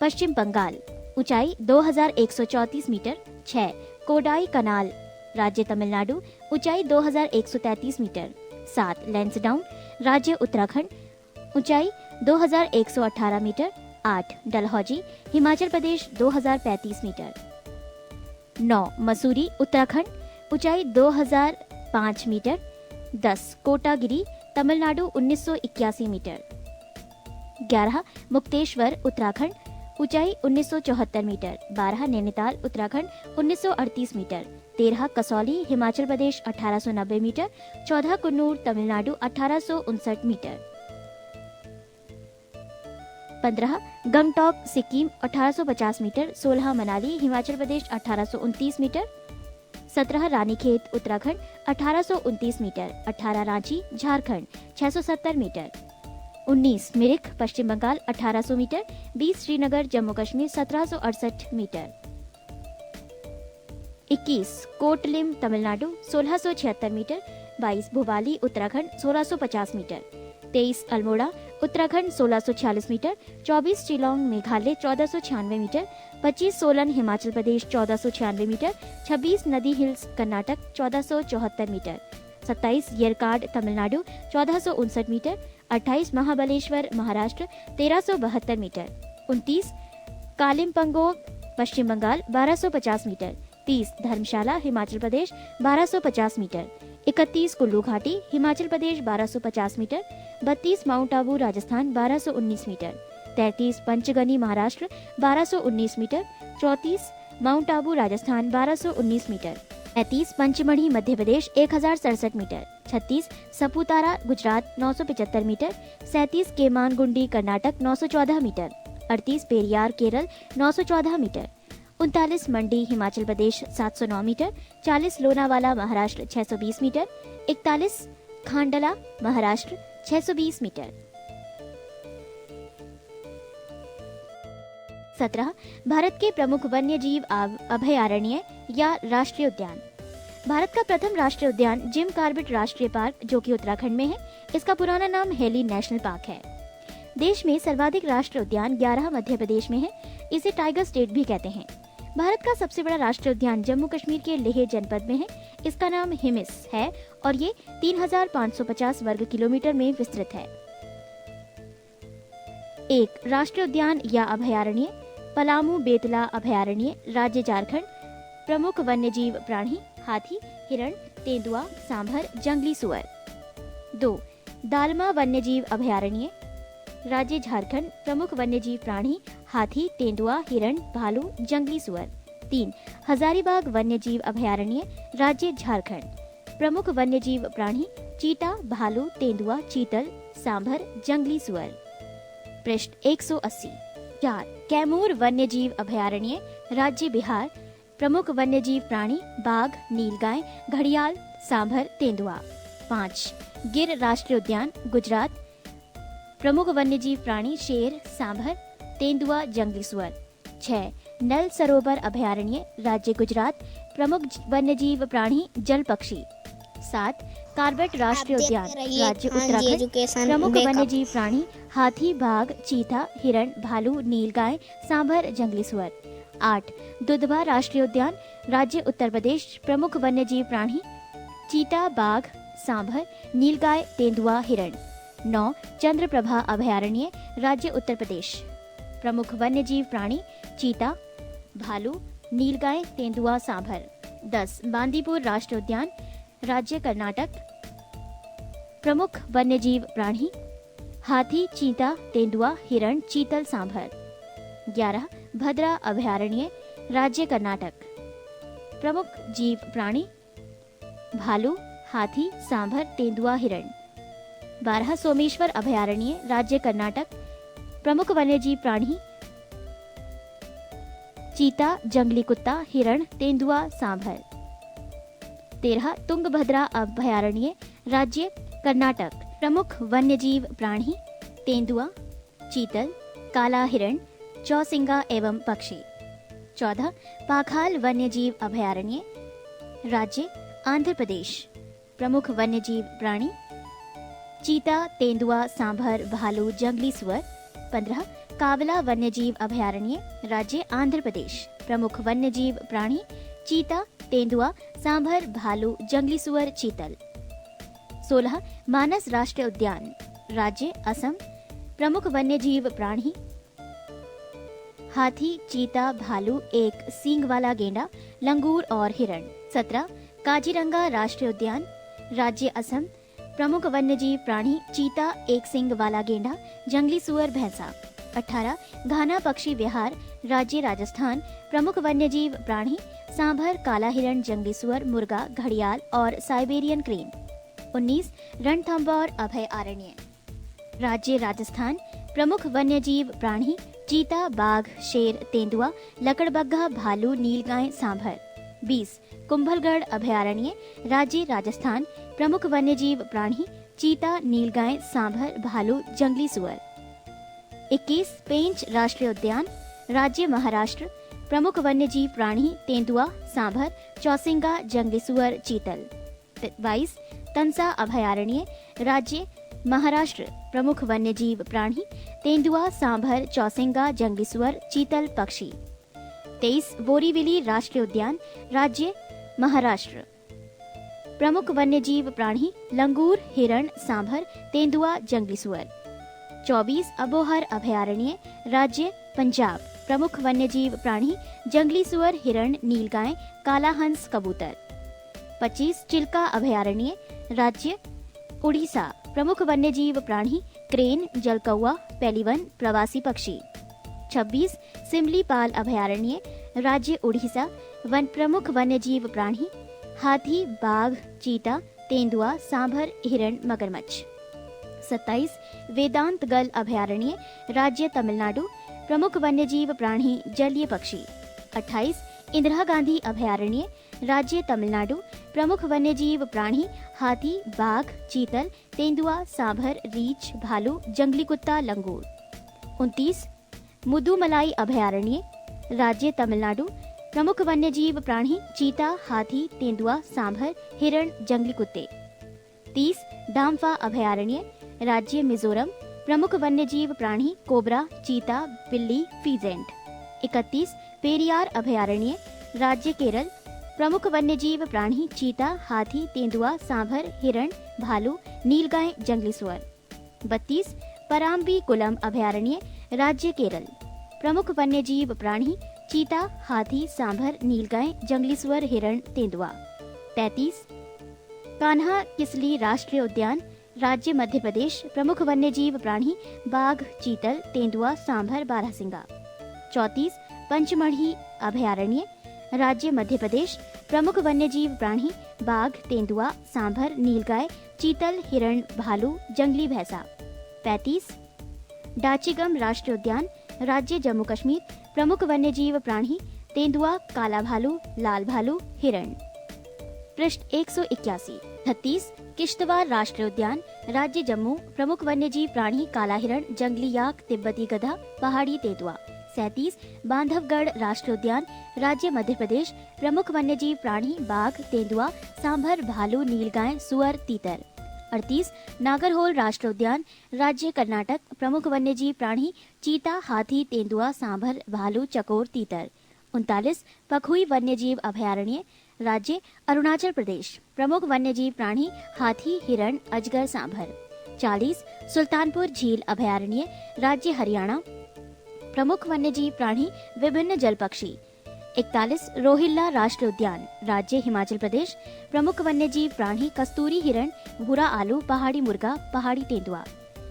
पश्चिम बंगाल ऊंचाई 2134 मीटर। 6 कोडाई कनाल राज्य तमिलनाडु ऊंचाई 2133 मीटर। 7 लैंसडाउन राज्य उत्तराखंड ऊंचाई 2118 मीटर। 8 डलहौजी हिमाचल प्रदेश 2035 मीटर। 9 मसूरी उत्तराखंड ऊंचाई 2005 मीटर। 10 कोटागिरी तमिलनाडु 1981 मीटर। 11 मुक्तेश्वर उत्तराखंड ऊंचाई 1974 metre. 12 Nainital Uttarakhand 1938 metre. 13 Kasauli Himachal Pradesh 1890 metre. 14 Coonoor Tamil Nadu 1859 metre. 15 Gangtok Sikkim 1850 metre. 16 Manali Himachal Pradesh 1829 metre. 17 Ranikhet Uttarakhand 1829 metre. 18 Ranchi Jharkhand 670 metre. 19 Mirik Paschim Bangal 1800 metre. 20 Srinagar Jammu Kashmir 1768 metre. 21 कोटलिम तमिलनाडु 1676 मीटर। 22 भोपाली Uttarakhand 1650 metre. 23 Almora Uttarakhand 1646 metre. 24 Shillong Meghalaya 1496 metre. 25 Solan Himachal Pradesh 1496 metre. 26 नदी hills Karnataka 1474 metre. 27 Yercaud Tamil Nadu 1459 metre. 28 Mahabaleshwar Maharashtra 1372 metre. 29 Kalimpong Paschim Bangal 1250 metre. 30 Dharamshala Himachal Pradesh 1250 metre. 31 Kullu घाटी Himachal Pradesh 1250 metre. 32 mount Abu Rajasthan 1219 metre. 33 Panchgani Maharashtra 1219 metre. 34 mount Abu Rajasthan 1219 metre. 35 Pachmarhi Madhya Pradesh 1067 metre. 36 Saputara Gujarat 975 metre. 37 Kemmangundi Karnataka 914 metre. 38 Periyar Kerala 914 metre. 39 Mandi Himachal Pradesh 709 metre. 40 Lonavala Maharashtra 620 metre. 41 Khandala Maharashtra 620 metre. 17 Bharat के प्रमुख वन्य जीव अभयारण्य या राष्ट्रीय उद्यान। भारत का प्रथम राष्ट्रीय उद्यान जिम कॉर्बेट राष्ट्रीय पार्क जो कि उत्तराखंड में है, इसका पुराना नाम हेली नेशनल पार्क है। देश में सर्वाधिक राष्ट्रीय उद्यान 11 मध्य प्रदेश में है। इसे टाइगर स्टेट भी कहते हैं। भारत का सबसे बड़ा राष्ट्रीय उद्यान जम्मू कश्मीर के लेह जनपद में है। इसका नाम हिमिस है और ये 3550 वर्ग किलोमीटर में विस्तृत है। एक राष्ट्रीय उद्यान या अभयारण्य पलामू बेतला अभयारण्य राज्य झारखंड। प्रमुख वन्यजीव प्राणी हाथी हिरण तेंदुआ सांभर जंगली सुअर। 2 दालमा वन्यजीव अभयारण्य राज्य झारखंड। प्रमुख वन्यजीव प्राणी हाथी तेंदुआ हिरण भालू जंगली सुअर। 3 हजारीबाग वन्यजीव अभयारण्य, राज्य झारखंड। प्रमुख वन्यजीव प्राणी चीता, भालू, तेंदुआ, चीतल, सांभर, जंगली सुअर। पृष्ठ 180। 4 कैमूर वन्यजीव अभयारण्य, राज्य बिहार। प्रमुख वन्यजीव प्राणी बाघ, नीलगाय, घड़ियाल, सांभर, तेंदुआ। 5 गिर राष्ट्रीय उद्यान, गुजरात। प्रमुख वन्यजीव प्राणी शेर, सांभर, तेंदुआ, जंगली सुअर। 6 नल सरोवर अभयारण्य, राज्य गुजरात। प्रमुख वन्यजीव प्राणी जल पक्षी। 7 कार्बेट राष्ट्रीय उद्यान, राज्य उत्तराखंड। प्रमुख वन्यजीव प्राणी हाथी, बाघ, चीता, हिरण, भालू, नीलगाय, सांभर, जंगली सुअर। 8 दुधवा राष्ट्रीय उद्यान, राज्य उत्तर प्रदेश। प्रमुख वन्यजीव प्राणी चीता, बाघ, सांभर, नीलगाय, तेंदुआ, हिरण। 9 चंद्रप्रभा अभयारण्य, राज्य उत्तर प्रदेश। प्रमुख वन्यजीव प्राणी चीता, भालू, नीलगाय, तेंदुआ, सांभर। 10 बांदीपुर राष्ट्रीय उद्यान, राज्य कर्नाटक। प्रमुख वन्यजीव प्राणी हाथी, चीता, तेंदुआ, हिरण, चीतल, सांभर। 11 भद्रा अभयारण्य, राज्य कर्नाटक। प्रमुख जीव प्राणी भालू, हाथी, सांभर, तेंदुआ, हिरण। 12 सोमेश्वर अभयारण्य, राज्य कर्नाटक। प्रमुख वन्यजीव प्राणी चीता, जंगली कुत्ता, हिरण, तेंदुआ, सांभर। 13 तुंगभद्रा अभयारण्य, राज्य कर्नाटक। प्रमुख वन्यजीव प्राणी तेंदुआ, चीतल, काला हिरण, चौसिंगा एवं पक्षी। 14 पाखाल वन्यजीव अभयारण्य, राज्य आंध्र प्रदेश। प्रमुख वन्यजीव प्राणी चीता, तेंदुआ, सांभर, भालू, जंगली सुअर। 15 कावला वन्यजीव अभयारण्य, राज्य आंध्र प्रदेश। प्रमुख वन्यजीव प्राणी चीता, तेंदुआ, सांभर, भालू, जंगली सुअर, चीतल। 16 मानस राष्ट्रीय उद्यान, राज्य असम। प्रमुख वन्यजीव प्राणी हाथी, चीता, भालू, एक सींग वाला गेंडा, लंगूर और हिरण। 17 काजीरंगा राष्ट्रीय उद्यान, राज्य असम। प्रमुख वन्यजीव प्राणी चीता, एक सींग वाला गेंडा, जंगली सुअर, भैंसा। 18 घाना पक्षी विहार, राज्य राजस्थान। प्रमुख वन्यजीव प्राणी सांभर, काला हिरण, जंगली सुअर, मुर्गा, घड़ियाल और साइबेरियन क्रेन। 19 रणथंभौर अभयारण्य, राज्य राजस्थान। प्रमुख वन्यजीव प्राणी चीता, बाघ, शेर, तेंदुआ, लकड़बग्घा, भालू, नीलगाय, सांभर। 20 कुंभलगढ़ अभयारण्य, राज्य राजस्थान। प्रमुख वन्यजीव प्राणी चीता, नीलगाय, सांभर, भालू, जंगली सुअर। 21 पेंच राष्ट्रीय उद्यान, राज्य महाराष्ट्र। प्रमुख वन्यजीव प्राणी तेंदुआ, सांभर, चौसिंगा, जंगली सुअर, चीतल। 22 तंसा अभयारण्य, राज्य महाराष्ट्र। प्रमुख वन्यजीव प्राणी तेंदुआ, सांभर, चौसिंगा, जंगली सुअर, चीतल, पक्षी। 23 बोरीवली राष्ट्रीय उद्यान, राज्य महाराष्ट्र। प्रमुख वन्यजीव प्राणी लंगूर, हिरण, सांभर, तेंदुआ, जंगली सुअर। 24 अबोहर अभयारण्य, राज्य पंजाब। प्रमुख वन्यजीव प्राणी जंगली सुअर, हिरण, नीलगाय, काला हंस, कबूतर। 25 चिल्का अभयारण्य, राज्य उड़ीसा। प्रमुख वन्यजीव प्राणी क्रेन, जलकौआ, पेलिवन, प्रवासी पक्षी। 26 सिमलीपाल अभयारण्य, राज्य उड़ीसा। प्रमुख वन्यजीव प्राणी हाथी, बाघ, चीता, तेंदुआ, सांभर, हिरण, मगरमच्छ। 27 वेदांतगल अभयारण्य, राज्य तमिलनाडु। प्रमुख वन्यजीव प्राणी जलीय पक्षी। 28 इंदिरा गांधी अभयारण्य, राज्य तमिलनाडु। प्रमुख वन्यजीव प्राणी हाथी, बाघ, चीतल, तेंदुआ, सांभर, रीछ, भालू, जंगली कुत्ता, लंगूर। 29 मुदुमलाई अभयारण्य, राज्य तमिलनाडु। प्रमुख वन्यजीव प्राणी चीता, हाथी, तेंदुआ, सांभर, हिरण, जंगली कुत्ते। 30 डाम्फा अभयारण्य, राज्य मिजोरम। प्रमुख वन्यजीव प्राणी कोबरा, चीता, बिल्ली, फीजेंट। 31 पेरियार अभयारण्य, राज्य केरल। प्रमुख वन्यजीव प्राणी चीता, हाथी, तेंदुआ, सांभर, हिरण, भालू, नीलगाय, जंगली सुअर। 32 पराम्बी कुलम अभयारण्य, राज्य केरल। प्रमुख वन्यजीव प्राणी चीता, हाथी, सांभर, नीलगाय, जंगली सुअर, हिरण, तेंदुआ। 33 कान्हा किसली राष्ट्रीय उद्यान, राज्य मध्य प्रदेश। प्रमुख वन्यजीव प्राणी बाघ, चीतल, तेंदुआ, सांभर, बारहसिंगा। 34 पंचमढ़ी अभयारण्य, राज्य मध्य प्रदेश। प्रमुख वन्यजीव प्राणी बाघ, तेंदुआ, सांभर, नीलगाय, चीतल, हिरण, भालू, जंगली भैंसा। 35 डाचीगम राष्ट्रीय उद्यान, राज्य जम्मू कश्मीर। प्रमुख वन्यजीव प्राणी तेंदुआ, काला भालू, लाल भालू, हिरण। पृष्ठ 181। 36 किश्तवाड़ राष्ट्रीय उद्यान, राज्य जम्मू। प्रमुख वन्यजीव प्राणी काला हिरण, जंगली याक, तिब्बती गधा, पहाड़ी तेंदुआ। 37 बांधवगढ़ राष्ट्रीय उद्यान, राज्य मध्य प्रदेश। प्रमुख वन्यजीव प्राणी बाघ, तेंदुआ, सांभर, भालू, नीलगाय, सुअर, तीतर। 38 नागरहोल राष्ट्रीय उद्यान, राज्य कर्नाटक। प्रमुख वन्यजीव प्राणी चीता, हाथी, तेंदुआ, सांभर, भालू, चकोर, तीतर। 39 पखुई वन्यजीव अभयारण्य, राज्य अरुणाचल प्रदेश। प्रमुख वन्यजीव प्राणी हाथी, हिरण, अजगर, सांभर। 40 सुल्तानपुर झील अभयारण्य, राज्य हरियाणा। प्रमुख वन्यजीव प्राणी विभिन्न जल पक्षी। 41 रोहिल्ला राष्ट्रीय उद्यान, राज्य हिमाचल प्रदेश। प्रमुख वन्यजीव प्राणी कस्तूरी हिरण, भूरा आलू, पहाड़ी मुर्गा, पहाड़ी तेंदुआ।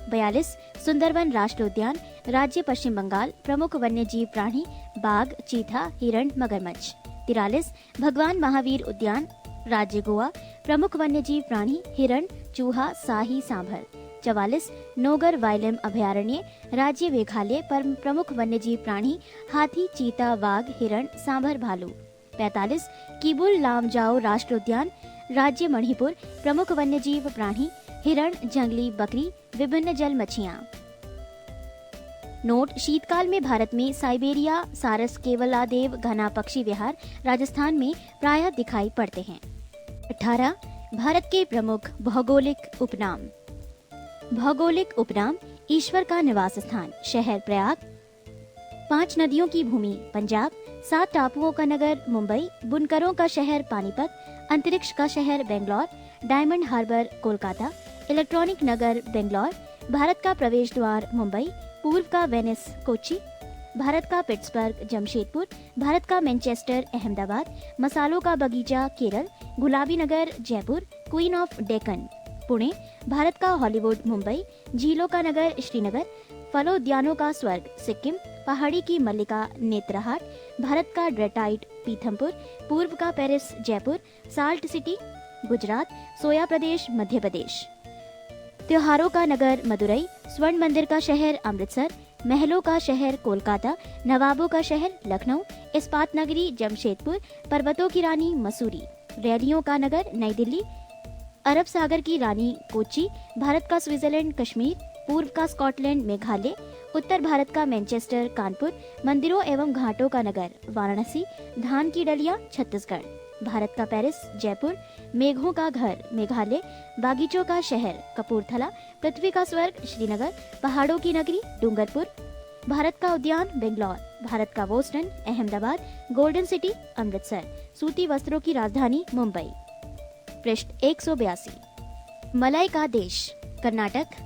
42 सुंदरवन राष्ट्रीय उद्यान, राज्य पश्चिम बंगाल। प्रमुख वन्यजीव प्राणी बाघ, चीता, हिरण, मगरमच्छ। 43 भगवान महावीर उद्यान, राज्य गोवा। प्रमुख वन्यजीव प्राणी हिरण, चूहा, साही, सांभर। 44 नोगर वाइलम अभयारण्य, राज्य मेघालय। प्रमुख वन्यजीव प्राणी हाथी, चीता, वाघ, हिरण, सांभर, भालू। 45 किबुल लामजाओ राष्ट्रीय उद्यान, राज्य मणिपुर। प्रमुख वन्यजीव प्राणी हिरण, जंगली बकरी, विभिन्न जल मछलियाँ। नोट शीतकाल में भारत में साइबेरिया सारस केवलादेव घना पक्षी विहार राजस्थान में प्रायः दिखाई पड़ते हैं। 18 भारत के प्रमुख भौगोलिक उपनाम। भौगोलिक उपनाम ईश्वर का निवास स्थान, शहर प्रयाग। 5 नदियों की भूमि पंजाब। 7 टापुओं का नगर मुंबई। बुनकरों का शहर पानीपत। अंतरिक्ष का शहर Bangalore. Diamond harbour Kolkata. Electronic Nagar Bangalore. Bharat का प्रवेश द्वार मुंबई। पूर्व का वेनिस कोच्चि। भारत का पिट्सबर्ग जमशेदपुर। भारत का मैनचेस्टर अहमदाबाद। मसालों का बगीचा केरल। गुलाबी नगर जयपुर। Queen of Deccan Pune. भारत का हॉलीवुड मुंबई। झीलों का नगर श्रीनगर। फलोद्यानों का स्वर्ग सिक्किम। पहाड़ी की मल्लिका नेत्रहाट। भारत का ड्रेटाइट पीथमपुर। पूर्व का Paris Jaipur. Salt city Gujarat. Soya प्रदेश मध्य प्रदेश। त्योहारों का नगर मदुरई। स्वर्ण मंदिर का शहर अमृतसर। महलों का शहर कोलकाता। नवाबों का शहर लखनऊ। इस्पात नगरी जमशेदपुर। पर्वतों की रानी मसूरी। रैलियों का नगर नई दिल्ली। अरब सागर की रानी कोच्चि। भारत का स्विट्जरलैंड कश्मीर। पूर्व का स्कॉटलैंड मेघालय। उत्तर भारत का मैनचेस्टर कानपुर। मंदिरों एवं घाटों का नगर वाराणसी। धान की डलिया छत्तीसगढ़। भारत का पेरिस जयपुर। मेघों का घर मेघालय। बागीचों का शहर कपूरथला। पृथ्वी का स्वर्ग श्रीनगर। पहाड़ों की नगरी डूंगरपुर। भारत का उद्यान बेंगलोर। भारत का Boston Ahmedabad. Golden city Amritsar. सूती वस्त्रों की राजधानी मुंबई। पृष्ठ 182। मलाई का देश कर्नाटक।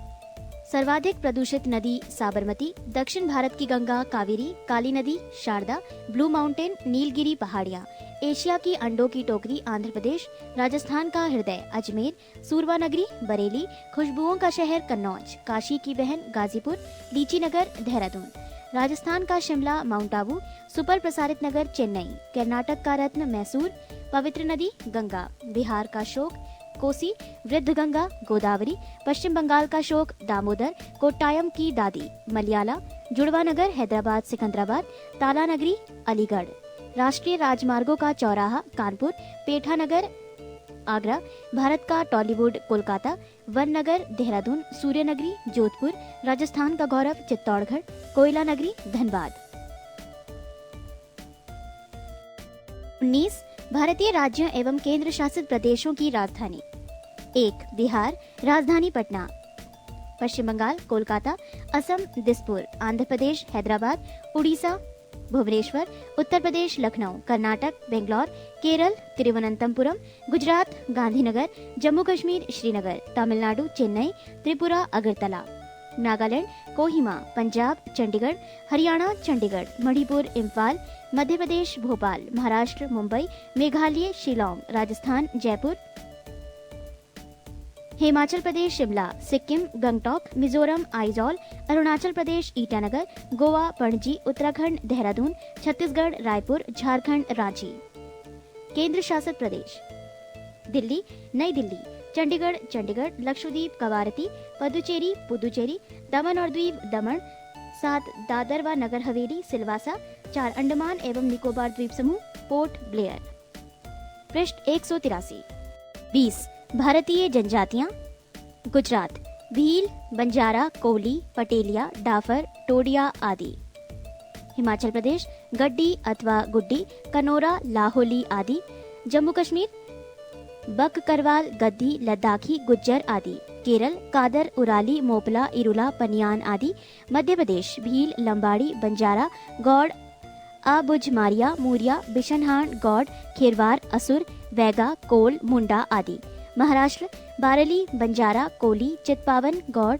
सर्वाधिक प्रदूषित नदी साबरमती। दक्षिण भारत की गंगा कावेरी, काली नदी शारदा, ब्लू माउंटेन, नीलगिरी पहाड़ियाँ। एशिया की अंडों की टोकरी आंध्र प्रदेश। राजस्थान का हृदय अजमेर। सूरवा नगरी बरेली। खुशबुओं का शहर कन्नौज। काशी की बहन गाजीपुर। लीची नगर देहरादून। राजस्थान का शिमला माउंट आबू। सुपर प्रसारित नगर चेन्नई। कर्नाटक का रत्न मैसूर। पवित्र नदी गंगा। बिहार का शोक कोसी। वृद्ध गंगा गोदावरी। पश्चिम बंगाल का शोक दामोदर। कोट्टायम की दादी मलयाला। जुड़वा नगर हैदराबाद सिकंदराबाद। ताला नगरी अलीगढ़। राष्ट्रीय राजमार्गों का चौराहा कानपुर। पेठा नगर आगरा। भारत का टॉलीवुड कोलकाता। वन नगर देहरादून। सूर्य नगरी जोधपुर। राजस्थान का गौरव चित्तौड़गढ़। कोयला नगरी धनबाद। 19 भारतीय राज्यों एवं केंद्र शासित प्रदेशों की राजधानी। 1 बिहार राजधानी पटना। पश्चिम बंगाल कोलकाता। असम दिसपुर। आंध्र प्रदेश हैदराबाद। उड़ीसा भुवनेश्वर। उत्तर प्रदेश लखनऊ। कर्नाटक बेंगलोर। केरल तिरुवनंतपुरम। गुजरात गांधीनगर। जम्मू कश्मीर श्रीनगर। तमिलनाडु चेन्नई। त्रिपुरा अगरतला। नागालैंड कोहिमा। पंजाब चंडीगढ़। हरियाणा चंडीगढ़। मणिपुर इम्फाल। मध्य प्रदेश भोपाल। महाराष्ट्र मुंबई। मेघालय शिलोंग। राजस्थान जयपुर। हिमाचल प्रदेश शिमला, सिक्किम गंगटोक, मिजोरम आइजॉल, अरुणाचल प्रदेश ईटानगर, गोवा पणजी, उत्तराखंड देहरादून, छत्तीसगढ़ रायपुर, झारखंड रांची। केंद्र शासित प्रदेश दिल्ली, नई दिल्ली, चंडीगढ़ चंडीगढ़, लक्षद्वीप कवारती, पुदुचेरी पुदुचेरी, दमन और द्वीप दमन, 7 दादर व नगर हवेली सिलवासा, 4 अंडमान एवं निकोबार द्वीप समूह पोर्ट ब्लेयर। पृष्ठ 183। 20 भारतीय जनजातियां। गुजरात भील, बंजारा, कोली, पटेलिया, डाफर, टोडिया आदि। हिमाचल प्रदेश गड्डी अथवा गुड्डी, कनोरा, लाहौली आदि। जम्मू कश्मीर बककरवाल, गद्दी, लद्दाखी, गुज्जर आदि। केरल कादर, उराली, मोपला, इरुला, पनियान आदि। मध्य प्रदेश भील, लंबाड़ी, बंजारा, गौड़, आबुझमारिया, मूरिया, बिशनहान, गौड़, खेरवार, असुर, वैगा, कोल, मुंडा आदि। महाराष्ट्र बारली, बंजारा, कोली, चितपावन, गौड़,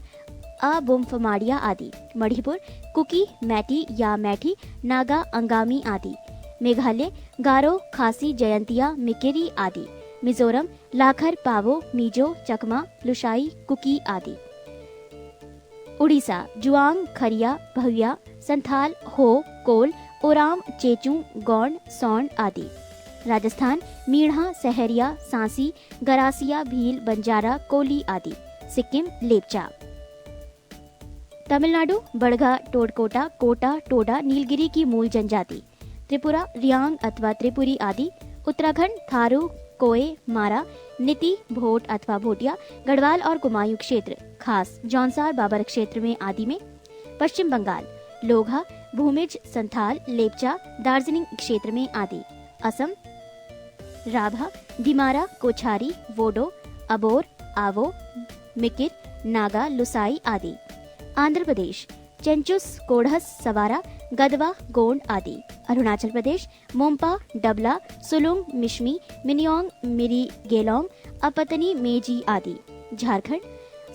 आबुमफमाड़िया आदि। मणिपुर कुकी, मैटी या मैठी, नागा, अंगामी आदि। मेघालय गारो, खासी, जयंतिया, मिकेरी आदि। मिजोरम लाखर, पावो, मीजो, चकमा, लुशाई, कुकी आदि। उड़ीसा जुआंग, खरिया, भविया, संथाल, हो, कोल, ओराम, चेचू, गौंड, सौंड आदि। राजस्थान मीणा, सहरिया, सांसी, गरासिया, भील, बंजारा, कोली आदि। सिक्किम लेपचा। तमिलनाडु बड़गा, टोडकोटा, कोटा, टोडा, नीलगिरी की मूल जनजाति। त्रिपुरा रियांग अथवा त्रिपुरी आदि। उत्तराखंड थारू, कोए, मारा, नीति, भोट अथवा भोटिया, गढ़वाल और कुमायूं क्षेत्र खास जौनसार बाबर क्षेत्र में आदि में। पश्चिम बंगाल लोघा, भूमिज, संथाल, लेपचा, दार्जिलिंग क्षेत्र में आदि। असम राभा, दिमारा, कोछारी, वोडो, अबोर, आवो, मिकिर, नागा, लुसाई आदि। आंध्र प्रदेश चेंचुस, कोढ़स, सवारा, गदवा, गोंड आदि। अरुणाचल प्रदेश मोम्पा, डबला, सुलुंग, मिश्मी, मिनियोंग, मिरी गेलोंग, अपतनी, मेजी आदि। झारखंड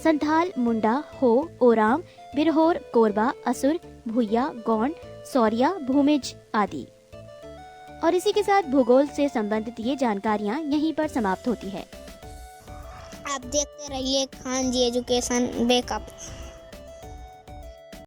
संथाल, मुंडा, हो, ओराम, बिरहोर, कोरबा, असुर, भुइया, गोंड, सौरिया, भूमिज आदि। और इसी के साथ भूगोल से संबंधित ये जानकारियाँ यहीं पर समाप्त होती है। आप देखते रहिए खान जी एजुकेशन बैकअप।